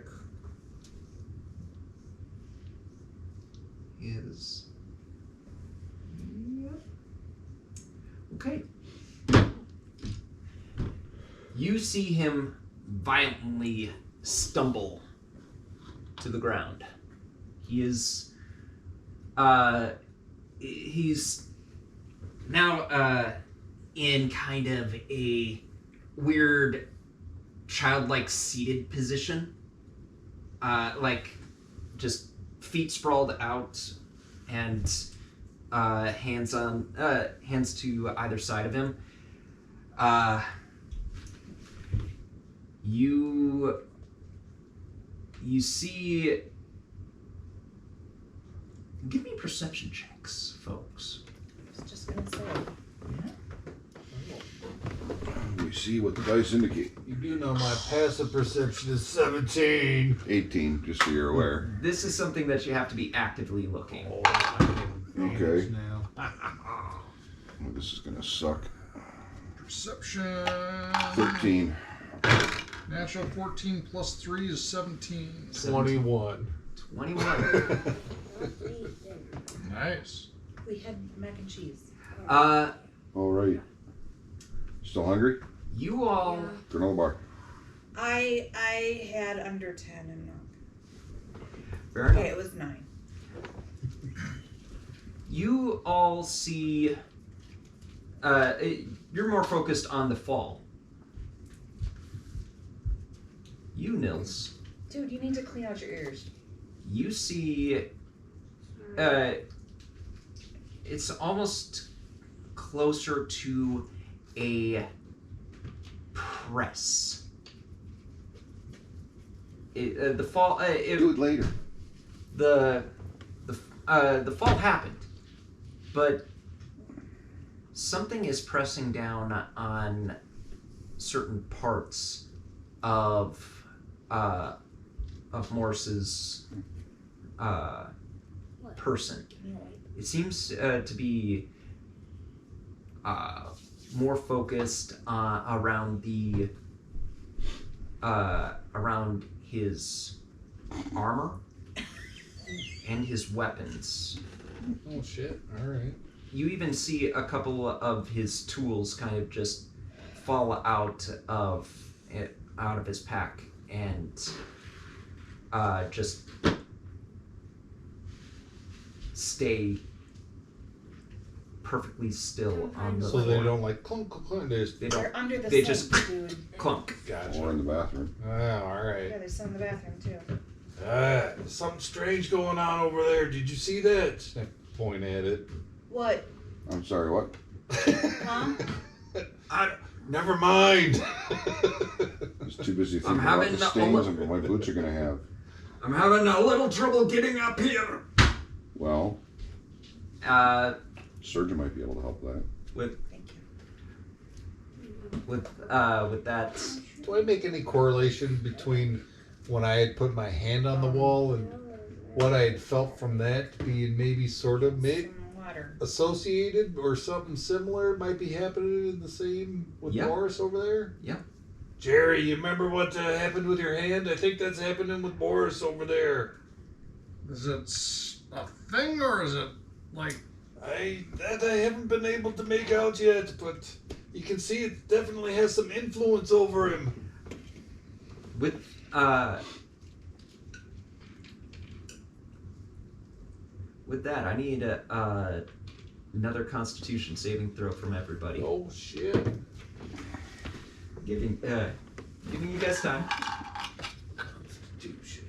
his. Yep. Okay. You see him violently stumble to the ground. He is. He's now in kind of a weird childlike seated position, like just feet sprawled out and hands to either side of him. You see. Give me perception checks, folks. I was just gonna say. Let me see what the dice indicate. You do know my passive perception is 17. 18, just so you're aware. This is something that you have to be actively looking. Oh, I can Okay. manage now. Oh, this is gonna suck. Perception. 13. Natural 14 plus 3 is 17. 21. 21. Nice. We had mac and cheese. All right. Still hungry? You all. Yeah. Granola bar. I had under 10 in milk. Fair Okay, enough. it was 9. You all see. You're more focused on the fall. You, Nils, Dude, you need to clean out your ears. you see. It's almost closer to a press. The fall. Do it later. The fall happened, but something is pressing down on certain parts of Morris's person. It seems to be more focused around his armor and his weapons. Oh, shit. All right. You even see a couple of his tools kind of just fall out of his pack and just stay perfectly still on the So they floor. don't like clunk, clunk, clunk. They just, They don't They're under the they sink, just dude. clunk. gotcha. Or in the bathroom. Oh, all Yeah, right. there's some in the bathroom too. Something strange going on over there. Did you see that? I point at it. What? I'm sorry, what? Huh? Never mind. I was too busy I'm thinking about having the the stains only- my boots are gonna have. I'm having a little trouble getting up here. Well, Uh, surgeon might be able to help that. Thank you. with that, Do I make any correlation between when I had put my hand on the wall and what I had felt from that being maybe sort of Some water. associated or something similar might be happening in the same with Yeah. Morris over there? Yeah. Jerry, you remember what happened with your hand? I think that's happening with Morris over there. Is it a thing or is it like I haven't been able to make out yet, but you can see it definitely has some influence over him. with that, I need another Constitution saving throw from everybody. Oh shit. Giving you guys time. Constitution.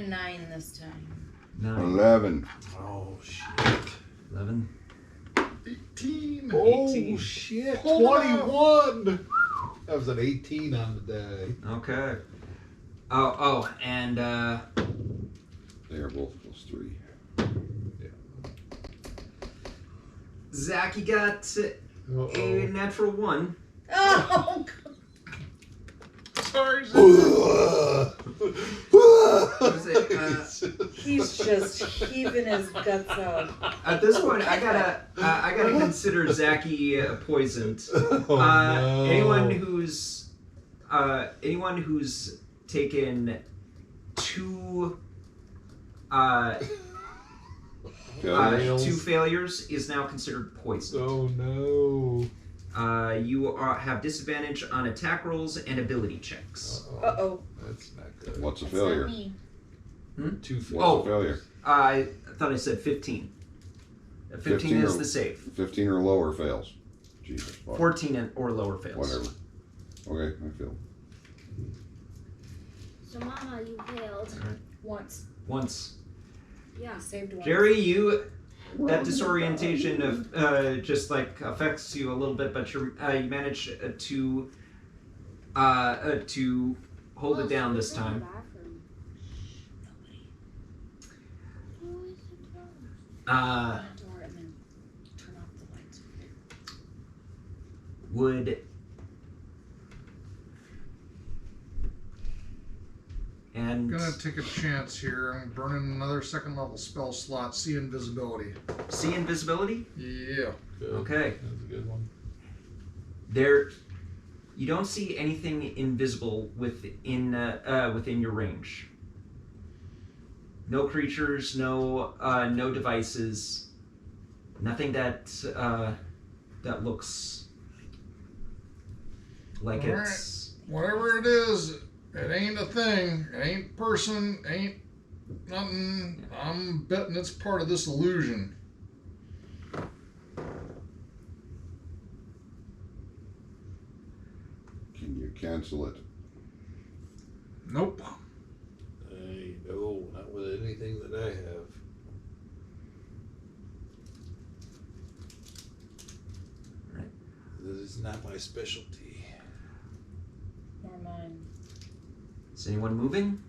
9 this time. 9. 11. Oh shit. 11. 18. Oh 18. shit. Pull it 21. That was an 18 on the die. Okay. Oh, and They are both +3. Zach, you got a natural 1. Oh, Sorry, Zach. Was it, he's just heaving his guts out. at this point, I gotta consider Zachy poisoned. Oh, no. Anyone who's taken 2 Failures. 2 failures is now considered poisoned. Oh no. You have disadvantage on attack rolls and ability checks. Uh-oh. That's not good. What's a That's failure? not me. 2 What's Oh. a failure? I thought I said 15. 15 15 is or- the save. 15 or lower fails. Jesus fuck. 14 or lower fails. Whatever. Okay, I feel. So, Mama, you failed. Once. Once. Yeah. Saved once. Jerry, that disorientation of just like affects you a little bit, but you manage to hold it down this time. Door and then turn off the lights. Would and I'm gonna take a chance here. I'm burning another 2nd level spell slot. See invisibility. see invisibility. Yeah. Good. Okay. That's a good one. There, you don't see anything invisible within your range. No creatures, no devices, nothing that looks like All it's. Whatever it is, it ain't a thing. It ain't person. Ain't nothing. I'm betting it's part of this illusion. Can you cancel it? Nope. No, not with anything that I have. Right. This is not my specialty. Nor mine. Is anyone moving?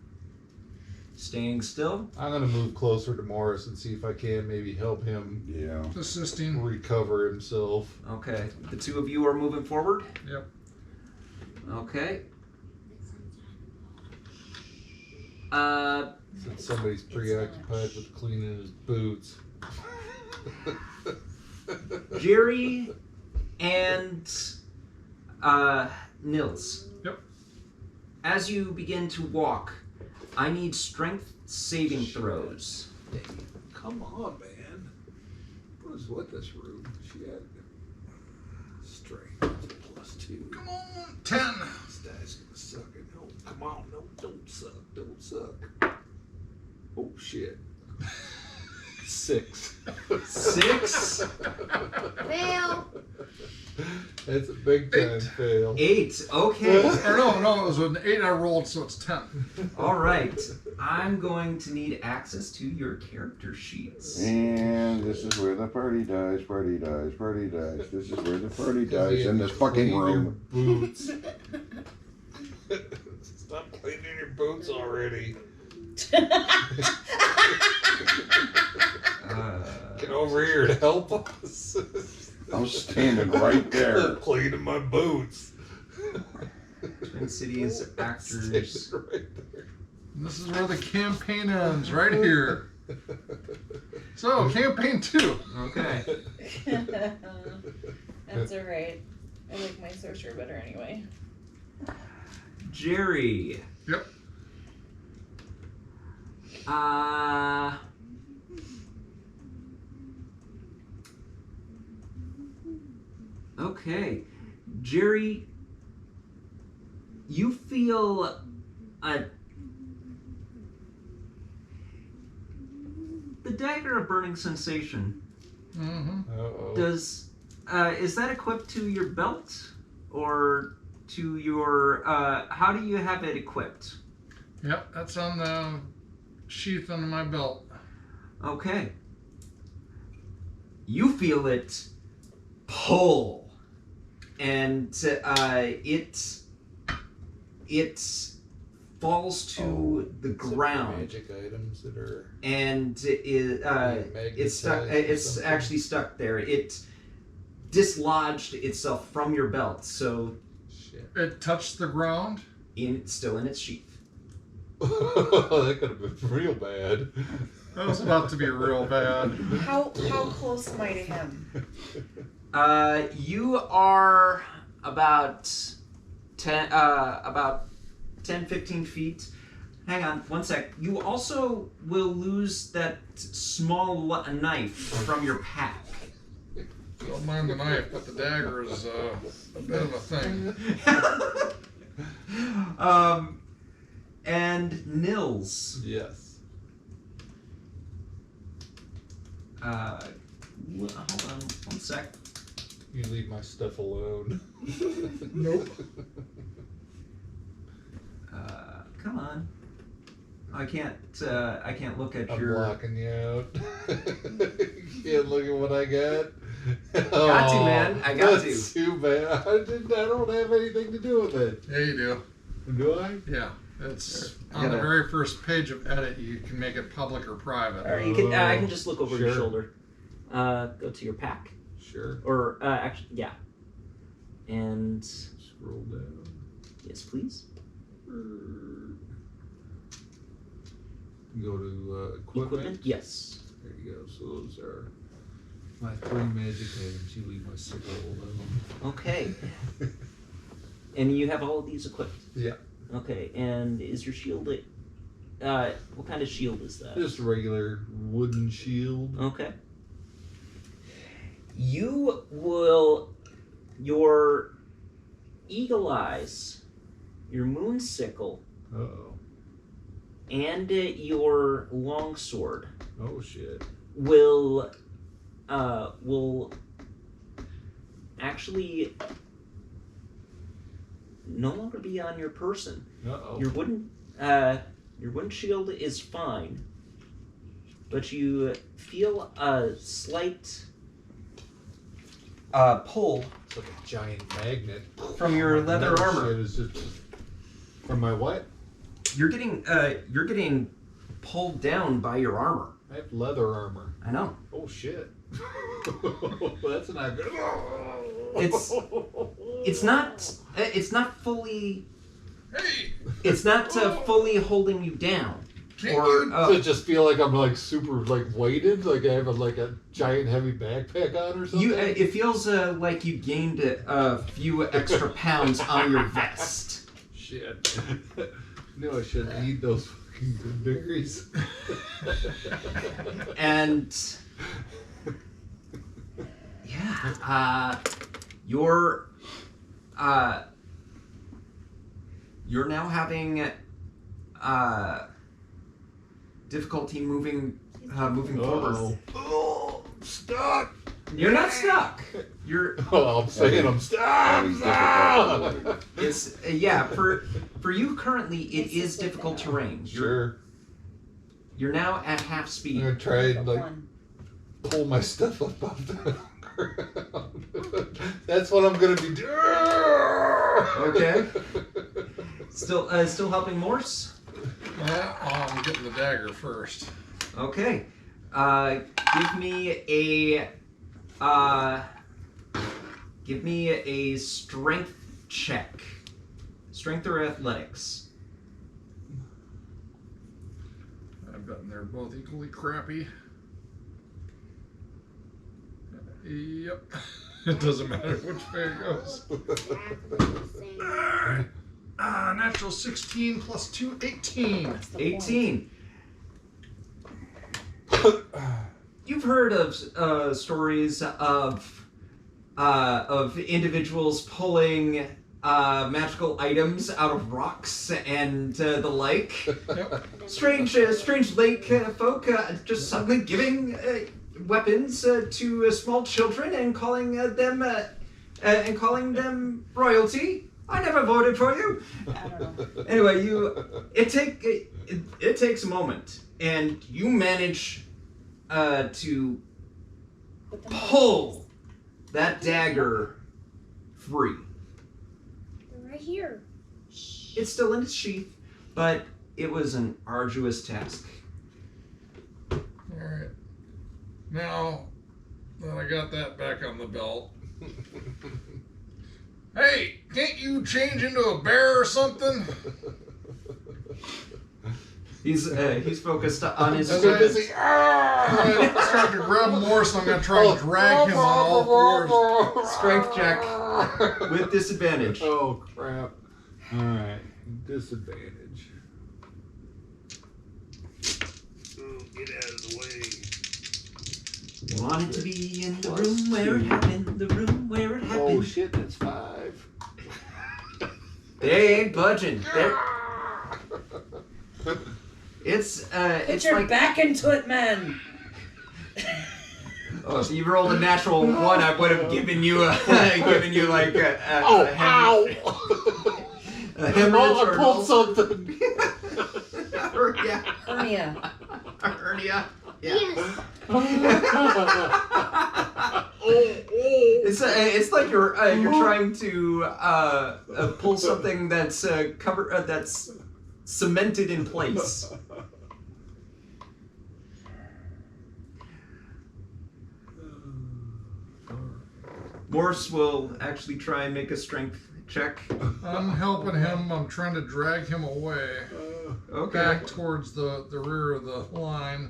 Staying still? I'm gonna move closer to Morris and see if I can maybe help him Yeah. Assisting. recover himself. Okay. The 2 of you are moving forward? Yep. Okay. Since somebody's preoccupied with cleaning his boots. Jerry and Nils. Yep. As you begin to walk, I need strength saving throws. Come on, man. What is with this room? She had strength +2. Come on. 10. This guy's gonna suck it. No, come on. No, don't suck. Don't suck. Oh, shit. 6. 6, Fail. That's a big time 8. fail. 8. Okay. Or no, it was an 8 I rolled, so it's 10. All right. I'm going to need access to your character sheets. And this is where the party dies, party dies, party dies. This is where the party dies in this fucking Clean room. your boots. Stop cleaning your boots already. Get over here to help us. I'm standing right there. Cleaning my boots. Twin Cities actors. Standing right there. And this is where the campaign ends, right here. So, campaign 2. Okay. That's alright. I like my sorcerer better anyway. Jerry. Yep. Okay. Jerry, you feel the dagger of burning sensation. Mm-hmm. Uh-oh. Is that equipped to your belt or to your how do you have it equipped? Yep, that's on the sheath under my belt. Okay. You feel it pull, and it falls to the Except for ground, magic items that are and it's stuck. magnetized or It's something. actually stuck there. It dislodged itself from your belt, so Shit. It touched the ground. still in its sheath. That could have been real bad. That was about to be real bad. How close am I to him? You are about 10, 15 feet. Hang on, one sec. You also will lose that small knife from your pack. Don't mind the knife, but the dagger is a bit of a thing. And Nils. Yes. Hold on one sec. You leave my stuff alone. Nope. Come on. I can't look at I'm your. blocking you out. You can't look at what I got. Got to, man. I got that's too bad. I don't have anything to do with it. Yeah, you do. Do I? Yeah. It's I on the gotta- very first page of edit. You can make it public or private. Or you can. I can just look over your Sure. shoulder. Go to your pack, Sure. or actually, yeah. And Scroll down. yes, please. Go to equipment. Yes. There you go. So those are my 3 magic items. You leave my sickle alone. Okay. And you have all of these equipped. Yeah. Okay. And is your shield? What kind of shield is that? Just a regular wooden shield. Okay. You will, your eagle eyes, your moon sickle, Uh-oh. and your longsword Oh, shit. will actually no longer be on your person. Uh-oh. Your wooden shield is fine, but you feel a slight pull It's like a giant magnet. from your leather That armor. shit is just from my what? You're getting pulled down by your armor. I have leather armor. I know. Oh, shit. That's not good. It's not fully Hey, fully holding you down. can't Or you? Does it just feel like I'm like super like weighted, like I have a giant heavy backpack on or something? you it feels like you gained a few extra pounds on your vest. Shit. No, I shouldn't eat those fucking good berries. And yeah, you're now having difficulty moving forward. Oh, stuck. You're not stuck. You're Oh, I'm saying I'm stuck. That is I'm difficult. stuck. it's for you currently it is difficult terrain. Sure. You're now at half I'm speed. gonna try and like One. pull my stuff up off the ground. That's what I'm gonna be doing. Okay. Still helping Morse. Well, I'm getting the dagger first. Okay. Give me a strength check. Strength or athletics. I bet they're both equally crappy. Yep. It doesn't matter which way it goes. Exactly the same. Natural 16 plus 2, 18. That's the point. 18. You've heard of stories of individuals pulling magical items out of rocks and the like. Yep. Strange lake folk just suddenly giving weapons to small children and calling them royalty. I never voted for you. I don't know. Anyway, it takes a moment, and you manage to But then pull that dagger free. They're right here. It's still in its sheath, but it was an arduous task. Alright. Now that I got that back on the belt. Hey, can't you change into a bear or something? He's focused on his I'm so busy. I'm starting to grab more, so I'm going to try and drag him on all fours. strength check with disadvantage. Oh crap! All right, disadvantage. Get out of the way. Wanted to be in the room where it happened. The room where it happened. Oh shit! That's 5. They ain't budging. It's Put your back into it, man. Oh, if you rolled a natural 1, I would have given you like a hemorrhage I or pulled something. yeah. Hernia. Hernia. Yeah. Yes. It's like you're trying to pull something that's that's cemented in place. Morse will actually try and make a strength check. I'm helping him. I'm trying to drag him away. Okay. Back towards the rear of the line.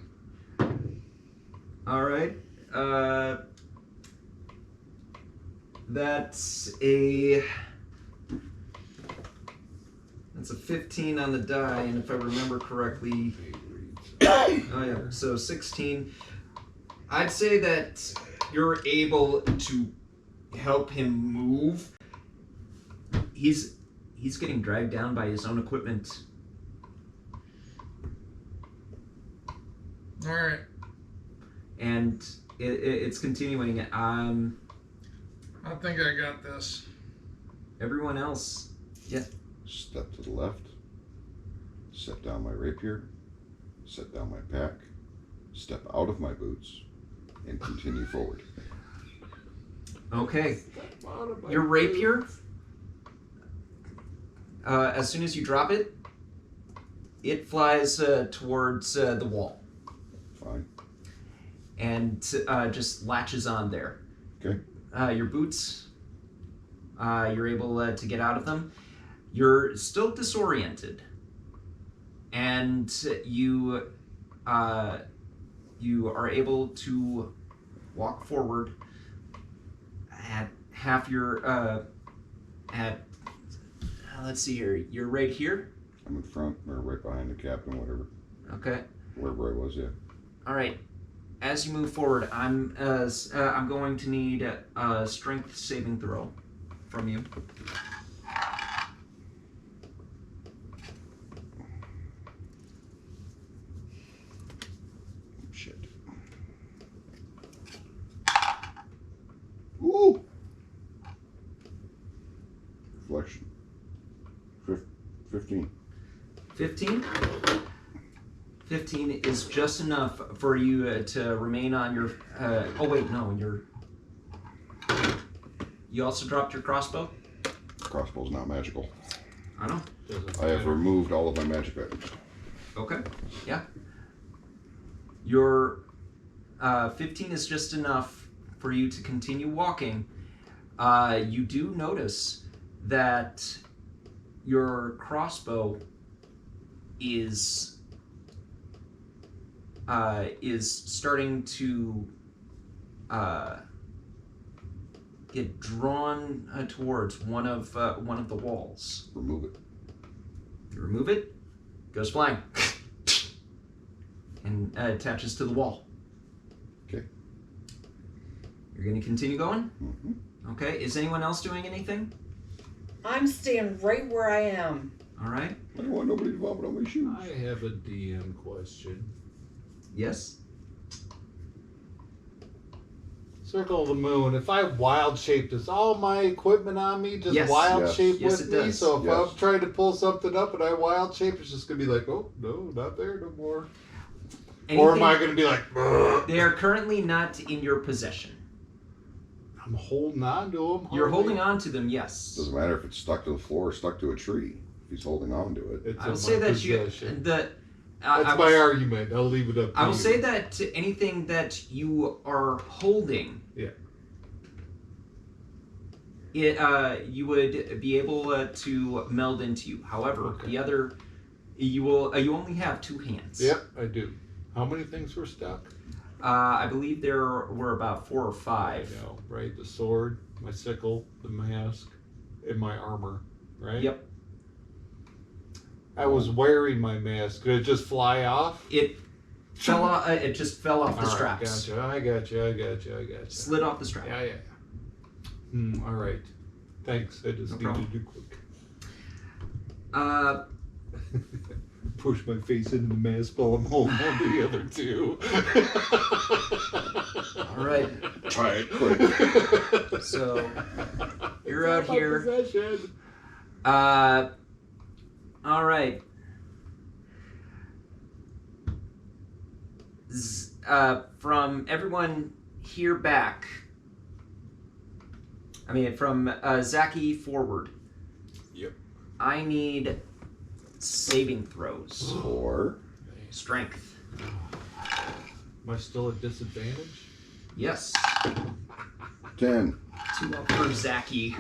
All right. That's a 15 on the die, and if I remember correctly, oh yeah, so 16. I'd say that you're able to help him move. He's getting dragged down by his own equipment. All right. And it's continuing. I think I got this. Everyone else, Step to the left. Set down my rapier. Set down my pack. Step out of my boots. And continue forward. okay. Your rapier, as soon as you drop it, it flies towards the wall Fine. and just latches on there. Okay. Your boots, you're able to get out of them. You're still disoriented, and you are able to walk forward at half your let's see here. You're right here. I'm in front or right behind the captain, whatever. Okay. Wherever I was, yeah. All right. As you move forward, I'm going to need a strength saving throw from you. Shit. Ooh! Reflection. 15. 15? 15 is just enough for you to remain on your... oh, wait, no, you also dropped your crossbow? Crossbow's not magical. I know. I have removed all of my magic items. Okay, yeah. Your 15 is just enough for you to continue walking. You do notice that your crossbow is starting to get drawn towards one of the walls. Remove it. You remove it, goes flying, and attaches to the wall. Okay. You're going to continue going? Mm-hmm. Okay. Is anyone else doing anything? I'm staying right where I am. All right. I don't want nobody to vomit on my shoes. I have a DM question. Yes. Circle of the moon. If I wild shape, does all my equipment on me just Yes. wild Yes. shape Yes, with it me? does. So if Yes. I'm trying to pull something up and I wild shape, it's just gonna be like, oh no, not there no more. Or am I gonna be like, "Brr." They are currently not in your possession. I'm holding on to them. You're holding on to them, yes. Doesn't matter if it's stuck to the floor or stuck to a tree. If he's holding on to it. It's I in will say my that possession. That's That's my argument. I'll leave it up to I will you. say that anything that you are holding, Yeah. you would be able to meld into you. However, Okay. the other, you only have 2 hands. Yep, I do. How many things were stuck? I believe there were about 4 or 5. I know, right? The sword, my sickle, the mask, and my armor, right? Yep. I was wearing my mask. Did it just fly off? It fell off. It just fell off the All right, straps. Gotcha. I got you. Slid off the strap. Yeah. All right. Thanks. I just No needed problem. to do quick. Uh, Push my face into the mask while I'm holding on to the other 2. all right. Try it quick. So you're It's out my here. possession. All right. From everyone here back, I mean, from Zaki forward. Yep. I need saving throws. Or Strength. Am I still at disadvantage? Yes. 10. 2 up for Zaki.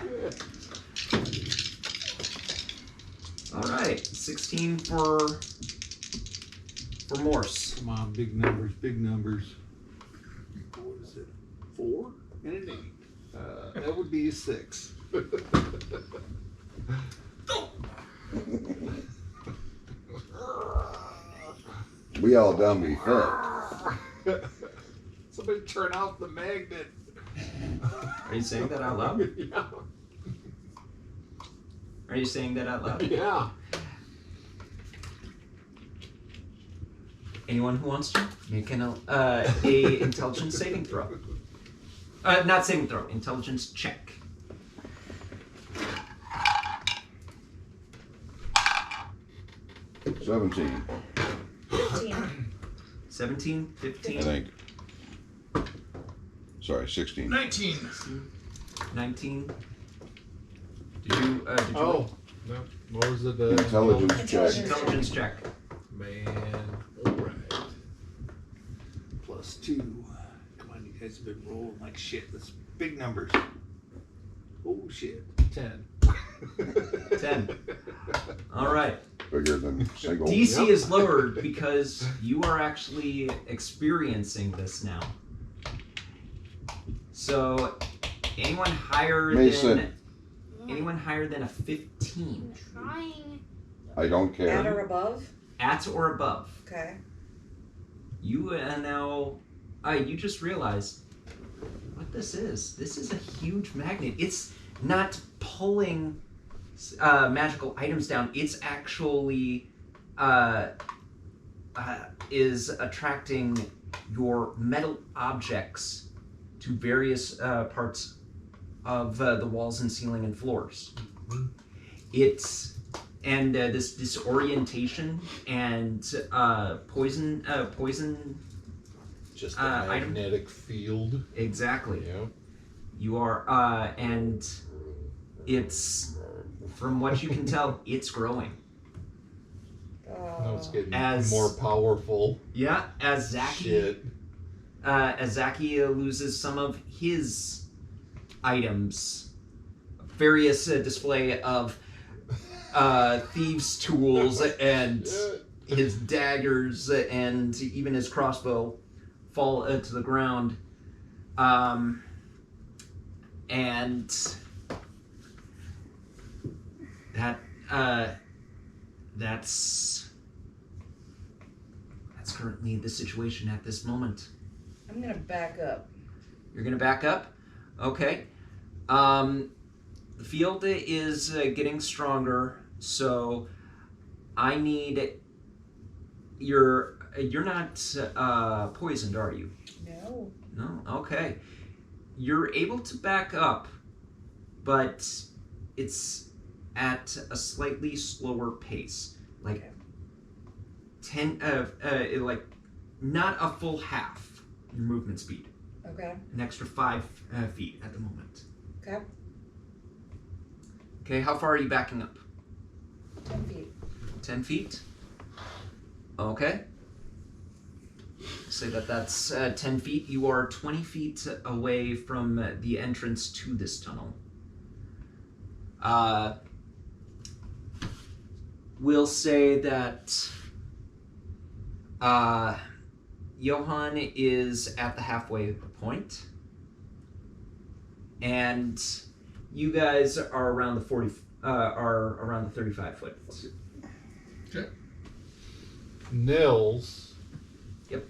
All right. 16 for Morse. Come on, big numbers, big numbers. What is it? 4 and an 8. That would be a 6. We all done before. Somebody turn off the magnet. Are you saying that out loud? Yeah. Are you saying that out loud? Yeah. Anyone who wants to make an a intelligence saving throw. Not saving throw. Intelligence check. – 17. 15. 17, 15, I think. Sorry, 16. 19. 19. Did you? Oh, no. What was it? Intelligence check. Intelligence check. Man, alright. +2. Come on, you guys have been rolling like shit. That's big numbers. Oh shit. 10. 10. All right. Bigger than single. DC Yep. is lowered because you are actually experiencing this now. So, anyone higher Mason. than a 15 I'm trying. I don't care. At or above? at or above. Okay. You now, you just realized what this is. This is a huge magnet. It's not pulling magical items down. It's actually is attracting your metal objects to various parts of the walls and ceiling and floors. It's and this disorientation and poison Just a a magnetic field. exactly. Yeah. You are and it's from what you can tell, it's growing. Now it's getting As- more powerful. Yeah, as Zaki Shit. loses some of his items, various display of thieves' tools and his daggers and even his crossbow fall to the ground. And that's currently the situation at this moment. I'm gonna back up. You're gonna back up? Okay. The field is getting stronger, so I need you're not poisoned, are you? No. No? Okay. you're able to back up, but it's at a slightly slower pace, like 10, like not a full half your movement speed. Okay. An extra 5 feet at the moment. Okay. Okay, how far are you backing up? 10 feet. 10 feet. Okay. Say that's 10 feet. You are 20 feet away from the entrance to this tunnel. We'll say that Johan is at the halfway point, and you guys are around the 35 foot. Okay. Nils. Yep.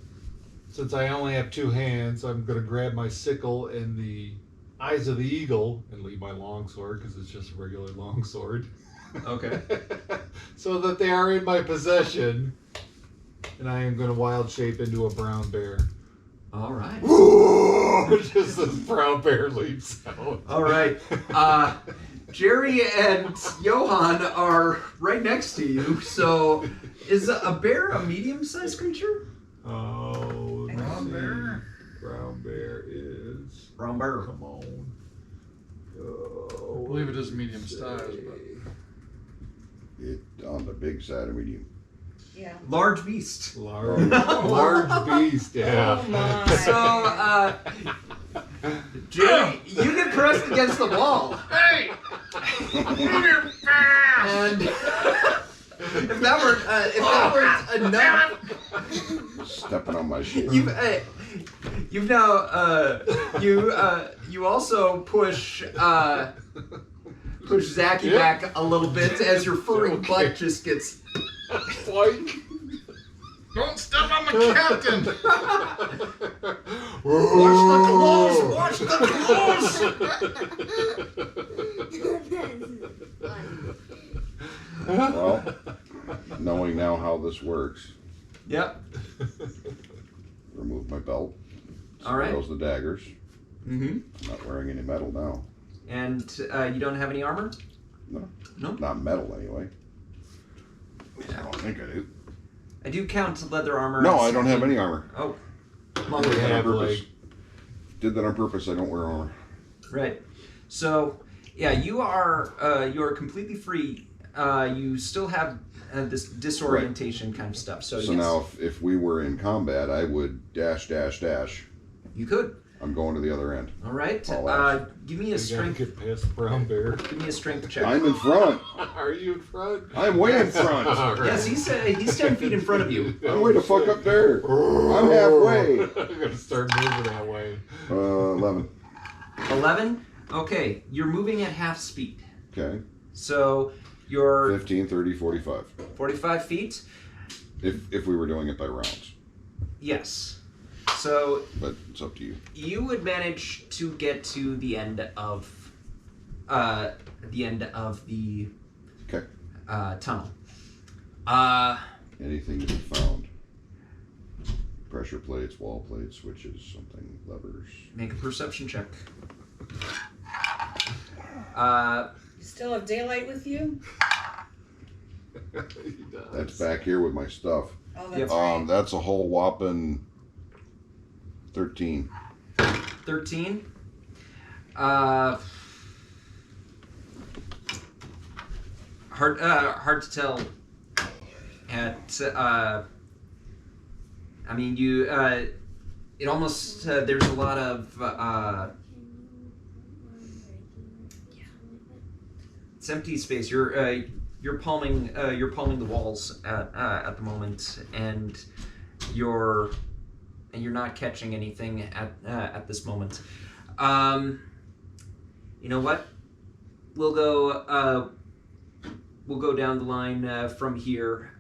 Since I only have 2 hands, I'm going to grab my sickle and the eyes of the eagle and leave my longsword because it's just a regular longsword. Okay. So that they are in my possession. And I am going to wild shape into a brown bear. All right. Just this brown bear leaps out. All right. Jerry and Johan are right next to you. So, is a bear a medium-sized creature? Oh, let me Brown see. bear? Brown bear is. Brown bear. Come on. I Oh, believe it is medium size, but It on the big side of medium. Yeah. Large beast. large beast, yeah. Oh my. So, Jerry, you get pressed against the wall. hey, move your fast. And if that weren't enough, Stepping on my shit. you've now you also push Zachy back a little bit as your furry butt just gets. Like. Don't step on the captain. Watch the claws! Well, knowing now how this works, Yep. remove my belt. All right. Those the daggers. Mm-hmm. I'm not wearing any metal now. And you don't have any armor? No. No? Not metal anyway. I don't think I do. I do count leather armor. No, as I don't have something- any armor. Oh. Well, Did we that on have purpose. like Did that on purpose. I don't wear armor. Right. So, yeah, you're completely free. You still have this disorientation kind of stuff. So, So yes, now, if we were in combat, I would dash. you could. I'm going to the other end. All right. All out. Give me a we gotta strength. get past the brown bear. Give me a strength check. I'm in front. Are you in front? I'm way in front. All right. Yes, he's 10 feet in front of you. I'm way the fuck up there. I'm halfway. I'm gonna start moving that way. 11. 11. Okay, you're moving at half speed. Okay. So you're 15, 30, 45. 45 feet. If we were doing it by rounds. Yes. So But it's up to you. you would manage to get to the end of the Okay. tunnel. Anything to be found. Pressure plates, wall plates, switches, something, levers. Make a perception check. You still have daylight with you? He does. That's back here with my stuff. Oh, that's Yep. right. That's a whole whopping 13. 13. Hard to tell. I mean, you. It almost there's a lot of it's empty space. You're palming the walls at the moment, and you're not catching anything at this moment. You know what? We'll go down the line from here.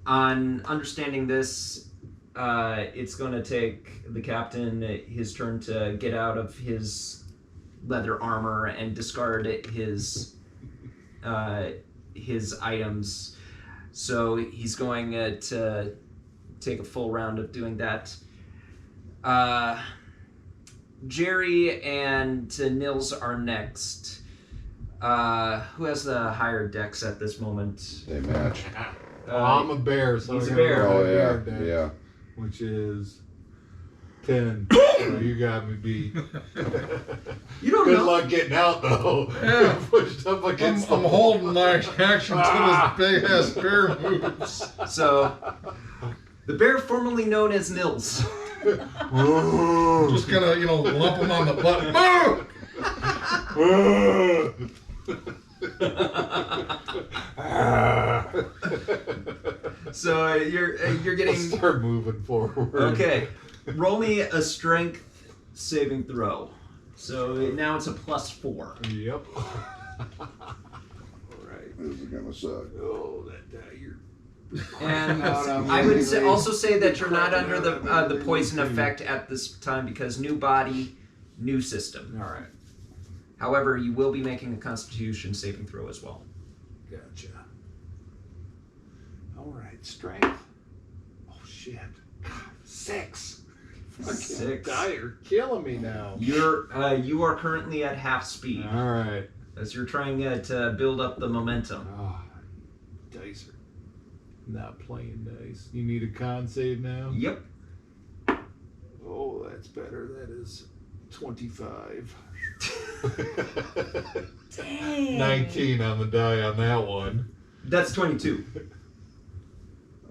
On understanding this, it's going to take the captain his turn to get out of his leather armor and discard his items. So he's going to take a full round of doing that. Jerry and Nils are next. Who has the higher dex at this moment? They match. I'm a bear, so he's I a gotta bear. go Oh with bear yeah, dex, yeah. which is 10. So you got me beat. You don't Good know. luck getting out though. Yeah. Pushed up against I'm the wall. holding my action until this big ass bear moves. So, the bear formerly known as Nils. Just gonna, lump him on the butt. Move! So you're getting Start moving forward. okay. Roll me a strength saving throw. So now it's a +4. Yep. Alright. This is gonna suck. Oh, that dagger. And I'm I would angry. also say that you're not under the poison effect at this time because new body, new system. All right. However, you will be making a Constitution saving throw as well. Gotcha. All right, strength. Oh shit. God, 6. Fucking 6. You're killing me now. You are currently at half speed All right. as you're trying to build up the momentum. Oh, dice are not playing nice. You need a con save now? Yep. Oh, that's better. That is 25. Dang. 19 on the die on that one. That's 22.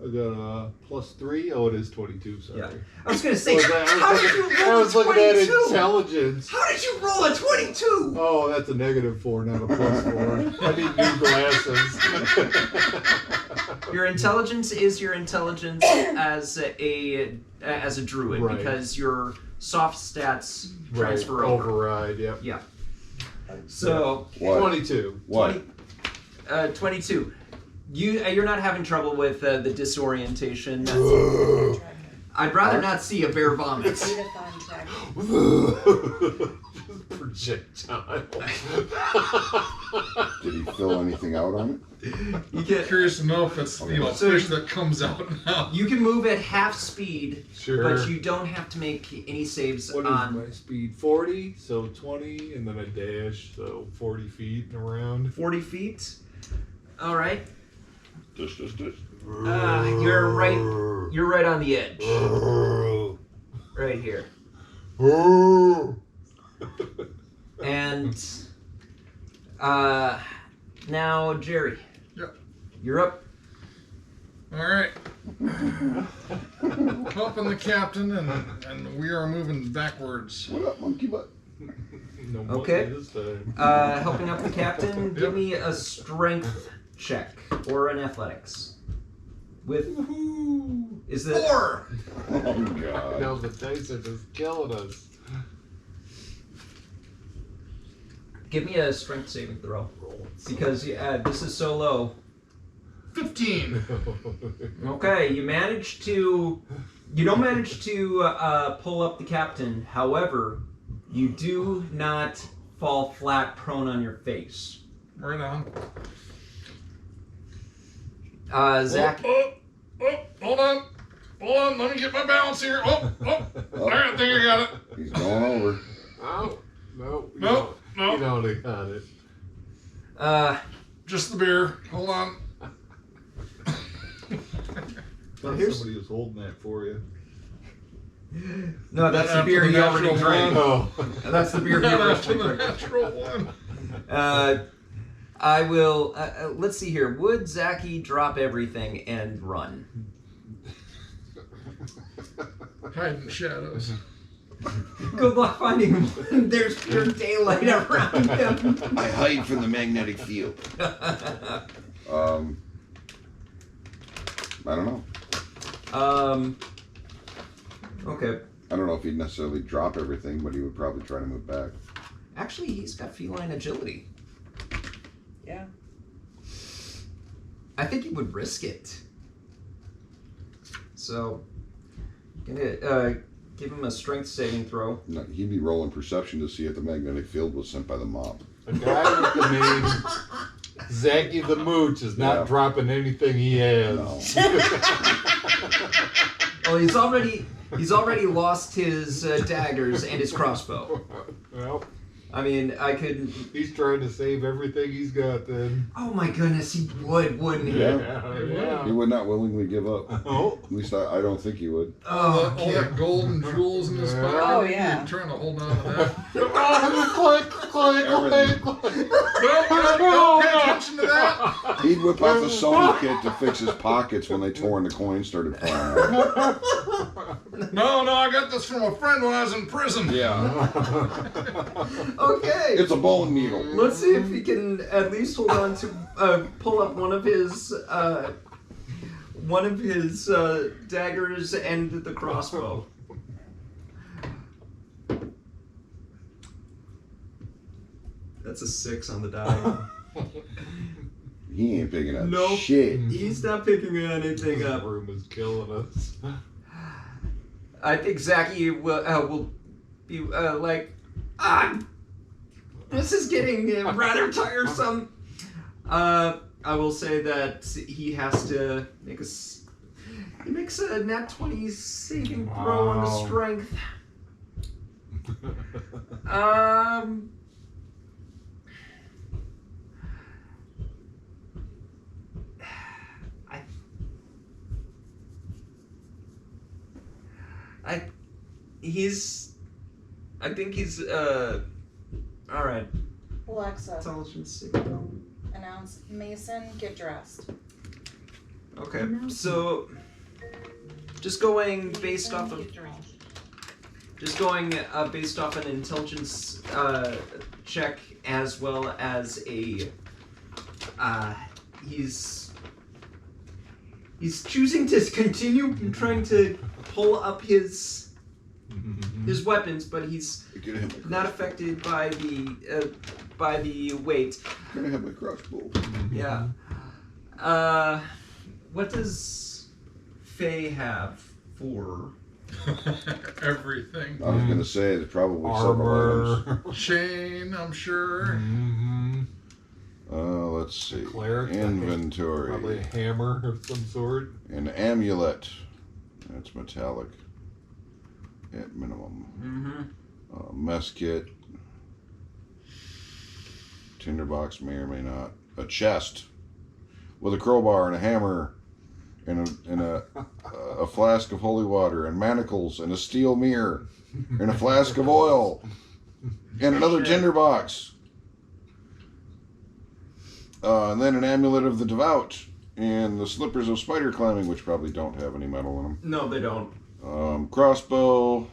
I got a +3. Oh, it is 22. Sorry. Yeah. I was gonna say, What was that? how did you I roll was a looking at 22? intelligence. How did you roll a 22? Oh, that's a -4, not a +4. I need new glasses. Your intelligence is your intelligence as a druid Right. because your soft stats transfer over. Override, yep. Yeah. So What? 22. What? 22. You're not having trouble with the disorientation. I'd rather not see a bear vomit. Readathon track. Projectile. Did he fill anything out on You can Curious to know if it's So fish that comes out now. you can move at half speed, Sure. but you don't have to make any saves What is on my speed? 40, so 20, and then a dash, so 40 feet and around. 40 feet. All right. it? Just. You're right on the edge. Right here. And now Jerry. Yep. You're up. All right. Helping the captain, and we are moving backwards. What up, monkey butt? No Okay. monkey this time. Helping up the captain, give me a strength check or an athletics. With is the 4. Oh Now god. the dice are just killing us. Give me a strength saving throw because this is so low. 15. Okay, you don't manage to pull up the captain. However, you do not fall flat prone on your face. Right on. Zach. Hold on. Let me get my balance here. All right, I think I got it. He's going over. Oh, no. Nope, You nope. don't got it. Just the beer. Hold on. Thought Here's- somebody was holding that for you. No, that's the After beer the he already natural drank. Oh. That's the beer he After already the drank. natural one. I will. Let's see here. Would Zachy drop everything and run? Hide in the shadows. Good luck finding him. There's pure daylight around him. I hide from the magnetic field. I don't know. Okay. I don't know if he'd necessarily drop everything, but he would probably try to move back. Actually, he's got feline agility. Yeah. I think he would risk it. So, gonna give him a strength saving throw. No, he'd be rolling perception to see if the magnetic field was sent by the mob. A guy with the name Zachy the Mooch is not Yeah. dropping anything he has. No. Well, he's already He's already lost his daggers and his crossbow. Well, I mean, I could. he's trying to save everything he's got then. Oh my goodness, he would, wouldn't he? Yeah. He would not willingly give up. Oh. At least I don't think he would. All okay. that gold and jewels in his Yeah. pocket. Oh, yeah. You're trying to hold on to that. Click, click, Everything. click. Don't pay attention to that. He'd whip out the sewing kit to fix his pockets when they tore and the coins started flying out. No, I got this from a friend when I was in prison. Yeah. Okay. It's a bone needle. Let's see if he can at least hold on to pull up one of his daggers and the crossbow. That's a 6 on the die. He ain't picking up Nope. shit. He's not picking anything up. This room is killing us. I think Zachy will be like, this is getting rather tiresome. I will say that he has to make he makes a nat 20 saving throw on the Wow. strength. I think he's all right. Alexa, Intelligence. announce Mason, get dressed. Okay, so just going based off of Get dressed. based off an intelligence check as well as a he's choosing to continue trying to pull up his weapons, but he's You're gonna hit my not crossbow. affected by the weight. You're gonna hit my crossbow. Yeah. What does Faye have for? Everything. I was gonna say there's probably several items. Armor. Chain, I'm sure. Mm-hmm. Let's see. Cleric, I think. Inventory. Probably a hammer of some sort. An amulet. That's metallic. At minimum. Mm-hmm. Mess kit. Tinderbox may or may not. A chest with a crowbar and a hammer and a flask of holy water and manacles and a steel mirror and a flask of oil and another tinderbox. And then an amulet of the devout and the slippers of spider climbing, which probably don't have any metal in them. No, they don't. Crossbow,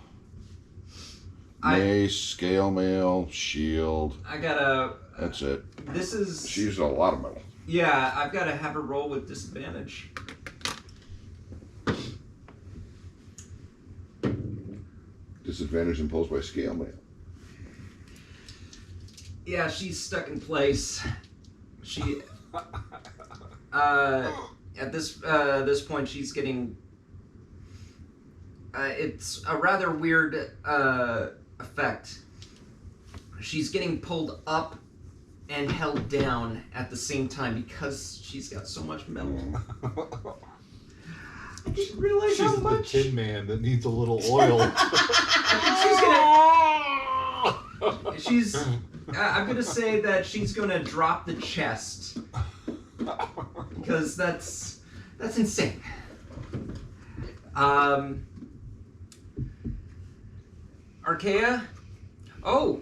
mace, scale mail, shield. I gotta. That's it. This is. She used a lot of metal. Yeah, I've got to have her roll with disadvantage. Disadvantage imposed by scale mail. Yeah, she's stuck in place. She. At this point, she's getting. It's a rather weird effect. She's getting pulled up and held down at the same time because she's got so much metal. I didn't realize She's how the much. Tin Man that needs a little oil. She's I'm gonna say that she's gonna drop the chest because that's insane. Archaea. Oh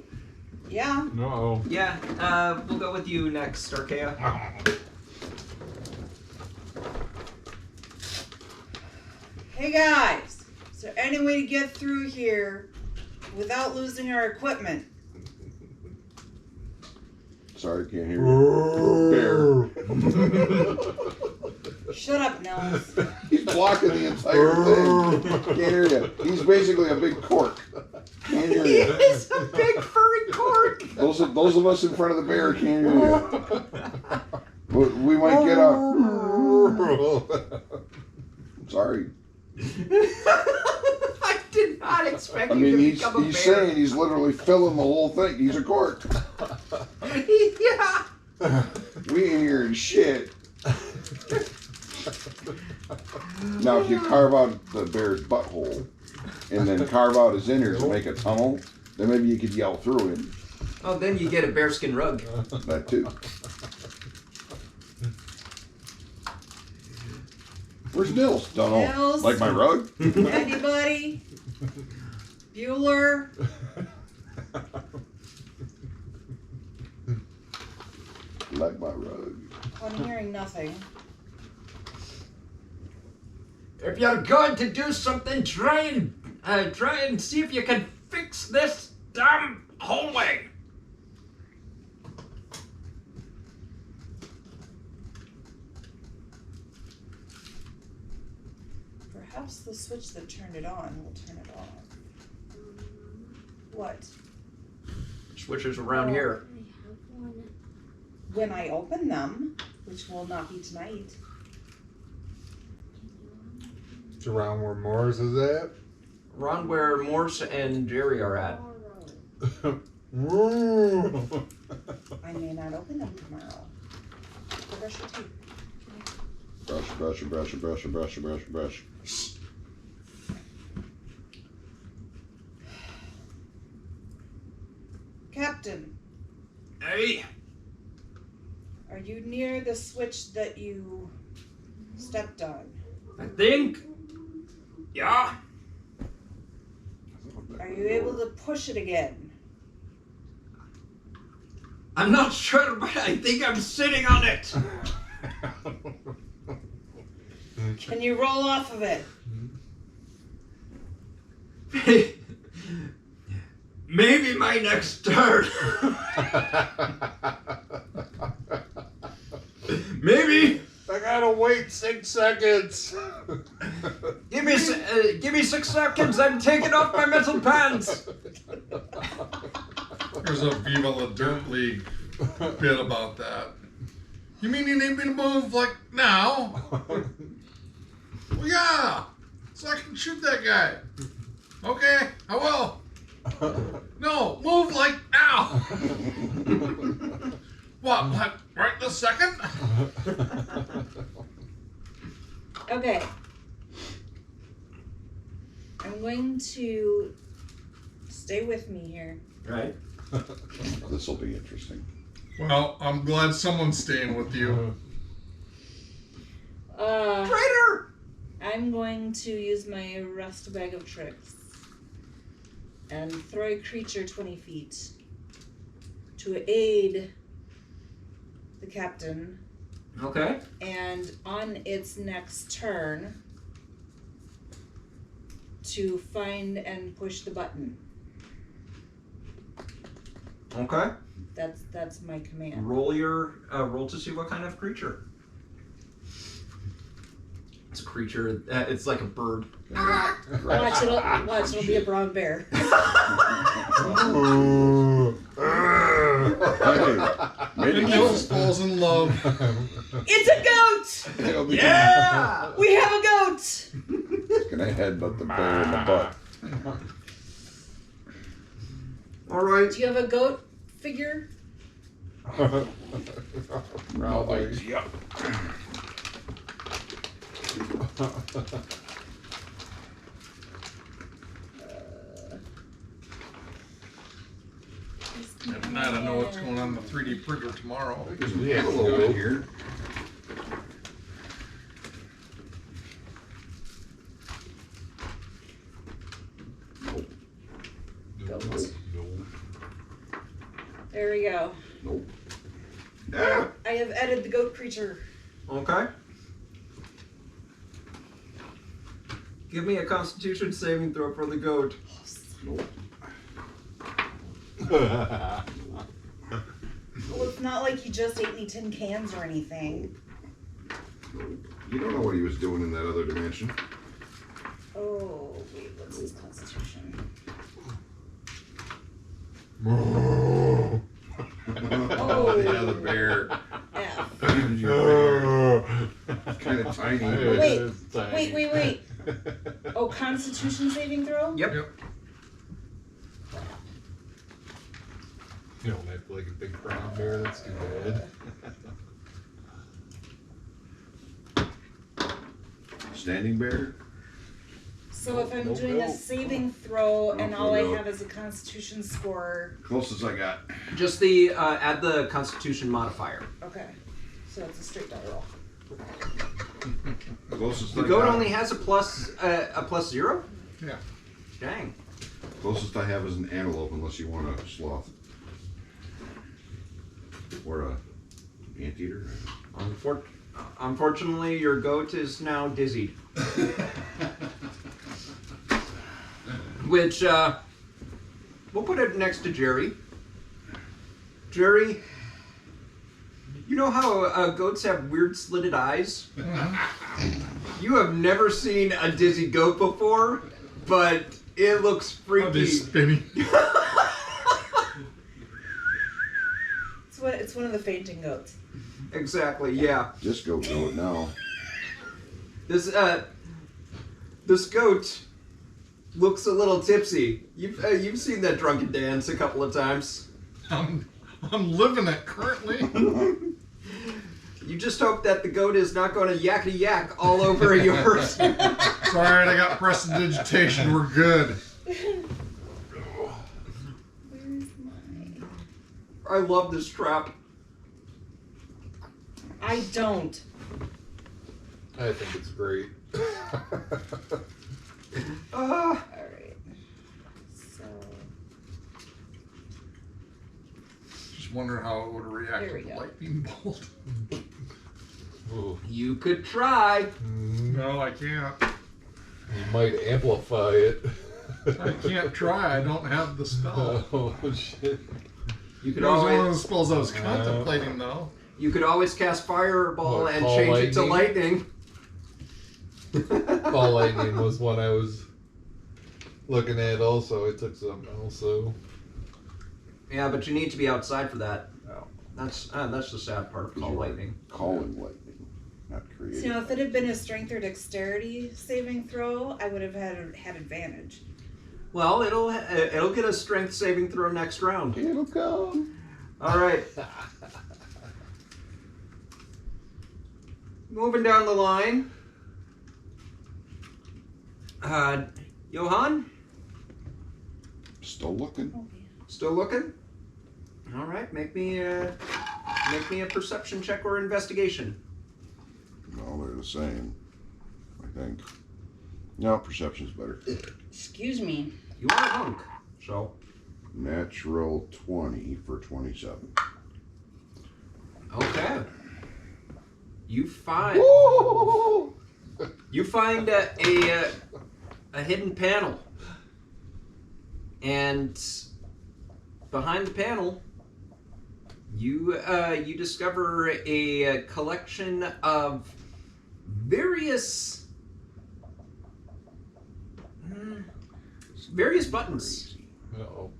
Yeah. No. yeah. We'll go with you next, Archaea. Hey guys, is there any way to get through here without losing our equipment? Sorry, can't hear you. Bear. Shut up, Nels. He's blocking the entire thing. Can't hear you. He's basically a big cork. Can't hear He you. is a big furry cork. Those of us in front of the bear can't hear you. We might get up. Sorry. I did not expect I you mean, to he's become a bear. saying he's literally filling the whole thing. He's a cork. Yeah. We ain't hearing shit. Now, if you carve out the bear's butthole, and then carve out his innards and make a tunnel, then maybe you could yell through him. Oh, then you get a bearskin rug. That too. Where's Nils? Don't know. Nils? Like my rug? Anybody? Bueller? Like my rug. I'm hearing nothing. If you're going to do something, try and see if you can fix this damn hallway. Perhaps the switch that turned it on will turn it on. What? Switches around here. I have one. When I open them, which will not be tonight. It's around where Morris is at. Around where Morse and Jerry are at. Tomorrow. I may not open them tomorrow. Go brush your teeth. Brush, brush, brush, brush, brush, brush, brush. Captain, Hey. are you near the switch that you stepped on? I think. Yeah. Are you able to push it again? I'm not sure, but I think I'm sitting on it. Can you roll off of it? Maybe my next turn. Maybe. I gotta wait 6 seconds. Give me 6 seconds. I'm taking off my metal pants. There's a Viva La Dirt League bit about that. You mean you need me to move like now? Well, yeah, so I can shoot that guy. Okay, I will. No, move like now. What, like right this second? Okay. I'm going to stay with me here. Right. This will be interesting. Well, I'm glad someone's staying with you. Traitor. I'm going to use my rust bag of tricks and throw a creature 20 feet to aid the captain, Okay. and on its next turn to find and push the button. Okay. That's my command. Roll to see what kind of creature. It's a creature. It's like a bird. Watch, it'll be a brown bear. Maybe And Nils falls in love. It's a goat! it'll be Yeah. We have a goat! It's gonna headbutt the bear in the butt. All right. Do you have a goat figure? No, like, yeah. If not, I know what's going on in the 3D printer tomorrow. We have a little bit here. Goat. There we go. Nope. Yeah. I have added the goat creature. Okay. Give me a Constitution saving throw for the goat. Nope. Well, it's not like he just ate any tin cans or anything. You don't know what he was doing in that other dimension. Oh, wait, what's his constitution? Oh. Yeah, the bear. F. Kind of tiny. Wait. Oh, constitution saving throw? Yep. You don't act like a big brown bear, that's too bad. Standing bear. So if I'm No, doing a no. saving throw and No, all I no. have is a Constitution score, Closest I got. Just the add the Constitution modifier. okay. So it's a straight die roll. Closest The I goat got. only has a plus 0. Yeah. Dang. Closest I have is an antelope, unless you want a sloth or a anteater. Unfortunately, your goat is now dizzied. Which, we'll put it next to Jerry. Jerry, you know how goats have weird slitted eyes? You have never seen a dizzy goat before, but it looks I'll be freaky. spinning. It's one of the fainting goats. Exactly, yeah. Disco goat now. This goat looks a little tipsy. You've seen that drunken dance a couple of times. I'm living it currently. You just hope that the goat is not going to yakety yak all over yours. It's alright, I got prestidigitation, we're good. Where's my... I love this trap. I don't. I think it's great. Alright. So... Just wondering how it would react There we to the go. lightning bolt. Ooh. You could try. No, I can't. You might amplify it. I can't try, I don't have the spell. Oh shit. You could That was one of the always spells I was contemplating, though. cast fireball What, and call change it to lightning? lightning. Ball lightning was one I was looking at also. I took something else, so. Yeah, but you need to be outside for that. Oh. That's the sad part of Because call you are lightning. Calling lightning, not creating. So, if it had been a strength or dexterity saving throw, I would have had advantage. Well, it'll get a strength saving throw next round. It'll come. All right. Moving down the line. Johan, Still looking. still looking? All right, make me a perception check or investigation. No, they're the same. I think. No, perception's better. Excuse me. You are a hunk, so Natural 20 for 27. okay. You find a hidden panel, and behind the panel, you discover a collection of various buttons. Easy. Uh-oh.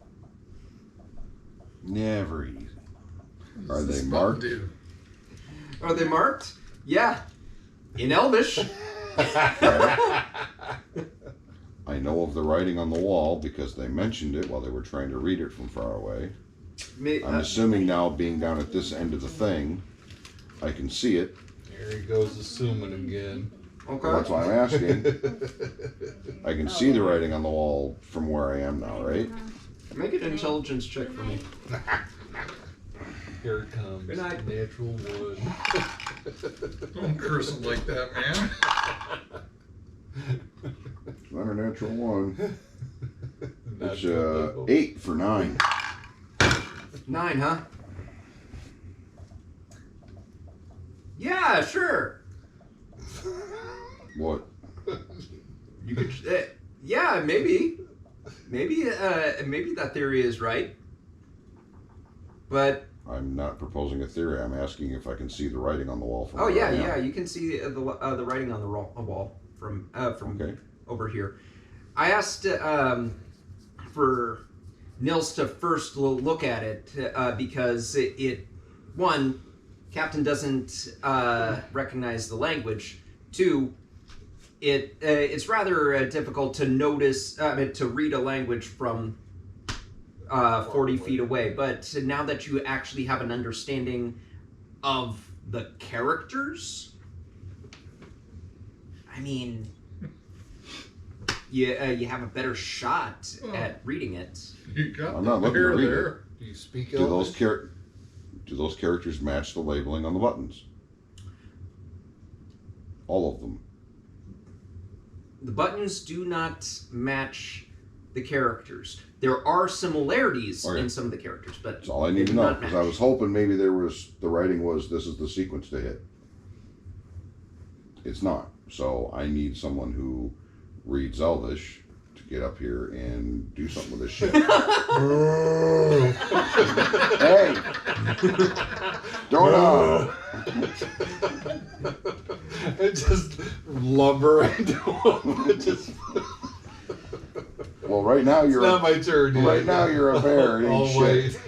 Never easy. Are What's they this marked? button do? Are they marked? Yeah, in Elvish. I know of the writing on the wall because they mentioned it while they were trying to read it from far away. I'm assuming now, being down at this end of the thing, I can see it. Here he goes assuming again. Okay. That's why I'm asking. I can see the writing on the wall from where I am now, right? Make an intelligence check for me. Here it comes. Good night. Natural one. Don't curse him like that, man. It's not a natural one. It's Natural 8 for 9. 9, huh? Yeah, sure. What? You could. Yeah, maybe that theory is right. But I'm not proposing a theory. I'm asking if I can see the writing on the wall from oh where yeah, I am. yeah, you can see the writing on the wall from Okay. over here. I asked for Nils to first look at it because one, Captain doesn't recognize the language. Two, it's rather difficult to notice to read a language from 40 feet away. But now that you actually have an understanding of the characters, I mean, you have a better shot Oh. at reading it. You got I'm the not looking to hair read there. Do you speak Do those Elvish? do those characters match the labeling on the buttons? All of them. The buttons do not match the characters. There are similarities Okay. in some of the characters, but That's all I they need to do know, not because I match. was hoping maybe the writing was this is the sequence to hit. It's not. So I need someone who reads Elvish to get up here and do something with this shit. Hey! Don't I just lumber into him. It just, Well, right now it's you're not my turn yet. right now you're a bear. It ain't I'll shit. wait.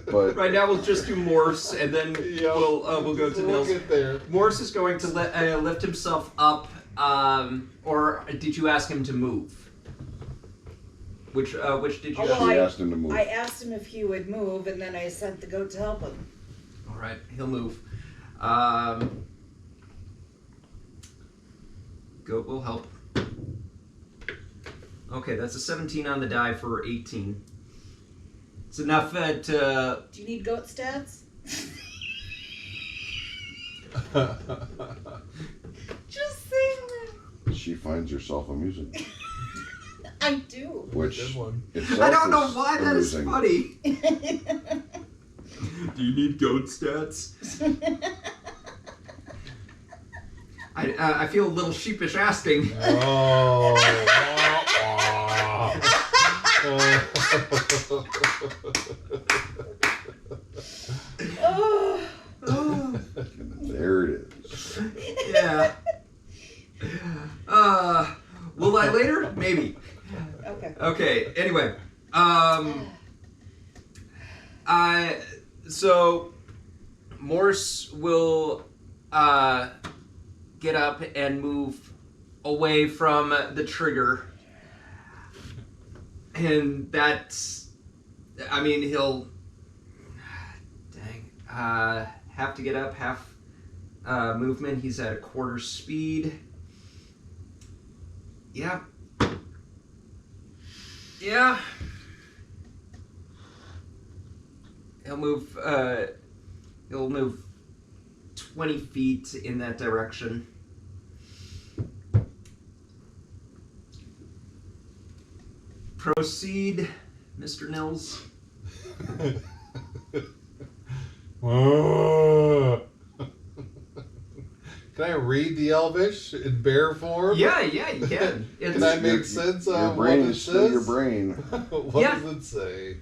But Right now, we'll just do Morse, and then Yeah. we'll go to We'll Nils. get there. Morse is going to lift himself up, or did you ask him to move? Which did you Oh, ask? well, she asked him to move. I asked him if he would move, and then I sent the goat to help him. All right, he'll move. Goat will help. Okay, that's a 17 on the die for 18. It's enough to. Do you need goat stats? Just saying that. She finds herself amusing, I do. which Good one. itself I don't know is why that is amusing. funny. Do you need goat stats? I feel a little sheepish asking. Oh. Oh. There it is. Yeah. Will I later? Maybe. Okay. Okay. Anyway, so Morse will get up and move away from the trigger, and that's. I mean, he'll. Dang. Have to get up half movement. He's at a quarter speed. Yeah. Yeah. He'll move 20 feet in that direction. Proceed, Mr. Nils. Can I read the Elvish in bear form? Yeah, you can. It's, Can I make sense Your of brain what it is still your says? brain. What Yeah. does it say?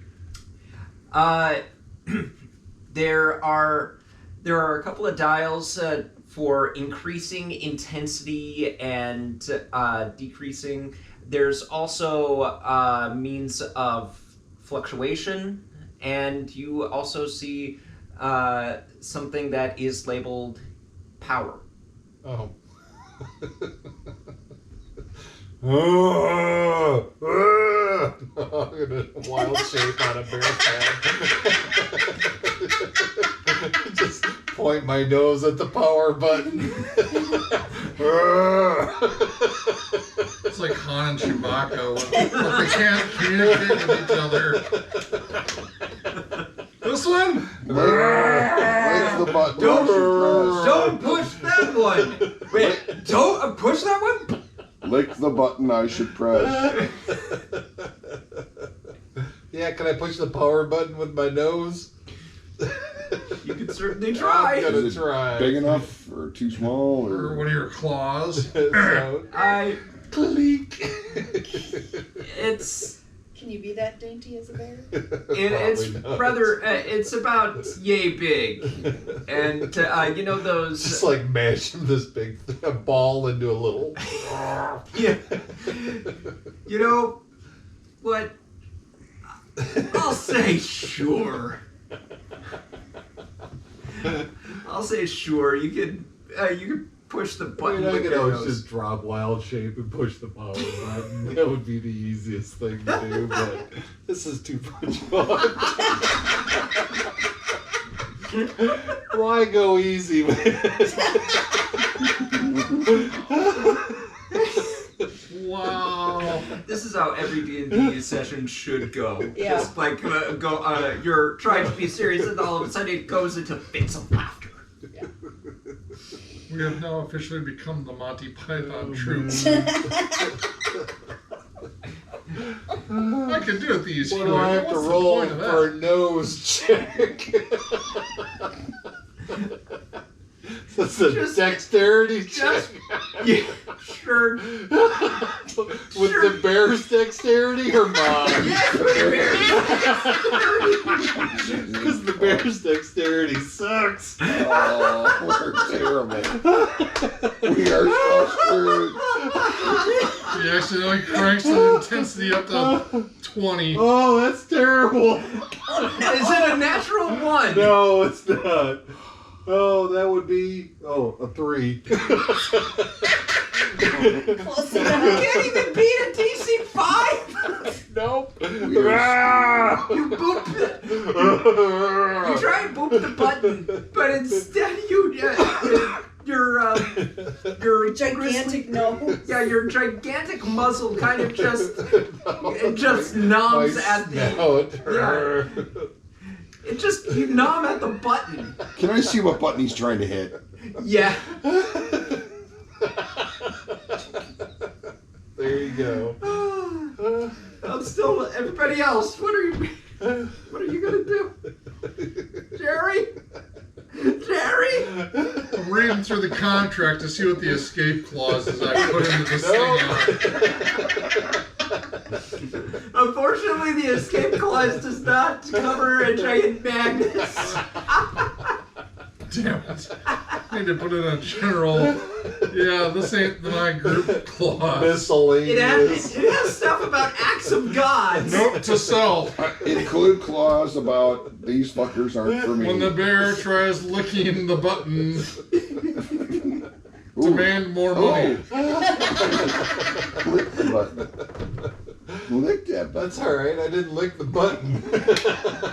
there are a couple of dials for increasing intensity and decreasing. There's also means of fluctuation, and you also see something that is labeled power. Oh. I'm gonna wild shape on a bear cat. Just point my nose at the power button. It's like Han and Chewbacca when they can't communicate with each other. This one? Where's the button? Don't push that one. Wait, don't push that one. Lick the button I should press. Yeah, can I push the power button with my nose? You can certainly try. I'm gonna Is it try. big enough or too small? Or Or one of your claws? So, I. click. It's. Can you be that dainty as a bear? It's Probably not. rather. It's about yay big, and you know those. Just like mashing this big ball into a little. Yeah. You know what? I'll say sure. I'll say sure. You can push the I button mean, I with could your always nose. just drop wild shape and push the power button. That would be the easiest thing to do, but this is too much fun. Why go easy with it? Wow. This is how every D&D session should go. Yeah. Just like you're trying to be serious, and all of a sudden it goes into fits of laughter. We have now officially become the Monty Python troupe. I can do it the easy What way. do I have to What's the roll point of that? for a nose check? That's a Just- dexterity just- check. Yeah, sure. With Sure. the bear's dexterity or mine? Yes, Because the bear's dexterity sucks. Oh, we're terrible. We are so screwed. He accidentally cranks the intensity up to 20. Oh, that's terrible. Is it a natural 1? No, it's not. Oh, that would be a 3. Close You enough. can't even beat a DC 5. Nope. We are You booped it. You try and boop the button, but instead your Gigantic nose. Yeah, your gigantic muzzle kind of just numbs at the. It just you numb at the button. Can I see what button he's trying to hit? Yeah. There you go. I'm still everybody else. What are you gonna do, Jerry? Jerry? I'm reading through the contract to see what the escape clauses I put into this thing are. Unfortunately, the escape clause does not cover a giant magnet. Damn it. I need to put in a general. Yeah, this ain't my group clause. Miscellaneous. It has stuff about acts of God. Note to self. Include clause about these fuckers aren't for me. When the bear tries licking the button, Ooh. demand more money. Lick the button. Lick that button. That's alright, I didn't lick the button.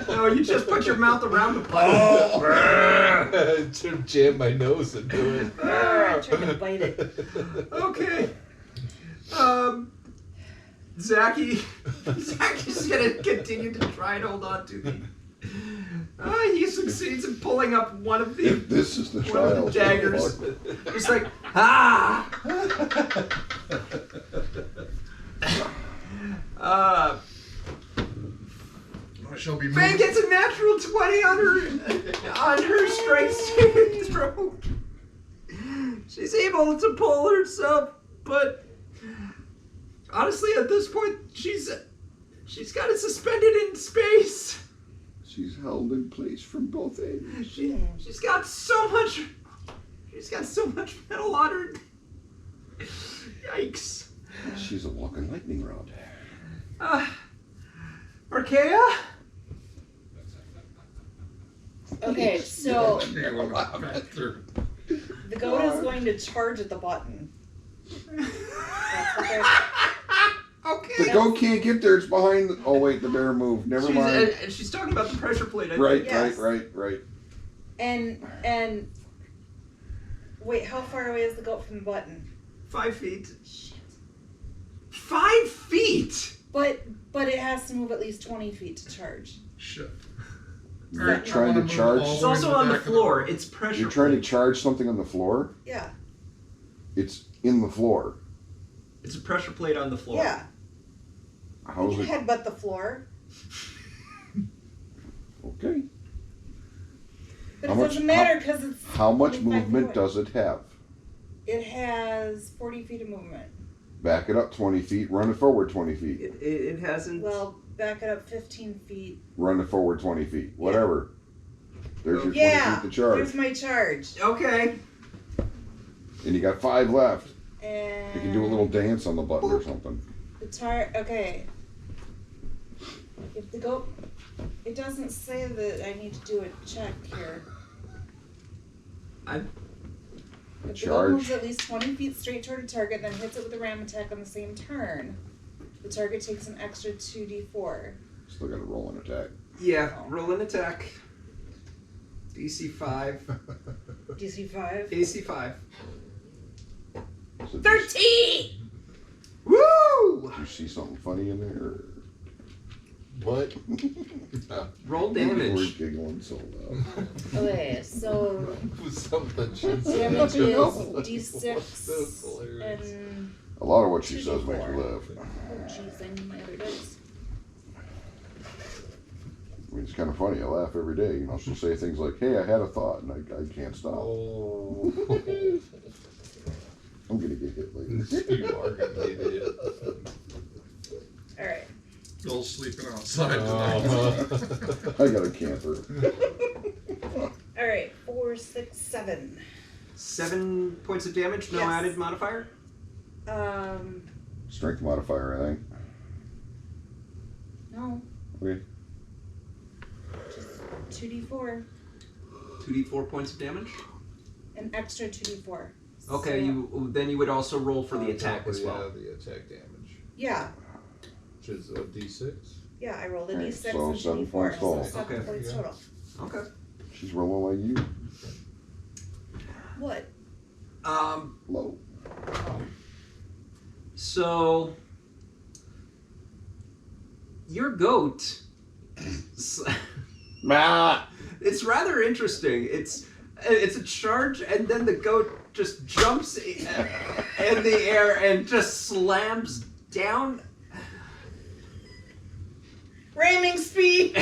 No, you just put your mouth around the button. I should jam my nose into it. Trying to bite it. Okay. Zacky's gonna continue to try and hold on to me. He succeeds in pulling up one of the If this is the one of trial, the daggers. He's like, ah! I shall be Faye moved. gets a natural 20 on her strength saving throw. She's able to pull herself, but honestly, at this point, she's got it suspended in space. she's held in place from both ends. She's got so much metal on her. Yikes. She's a walking lightning rod. Archaea? Okay, so Here, let me back through. the goat is going to charge at the button. That's what they're- Okay. The goat can't get there. It's behind. Oh wait, the bear moved. Never mind. And she's talking about the pressure plate. I think. Right, Yes. right. And wait, how far away is the goat from the button? 5 feet. 5 feet. But it has to move at least 20 feet to charge. Shit. You're Alright, trying I wanna to move charge- all It's the way to also the on the back of floor. It's pressure. You're trying to plate. charge something on the floor. Yeah. It's in the floor. It's a pressure plate on the floor. Yeah. How's You it? can headbutt the floor. Okay. But How it much- doesn't matter because it's. How much 25 feet movement away. does it have? It has 40 feet of movement. Back it up 20 feet. Run it forward 20 feet. It hasn't. Well, back it up 15 feet. Run it forward 20 feet. Whatever. There's your 20 Yeah. feet to charge. There's my charge. Okay. And you got 5 left. And You can do a little dance on the button or something. Okay. If the goat, it doesn't say that I need to do a check here. If the goat moves Charge. at least 20 feet straight toward a target, then hits it with a ram attack on the same turn, the target takes an extra 2d4. Still got to roll an attack. Yeah. Roll an attack. DC 5. DC 5. AC 5. So 13! Woo! You see something funny in there? Or... What? Roll We're damage. giggling so loud. Okay, so Something she said. damage you know? is That's D6 hilarious. and A lot of what she says 2d4. makes me laugh. oh jeez, I need my other dice. I mean, it's kind of funny. I laugh every day. You know, she'll say things like, "Hey, I had a thought," and I can't stop. Oh. I'm gonna get hit later. You are gonna get it. All right. Bill's sleeping outside Uh-huh. tonight. I got a camper. All right. 4, 6, 7. 7 points of damage, no Yes. added modifier? Strength modifier, I think. No. Okay. Just 2d4. 2d4 points of damage? An extra 2d4. Okay, So- then you would also roll for the On attack top of, as well. Yeah, the attack damage. Yeah. Which is a D6. Yeah, I rolled a Alright, d6 so and 7 2d4. points So total. 7 Okay. points Yeah. total. Okay. She's rolling like you. What? Low. So your goat Ah! it's rather interesting. It's a charge and then the goat just jumps in the air and just slams down. Ramming speed!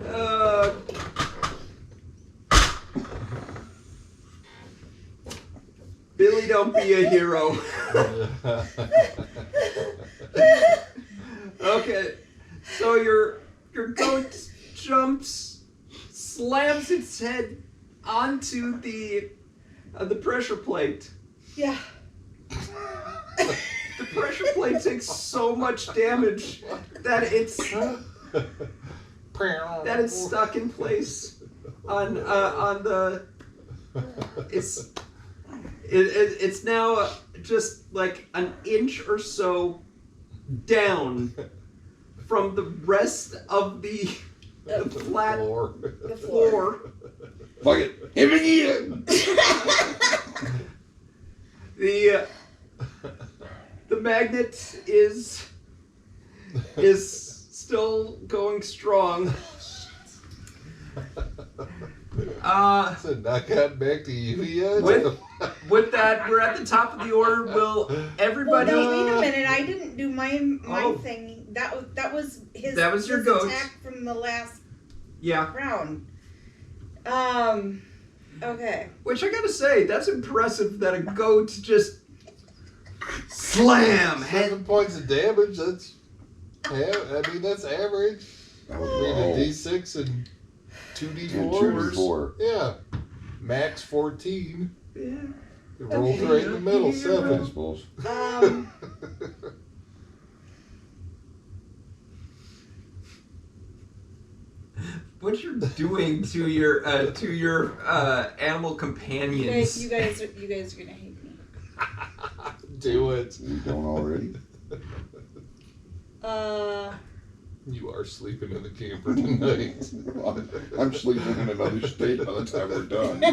Uh, Billy, don't be a hero. Okay, so your goat jumps, slams its head onto the pressure plate. Yeah. The pressure plate takes so much damage that it's stuck in place on the. It's now just like an inch or so down from the rest of the flat floor. The floor. Fuck it. Hit me again! The magnet is still going strong. So not gotten back to you yet? With that, we're at the top of the order. Will everybody? Well, no, wait a minute. I didn't do my Oh. thing. That was his. That was your his goat. attack from the last Yeah. round. Okay. Which I gotta say, that's impressive that a goat just slam head. 7 points of damage, that's that's average. That I was mean, low. a D6 and 2D4s. 2d4. Yeah. Max 14. Yeah. It rolled right in the middle, I 7. suppose. What you're doing to your animal companions? You guys are gonna hate me. Do it. We don't already. You are sleeping in the camper tonight. I'm sleeping in another state by the time we're done.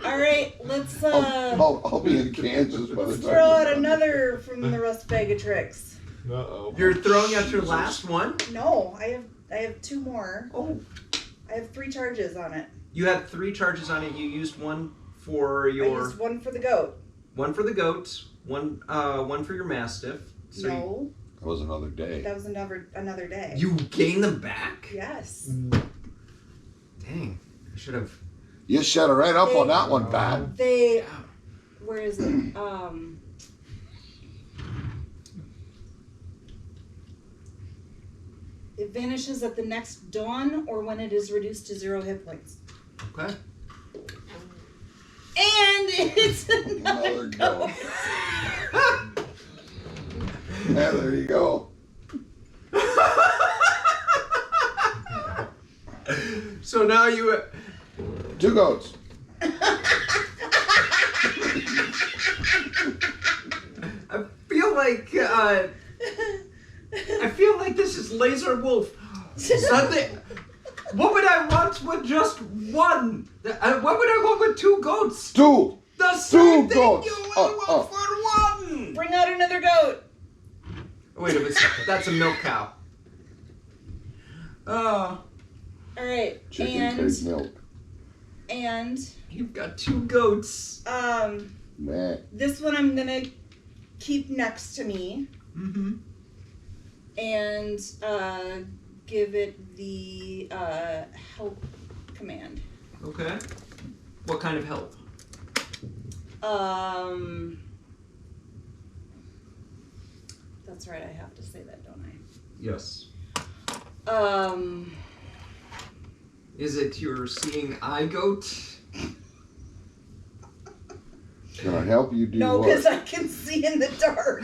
All right. Let's I'll be in Kansas by the let's time throw we're out done. another from the rust bag of tricks. Uh-oh. You're throwing out your last one. No, I have 2 more. Oh, I have 3 charges on it. you had 3 charges on it. You used one for I your used 1 for the goat. one for the goat, one for your mastiff. So No, That was another day. that was another day. you gain them back. Yes. Dang, I should have. You shut her right up on that one, Bob. They. Where is it? It vanishes at the next dawn or when it is reduced to 0 hit points. Okay. And it's another Another go. goat. Yeah, there you go. So now you. 2 goats. I feel like this is Laser Wolf. What would I want with just one? What would I want with 2 goats? Two! The same thing goats. you would want for one! Bring out another goat. Wait a minute, that's a milk cow. All right. Chicken, pig, milk. And You've got 2 goats. Meh. this one I'm gonna keep next to me Mm-hmm. and give it the help command. Okay. What kind of help? That's right. I have to say that, don't Yes. I? Is it your seeing eye goat? Can I help you do No, because what? I can see in the dark.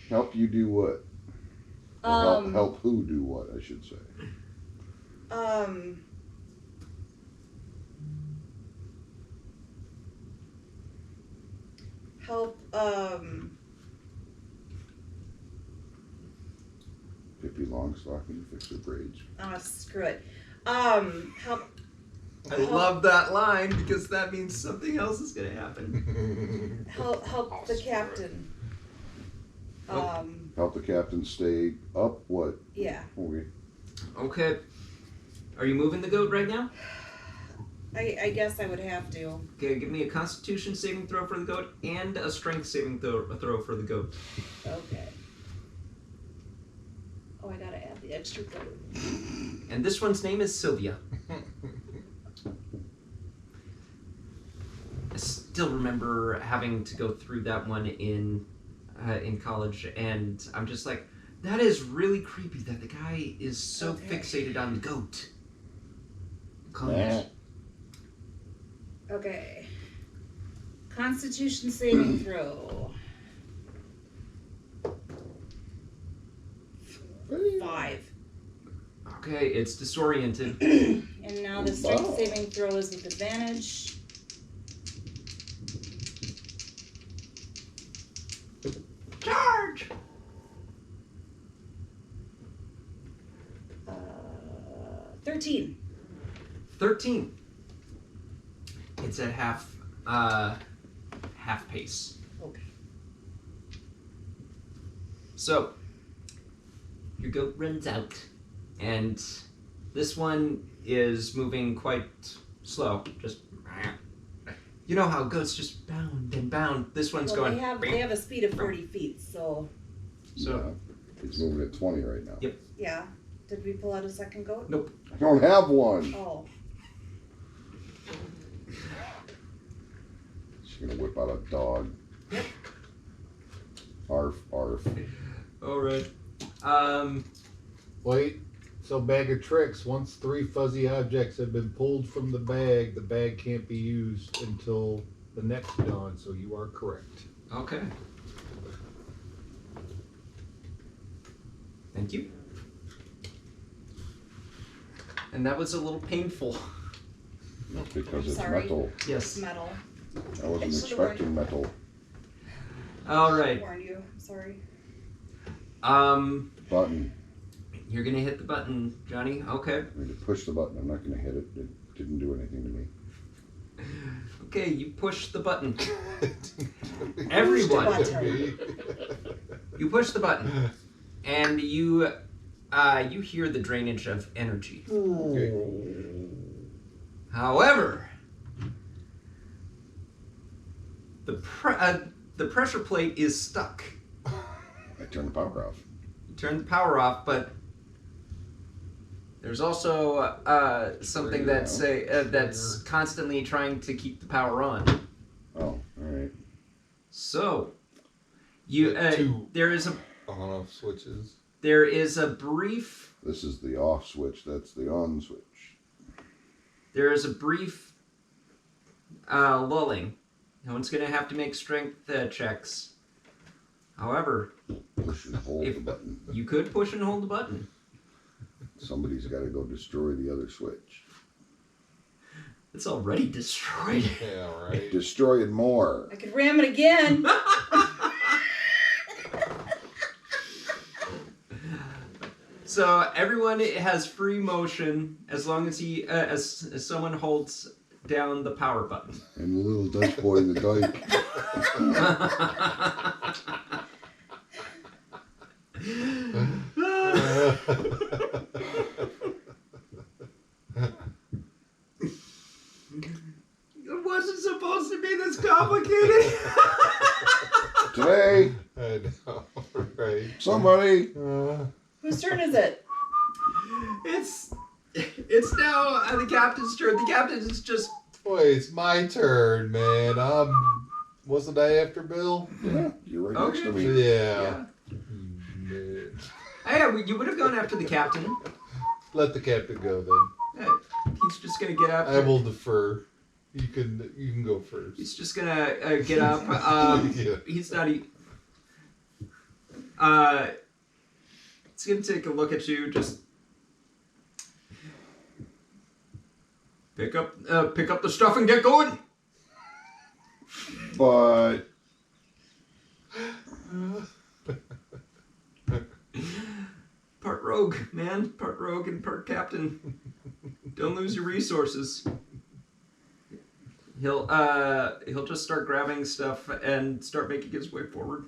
Help you do what? Or help who do what, I should say. Help, Pippi Longstocking, fix her braids. screw it. Help, I love that line because that means something else is gonna happen. help the captain. Help the captain stay up what? Yeah. Okay. Okay. Are you moving the goat right now? I guess I would have to. Okay, give me a Constitution saving throw for the goat and a Strength saving throw for the goat. Okay. Oh, I gotta add the extra goat. And this one's name is Sylvia. I still remember having to go through that one in college, and I'm just like, that is really creepy that the guy is so Okay. fixated on the goat. Meh. Okay. Constitution saving throw. 5. Okay, it's disoriented. And now the strength saving throw is with advantage. Charge! 13. 13. It's at half pace. Okay. So your goat runs out, and this one is moving quite slow. Just you know how goats just bound and bound. This one's Well, going. they have a speed of 40 feet, so So Yeah. It's moving at 20 right now. Yep. yeah. Did we pull out a second goat? Nope. I don't have one. Oh. She's gonna whip out a dog. Arf, arf. All right. Wait. So bag of tricks. Once 3 fuzzy objects have been pulled from the bag can't be used until the next dawn. So you are correct. Okay. Thank you. And that was a little painful. Because it's Sorry. metal. Yes. Metal. I wasn't It's the expecting metal. All I right. warned you. I'm sorry. Button. You're gonna hit the button, Johnny. Okay. I need to push the button. I'm not gonna hit it. It didn't do anything to me. Okay, you push the button. Everyone, Button. you push the button, and you hear the drainage of energy. However, the pressure plate is stuck. I turned the power off. You turn the power off, but there's also something that's constantly trying to keep the power on. Oh, all right. So, you Two. there is a On-off switches. brief This is the off switch. That's the on switch. lulling. No one's gonna have to make strength checks. However, Push and hold If- the button. you could push and hold the button. Somebody's got to go destroy the other switch. It's already destroyed. Yeah, right. Destroy it more. I could ram it again. So everyone has free motion as long as as someone holds down the power button. And the little Dutch boy in the dike. It wasn't supposed to be this complicated. Today, I know, right? somebody. Whose turn is it? It's now the captain's turn. The captain is just. Boy, it's my turn, man. Wasn't I after Bill? Yeah, you're right next to me. Yeah. Man. Hey, you would have gone after the captain. Let the captain go then. He's just gonna get up. I will defer. You can go first. He's just gonna get up. Yeah. He's not. He's gonna take a look at you. Just pick up the stuff and get going. But Part rogue, man. Part rogue and part captain. Don't lose your resources. He'll just start grabbing stuff and start making his way forward.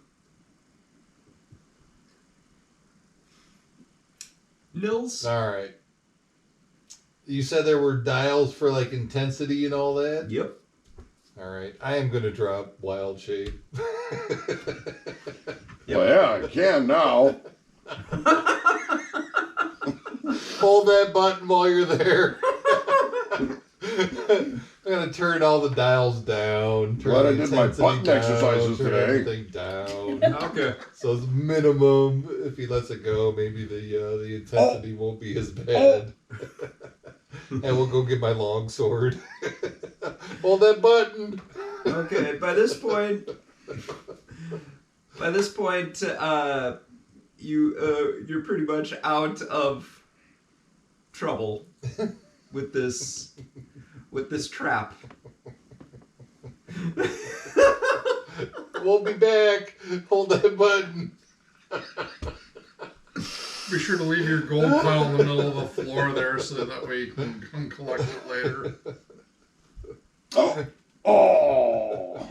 Nils? All right. You said there were dials for like intensity and all that? Yep. All right. I am going to drop Wild Shape. well, yeah, I can now. Hold that button while you're there. I'm going to turn all the dials down. Glad I the did my intensity button down, exercises turn today. everything down. Okay. So it's minimum. If he lets it go, maybe the intensity won't be as bad. And we'll go get my long sword. Hold that button. Okay, by this point, you're pretty much out of trouble with this trap. We'll be back. Hold that button. Be sure to leave your gold pile in the middle of the floor there so that way you can come collect it later. Oh!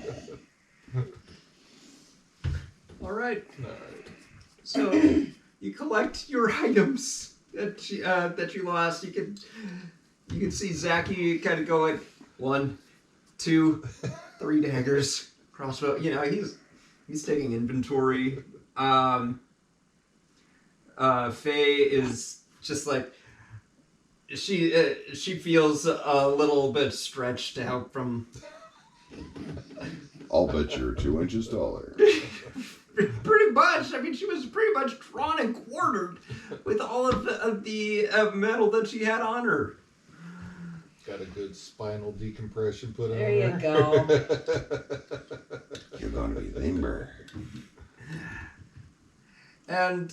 All right. So you collect your items that you lost. You can see Zachy kind of going 1, 2, 3 daggers, crossbow. You know, he's taking inventory. Faye is just like she feels a little bit stretched out from. I'll bet you're 2 inches taller. Pretty much. I mean, she was pretty much drawn and quartered with all of the metal that she had on her. Got a good spinal decompression put on There you her. go. You're gonna be limber. And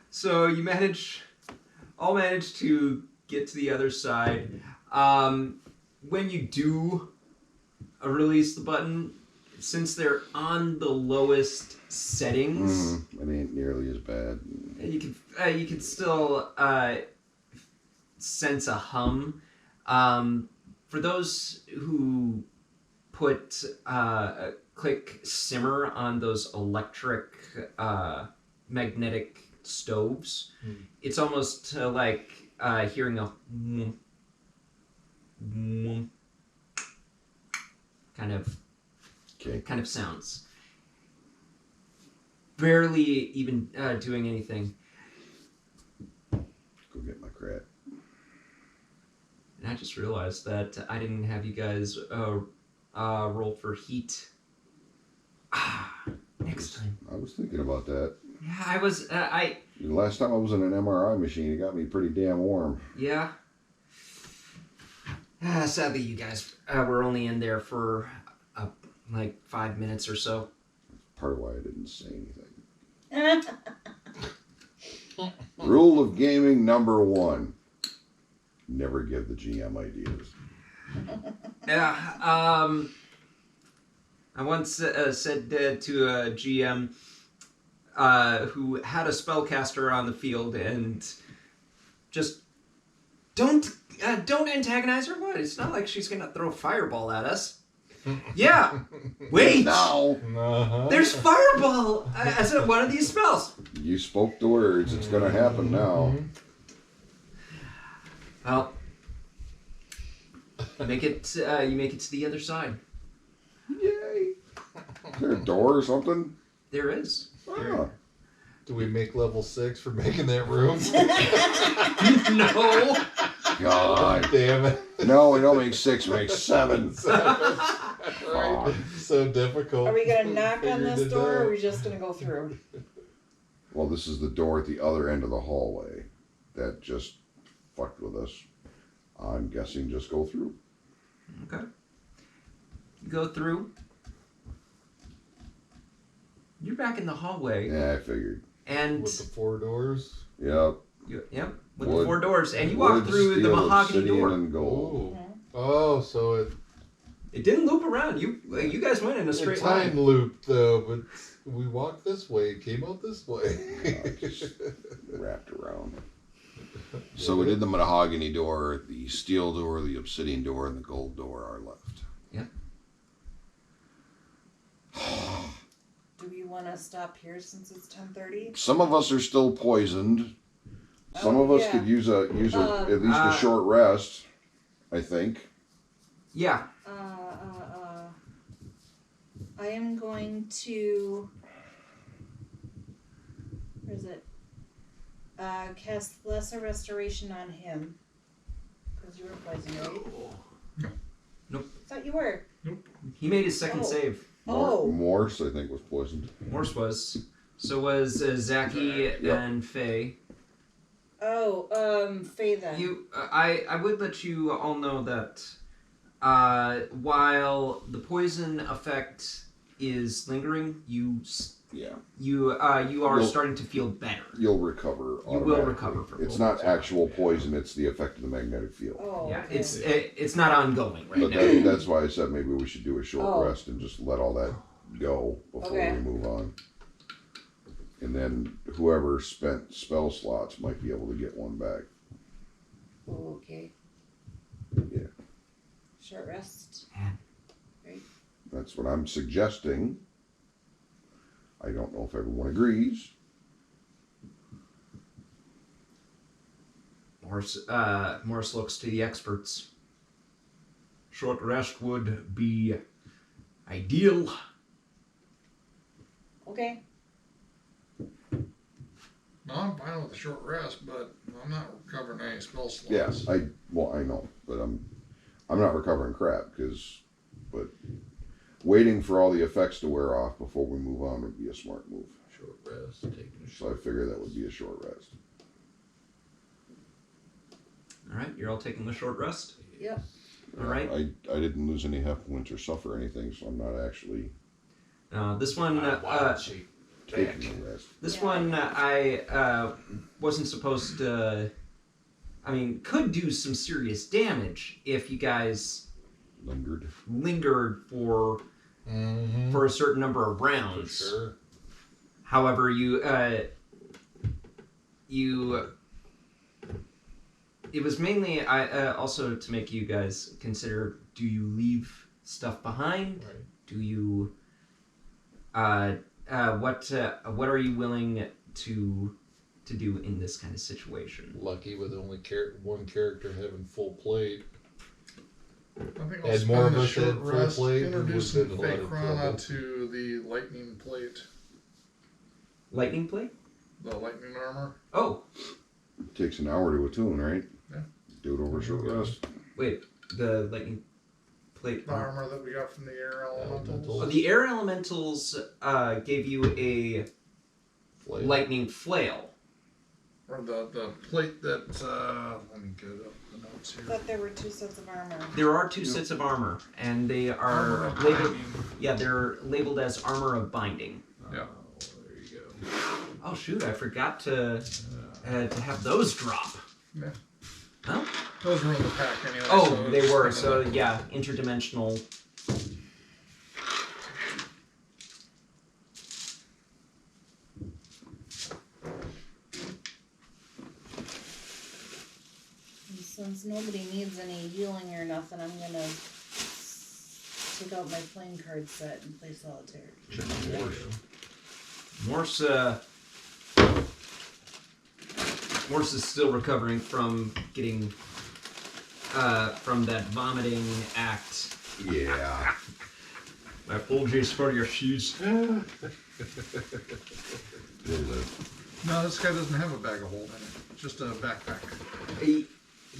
so you all manage to get to the other side. When you do release the button, since they're on the lowest settings, It ain't nearly as bad. you can still sense a hum. For those who put click simmer on those electric magnetic stoves, it's almost like hearing a kind of sounds. Barely even doing anything. Go get my crap. And I just realized that I didn't have you guys roll for heat. Next time. I was thinking about that. Yeah, I was. The last time I was in an MRI machine, it got me pretty damn warm. Yeah. Sadly, you guys were only in there for like 5 minutes or so. Part of why I didn't say anything. Rule of gaming number 1. Never give the GM ideas. Yeah. I once said to a GM, who had a spellcaster on the field, and just don't antagonize her. What? It's not like she's gonna throw a fireball at us. Yeah. Wait. Now There's fireball as one of these spells. you spoke the words. It's going to happen now. Well, make it. You make it to the other side. Yay! Is there a door or something? There is. Ah. Do we make level 6 for making that room? No. God. Damn it. No, we don't make 6, we make 7. Right? So difficult. Are we gonna knock on Figured this it door, or out. are we just gonna go through? Well, this is the door at the other end of the hallway that just fucked with us. I'm guessing just go through. Okay. You go through. You're back in the hallway, Yeah, I figured. and With the 4 doors. Yep. yep, with Wood- the 4 doors, and you walk Wood, through the steel, mahogany obsidian, door. and gold. Oh, so It didn't loop around. You guys went in a it straight time line. looped though, but we walked this way, came out this way. Just wrapped around. So we did the mahogany door, the steel door, the obsidian door, and the gold door are left. Do we want to stop here since it's 10:30? Some of us are still poisoned. Some Oh, of us yeah. could use at least a short rest, I think. Yeah. I am going to. Where is it? Cast Lesser Restoration on him. Because you were poisoned, right? Nope. I thought you were. He made his second Oh. save. Oh. Morse, I think, was poisoned. Morse was. So was Zaki Yep. and Faye. Oh, Faye then. I would let you all know that while the poison effect is lingering, you Yeah. are You'll- starting to feel better. You'll recover. You will automatically. recover from It's it. not actual poison, it's the effect of the magnetic field. Oh, Yeah, okay. it's not ongoing right But now. that's why I said maybe we should do a short Oh. rest and just let all that go before Okay. we move on. And then whoever spent spell slots might be able to get one back. Oh, okay. Yeah. Short rest. That's what I'm suggesting. I don't know if everyone agrees. Morse looks to the experts. Short rest would be ideal. Okay. No, I'm fine with a short rest, but I'm not recovering any spell slots. Yes, I know, but I'm not recovering crap but waiting for all the effects to wear off before we move on would be a smart move. Short rest, taking a So I figure that would be a short rest. All right, you're all taking the short rest. Yep. All right. I didn't lose any hit points or suffer anything, so I'm not actually This one. taking the rest. This Yeah. one, I wasn't supposed to. I mean, could do some serious damage if you guys lingered for a certain number of For rounds. sure. However, it was mainly also to make you guys consider: do you leave stuff behind? Right. Do you what are you willing to do in this kind of situation? Lucky with only one character having full plate. I think I'll Had more spend of the us short had full rest plate, we introducing would've been in a lot of Fakrana trouble. to the lightning plate, Lightning plate? the lightning armor. Oh, It takes an hour to attune, right? Yeah. Do it over a short rest. wait, the lightning plate. The armor that we got from the air elementals. Oh, the air elementals gave you a Flail. lightning flail. Or the plate that, let me get up the notes I here. thought there were 2 sets of armor. There are 2 sets of armor, and they Armor are of labeled. binding. Yeah, they're labeled as armor of binding. Yeah. There you go. Oh shoot! I forgot to have those drop. Yeah. Huh? Those were in the pack anyway. Oh, so they it's were. kind So of yeah, interdimensional. needs any healing or nothing, I'm gonna take out my playing card set and play solitaire. Morse is still recovering from getting from that vomiting act. Yeah. My apologies for your shoes. Will do. No, this guy doesn't have a bag of hold in it. Just a backpack. He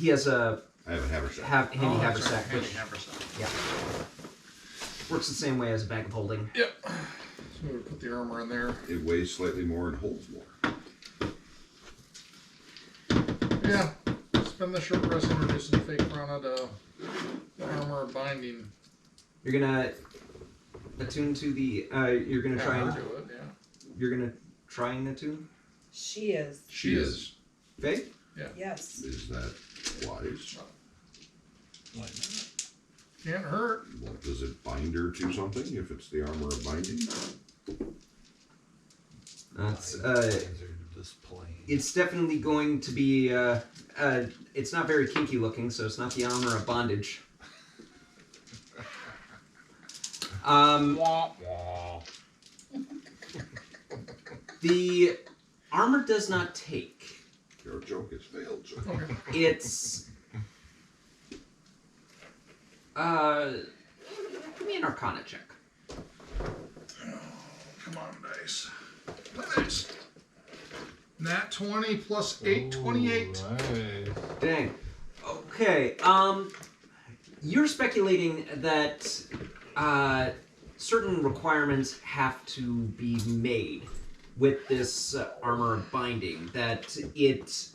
has a I have a haversack. handy Oh, that's haversack, right, which handy haversack. works the same way as a bag of holding. Yep. So we put the armor in there. It weighs slightly more and holds more. Yeah. Spend the short rest introducing fake Rana to the armor binding. You're gonna attune to the. You're gonna try Have and her do it, yeah. you're gonna try and attune. She is. She is. Faye? Yes. Is that wise? Why not? Can't hurt. Well, does it bind her to something if it's the armor of binding? That's Just plain. It's definitely going to be. It's not very kinky looking, so it's not the armor of bondage. Wah, wah. The armor does not take. Your joke has failed, sir. Okay. It's. Give me an Arcana check. Come on, dice. Nice. Nat 20 plus 8, 28. Nice. Dang. Okay. You're speculating that certain requirements have to be made with this armor binding. That it's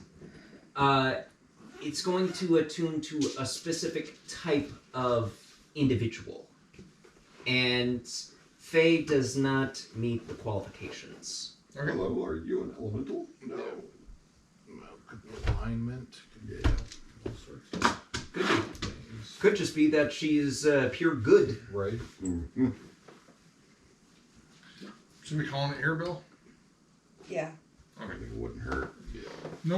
going to attune to a specific type of individual, and Faye does not meet the qualifications. Okay. Hello, are you an elemental? No. Could be alignment. Could be Yeah. all sorts of things. Could just be that she's pure good. Right. Mm-hmm. Should we calling it here, Bill? Yeah. I think it wouldn't hurt.